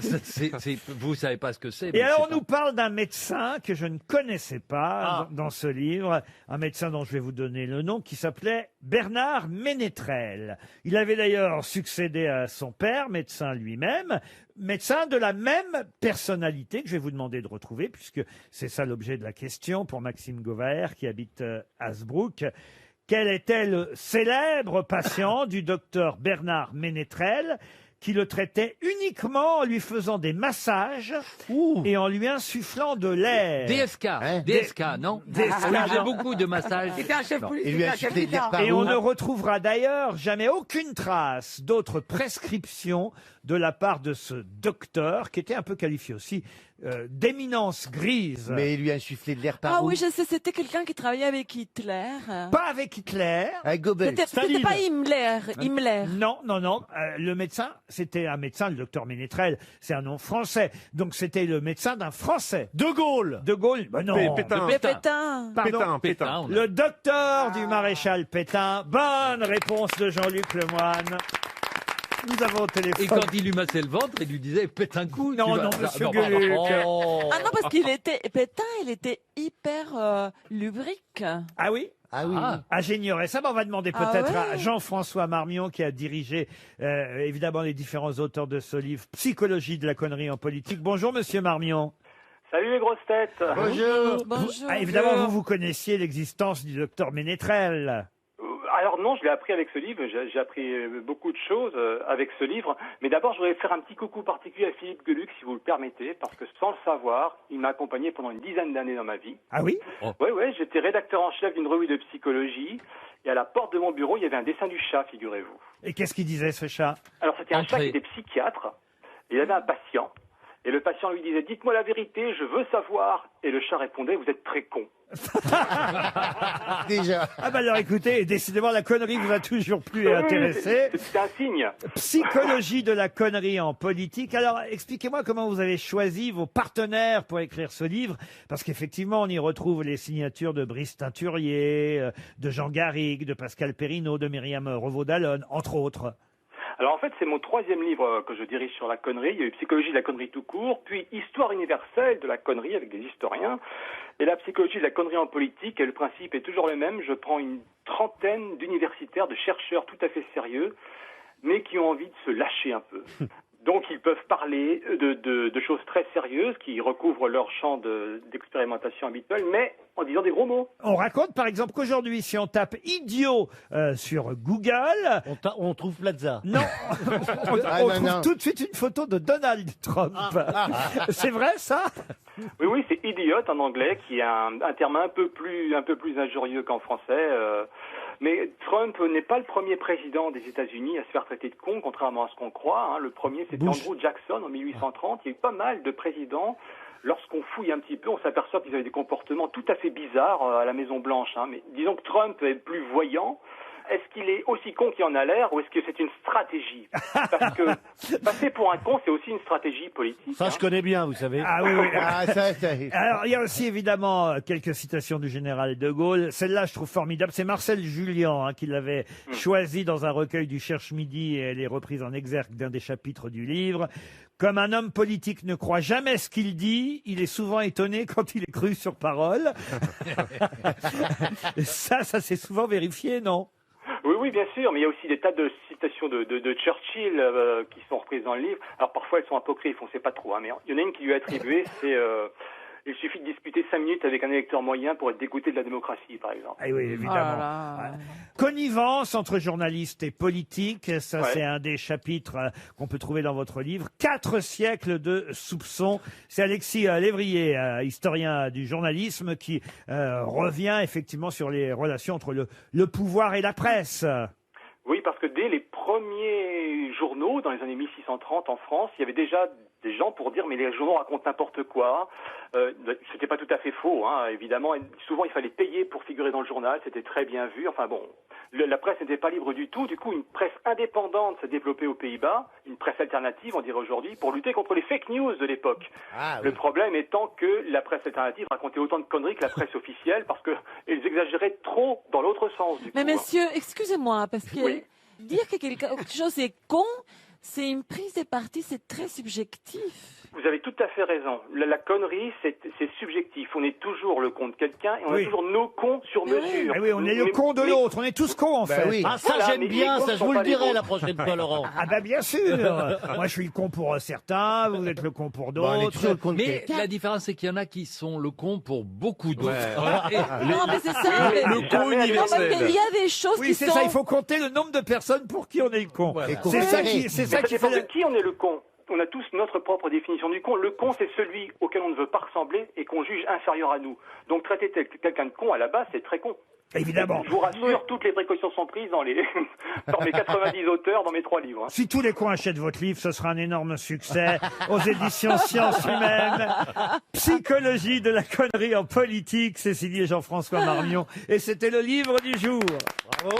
vous savez pas ce que c'est. Et alors, on nous parle d'un médecin que je ne connaissais pas dans ce livre, un médecin dont je vais vous donner le nom, qui s'appelait Bernard Ménétrel. Il avait d'ailleurs succédé à son père, médecin lui-même, médecin de la même personnalité que je vais vous demander de retrouver, puisque c'est ça l'objet de la question pour Maxime Govaert, qui habite Hasbrook. Quel était le célèbre patient du docteur Bernard Ménétrel, qui le traitait uniquement en lui faisant des massages et en lui insufflant de l'air. DSK, DSK, non? DSK, On lui faisait non. beaucoup de massages. C'était un chef politique. Il lui a acheté de l'air par Et où on ne retrouvera d'ailleurs jamais aucune trace d'autres prescriptions de la part de ce docteur, qui était un peu qualifié aussi d'éminence grise. Mais il lui a insufflé de l'air par Ah où oui, je sais, c'était quelqu'un qui travaillait avec Hitler. Pas avec Hitler. Avec Goebbels. C'était pas Himmler. Himmler. Non. Le médecin, c'était un médecin, le docteur Ménétrel, c'est un nom français. Donc c'était le médecin d'un Français. De Gaulle. De Gaulle, bah non. Pétain. Mais Pétain. Pardon. Pétain. Le docteur du maréchal Pétain. Bonne réponse de Jean-Luc Lemoyne. Nous avons au téléphone. Et quand il lui massait le ventre, il lui disait pète un coup. Non, monsieur Gueluc. Ah non, parce qu'il était Pétain, il était hyper lubrique. Ah oui? Ah oui. Ah, j'ignorais ça. On va demander Ah peut-être ouais. à Jean-François Marmion, qui a dirigé évidemment les différents auteurs de ce livre, Psychologie de la connerie en politique. Bonjour, monsieur Marmion. Salut les grosses têtes. Bonjour. Bonjour. Ah, évidemment, vous connaissiez l'existence du docteur Ménétrel. Alors Alors non, je l'ai appris avec ce livre. J'ai appris beaucoup de choses avec ce livre. Mais d'abord, je voudrais faire un petit coucou particulier à Philippe Geluck, si vous le permettez, parce que sans le savoir, il m'a accompagné pendant une dizaine d'années dans ma vie. Ah oui? Oui, j'étais rédacteur en chef d'une revue de psychologie. Et à la porte de mon bureau, il y avait un dessin du chat, figurez-vous. Et qu'est-ce qu'il disait, ce chat? Alors, c'était un chat qui était psychiatre. Il avait un patient. Et le patient lui disait, dites-moi la vérité, je veux savoir. Et le chat répondait, vous êtes très con. Déjà. Ah bah alors écoutez, décidément la connerie vous a toujours plu et intéressé. C'est un signe. Psychologie de la connerie en politique. Alors expliquez-moi comment vous avez choisi vos partenaires pour écrire ce livre, parce qu'effectivement on y retrouve les signatures de Brice Teinturier, de Jean Garrigue, de Pascal Perrineau, de Myriam Revaud-Dallon, entre autres. Alors en fait, c'est mon troisième livre que je dirige sur la connerie. Il y a eu Psychologie de la connerie tout court, puis Histoire universelle de la connerie avec des historiens. Et la psychologie de la connerie en politique, et le principe est toujours le même. Je prends une trentaine d'universitaires, de chercheurs tout à fait sérieux, mais qui ont envie de se lâcher un peu. Donc ils peuvent parler de choses très sérieuses qui recouvrent leur champ d'expérimentation habituel, mais en disant des gros mots. On raconte par exemple qu'aujourd'hui, si on tape idiot sur Google, on trouve Plaza. Non, on trouve tout de suite une photo de Donald Trump. C'est vrai ça? Oui, c'est idiot en anglais, qui est un terme un peu plus injurieux qu'en français. Mais Trump n'est pas le premier président des États-Unis à se faire traiter de con, contrairement à ce qu'on croit. Le premier, c'était Andrew Jackson en 1830. Il y a eu pas mal de présidents. Lorsqu'on fouille un petit peu, on s'aperçoit qu'ils avaient des comportements tout à fait bizarres à la Maison-Blanche. Mais disons que Trump est plus voyant. Est-ce qu'il est aussi con qu'il en a l'air, ou est-ce que c'est une stratégie? Parce que passer pour un con, c'est aussi une stratégie politique. Ça, je connais bien, vous savez. Ah oui. Alors, il y a aussi évidemment quelques citations du général de Gaulle. Celle-là, je trouve formidable. C'est Marcel Julien qui l'avait choisie dans un recueil du Cherche-Midi, et elle est reprise en exergue d'un des chapitres du livre. Comme un homme politique ne croit jamais ce qu'il dit, il est souvent étonné quand il est cru sur parole. Ça s'est souvent vérifié, non? Oui, bien sûr, mais il y a aussi des tas de citations de Churchill qui sont reprises dans le livre. Alors parfois elles sont apocryphes, on ne sait pas trop, mais il y en a une qui lui est attribuée, c'est il suffit de discuter 5 minutes avec un électeur moyen pour être dégoûté de la démocratie, par exemple. Ah oui, évidemment. Connivence entre journalistes et politiques, ça c'est un des chapitres qu'on peut trouver dans votre livre. 4 siècles de soupçons. C'est Alexis Lévrier, historien du journalisme, qui revient effectivement sur les relations entre le pouvoir et la presse. Oui, parce que dès les premiers journaux, dans les années 1630 en France, il y avait déjà des gens pour dire mais les journaux racontent n'importe quoi. C'était pas tout à fait faux, évidemment. Souvent, il fallait payer pour figurer dans le journal. C'était très bien vu. Enfin bon, la presse n'était pas libre du tout. Du coup, une presse indépendante s'est développée aux Pays-Bas, une presse alternative, on dirait aujourd'hui, pour lutter contre les fake news de l'époque. Le problème étant que la presse alternative racontait autant de conneries que la presse officielle parce qu'elles exagéraient trop dans l'autre sens. Mais messieurs, excusez-moi, parce que dire que quelque chose est con, c'est une prise de parti, c'est très subjectif. Vous avez tout à fait raison. La connerie, c'est subjectif. On est toujours le con de quelqu'un et on est toujours nos cons sur mesure. Ah oui, on est le con de l'autre. On est tous cons, en fait. Ah, ça, j'aime bien, ça, je vous le dirai la prochaine fois, Laurent. Ah bah bien sûr. Moi, je suis le con pour certains, vous êtes le con pour d'autres. Mais la différence, c'est qu'il y en a qui sont le con pour beaucoup d'autres. Non, mais c'est ça. Le con universel. Il y a des choses Oui, qui c'est sont... ça. Il faut compter le nombre de personnes pour qui on est le con. C'est ça qui fait de qui on est le con. On a tous notre propre définition du con. Le con, c'est celui auquel on ne veut pas ressembler et qu'on juge inférieur à nous. Donc traiter quelqu'un de con à la base, c'est très con. Évidemment. Je vous rassure, toutes les précautions sont prises dans mes 90 auteurs, dans mes 3 livres. Si tous les cons achètent votre livre, ce sera un énorme succès aux éditions Sciences Humaines. Psychologie de la connerie en politique, c'est signé Jean-François Marmion. Et c'était le livre du jour. Bravo.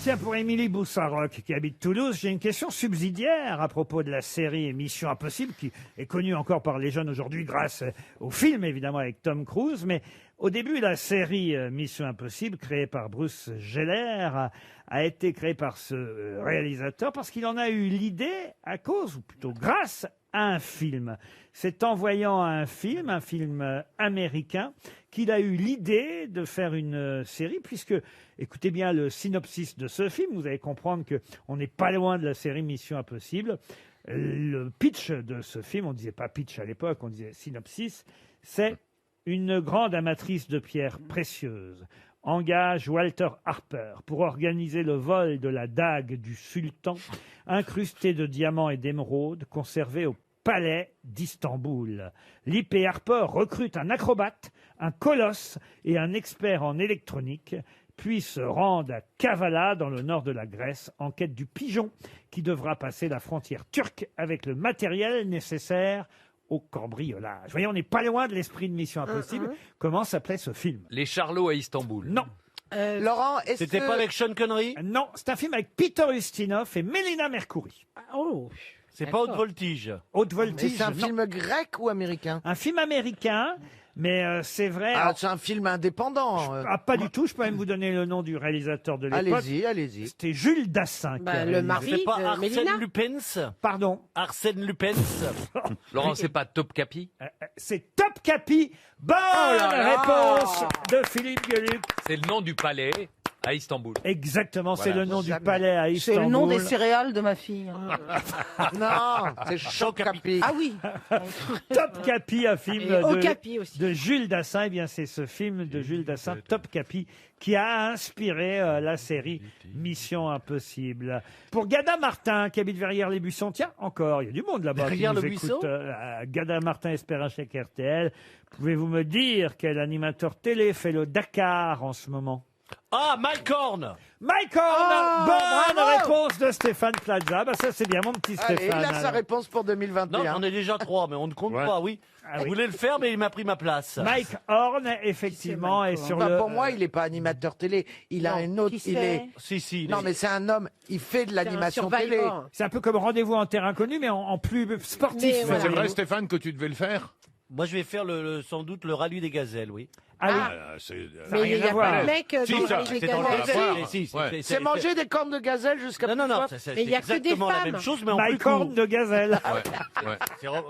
Tiens, pour Émilie Boussaroc, qui habite Toulouse, j'ai une question subsidiaire à propos de la série Mission Impossible, qui est connue encore par les jeunes aujourd'hui grâce au film, évidemment, avec Tom Cruise. Mais au début, la série Mission Impossible, créée par Bruce Geller, a été créée par ce réalisateur parce qu'il en a eu l'idée à cause, ou plutôt grâce, à un film. C'est en voyant un film américain, qu'il a eu l'idée de faire une série, puisque, écoutez bien le synopsis de ce film, vous allez comprendre qu'on n'est pas loin de la série Mission Impossible. Le pitch de ce film, on ne disait pas pitch à l'époque, on disait synopsis, c'est Une grande amatrice de pierres précieuses engage Walter Harper pour organiser le vol de la dague du sultan, incrustée de diamants et d'émeraudes, conservée au palais d'Istanbul. L'IP Harper recrute un acrobate, un colosse et un expert en électronique, puis se rendent à Kavala, dans le nord de la Grèce, en quête du pigeon qui devra passer la frontière turque avec le matériel nécessaire au cambriolage. Vous voyez, on n'est pas loin de l'esprit de Mission Impossible. Comment s'appelait ce film? Les Charlots à Istanbul. Non. Laurent, est-ce C'était que... pas avec Sean Connery? Non, c'est un film avec Peter Ustinov et Mélina Mercouri. Oh. C'est pas Haute Voltige. Haute Et Voltige, c'est un non. film grec ou américain? Un film américain, mais c'est vrai... Ah, c'est un film indépendant. Ah, pas du tout, je peux même vous donner le nom du réalisateur de l'époque. Allez-y, allez-y. C'était Jules Dassin. qui a le réalisé. mari C'est pas de Arsène Mélina. Lupens? Pardon. Arsène Lupens? Laurent, c'est pas Top Capi? C'est Top Capi. Bonne réponse de Philippe Gueluc. C'est le nom du palais à Istanbul. Exactement, c'est Voilà. le nom du palais à C'est Istanbul. le nom des céréales de ma fille. Non, c'est Choc Capi. Ah oui. Top Capi, un film Et Okapi aussi. de Jules Dassin. Eh bien, c'est ce film de Jules Dassin, Top Capi, qui a inspiré la série Mission Impossible. Pour Gada Martin, qui habite Verrières-les-Buissons, tiens, encore, il y a du monde là-bas qui nous Verrières-le-Buisson écoute. Gada Martin espère un chèque RTL. Pouvez-vous me dire quel animateur télé fait le Dakar en ce moment? Ah, Mike Horn! Mike Horn! Bonne bravo réponse de Stéphane Plaza. Bah, ça, c'est bien, mon petit Allez, Stéphane. il a sa alors. réponse pour Non, 2021. j'en ai déjà 3, mais on ne compte Ouais. pas, oui. Ah On oui. voulait le faire, mais il m'a pris ma place. Mike Horn, effectivement, est sur Enfin, le... pour moi, il n'est pas animateur télé. Il a une autre. qui Il c'est est. Si, Non, mais c'est un homme. Il fait de l'animation télé. Survivor. C'est un peu comme Rendez-vous en terrain connu, mais en plus sportif. Mais C'est voilà. vrai, Stéphane, que tu devais le faire? Moi, je vais faire sans doute le rallye des gazelles, oui. Ah oui. C'est Mais il rien n'y à a voir. pas de mec Si, dans ça, les C'est dans le gazelles. désert. Si, Ouais. C'est manger des cornes de gazelle jusqu'à. Non, non, non, plus c'est Mais il y a que des exactement la femmes. même chose, mais en plus Mike Horn court. de Gazelle. Ouais. C'est re-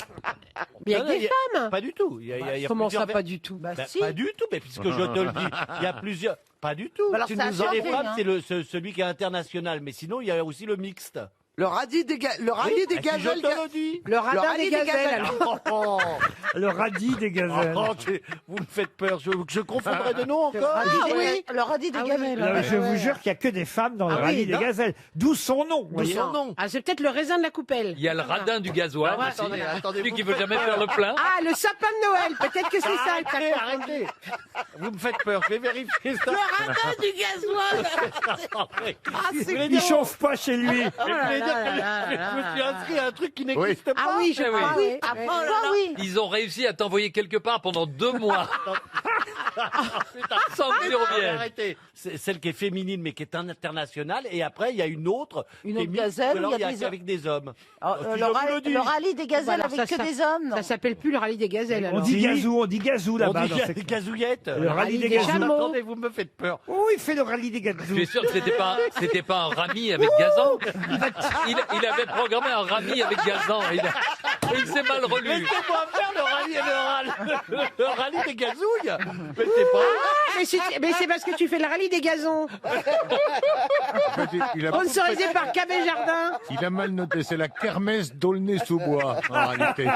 Mais il y a Non, que non, des femmes. Pas du tout. Il y a Comment plusieurs ça, pas du tout? Bah, Bah, si. Pas du tout, mais puisque je te le dis, il y a plusieurs. Pas du tout. Alors, Tu ça a nous en changé, femmes, hein. c'est celui qui est international, mais sinon il y a aussi le mixte. Le rallye des Oui, rallye des bah, si je gazelles. te le dis. Le radin rallye des des gazelles. gazelles. Oh. Le radis des Gazelles. Oh, vous me faites peur. Je confondrai de nom encore. Ah oui, le radis des Ah oui. gamelles. Non, mais je vous jure qu'il n'y a que des femmes dans le Ah oui, rallye des non. Gazelles. D'où son nom. vous D'où voyez. son nom. Ah, c'est peut-être le raisin de la coupelle. Il y a le radin du gasoil Ah, aussi. attendez, Celui vous qui me veut faites jamais peur. faire le plein. Ah, le sapin de Noël. Peut-être que c'est ça. Arrêtez, arrêtez. Vous me faites peur. Je vais vérifier ça. Le radin du gasoil. Il chauffe pas chez lui. Je me suis inscrit à un truc qui n'existe pas. Ah oui, je Eh oui. crois. oui. Ah, oui. Ils ont réussi à t'envoyer quelque part pendant 2 mois. Sans que tu reviennes. Arrêtez. C'est celle qui est féminine mais qui est internationale. Et après, il y a une autre. Une qui est autre mixte, gazelle ou alors où il y a il y des a avec des hommes. Ah, Si je vous le dis. le rallye des gazelles Bah, alors, avec ça, que ça- des hommes. non. Ça s'appelle plus le rallye des gazelles. On alors. dit gazou On là-bas. dit dans ces- des gazouillettes. Le rallye des des gazous. chameaux. Attendez, vous me faites peur. Oh, il fait le rallye des Je gazous. suis sûr que c'était pas un rami avec gazan. Il avait programmé un rami avec gazan. Il s'est mal relu. Laissez-moi faire le rallye des gazouilles. Mais c'est pas. Ah, mais c'est parce que tu fais le rallye des gazons. Sponsorisé par KB Jardin. Il a mal noté, c'est la kermesse d'Aulnay-sous-Bois, en réalité.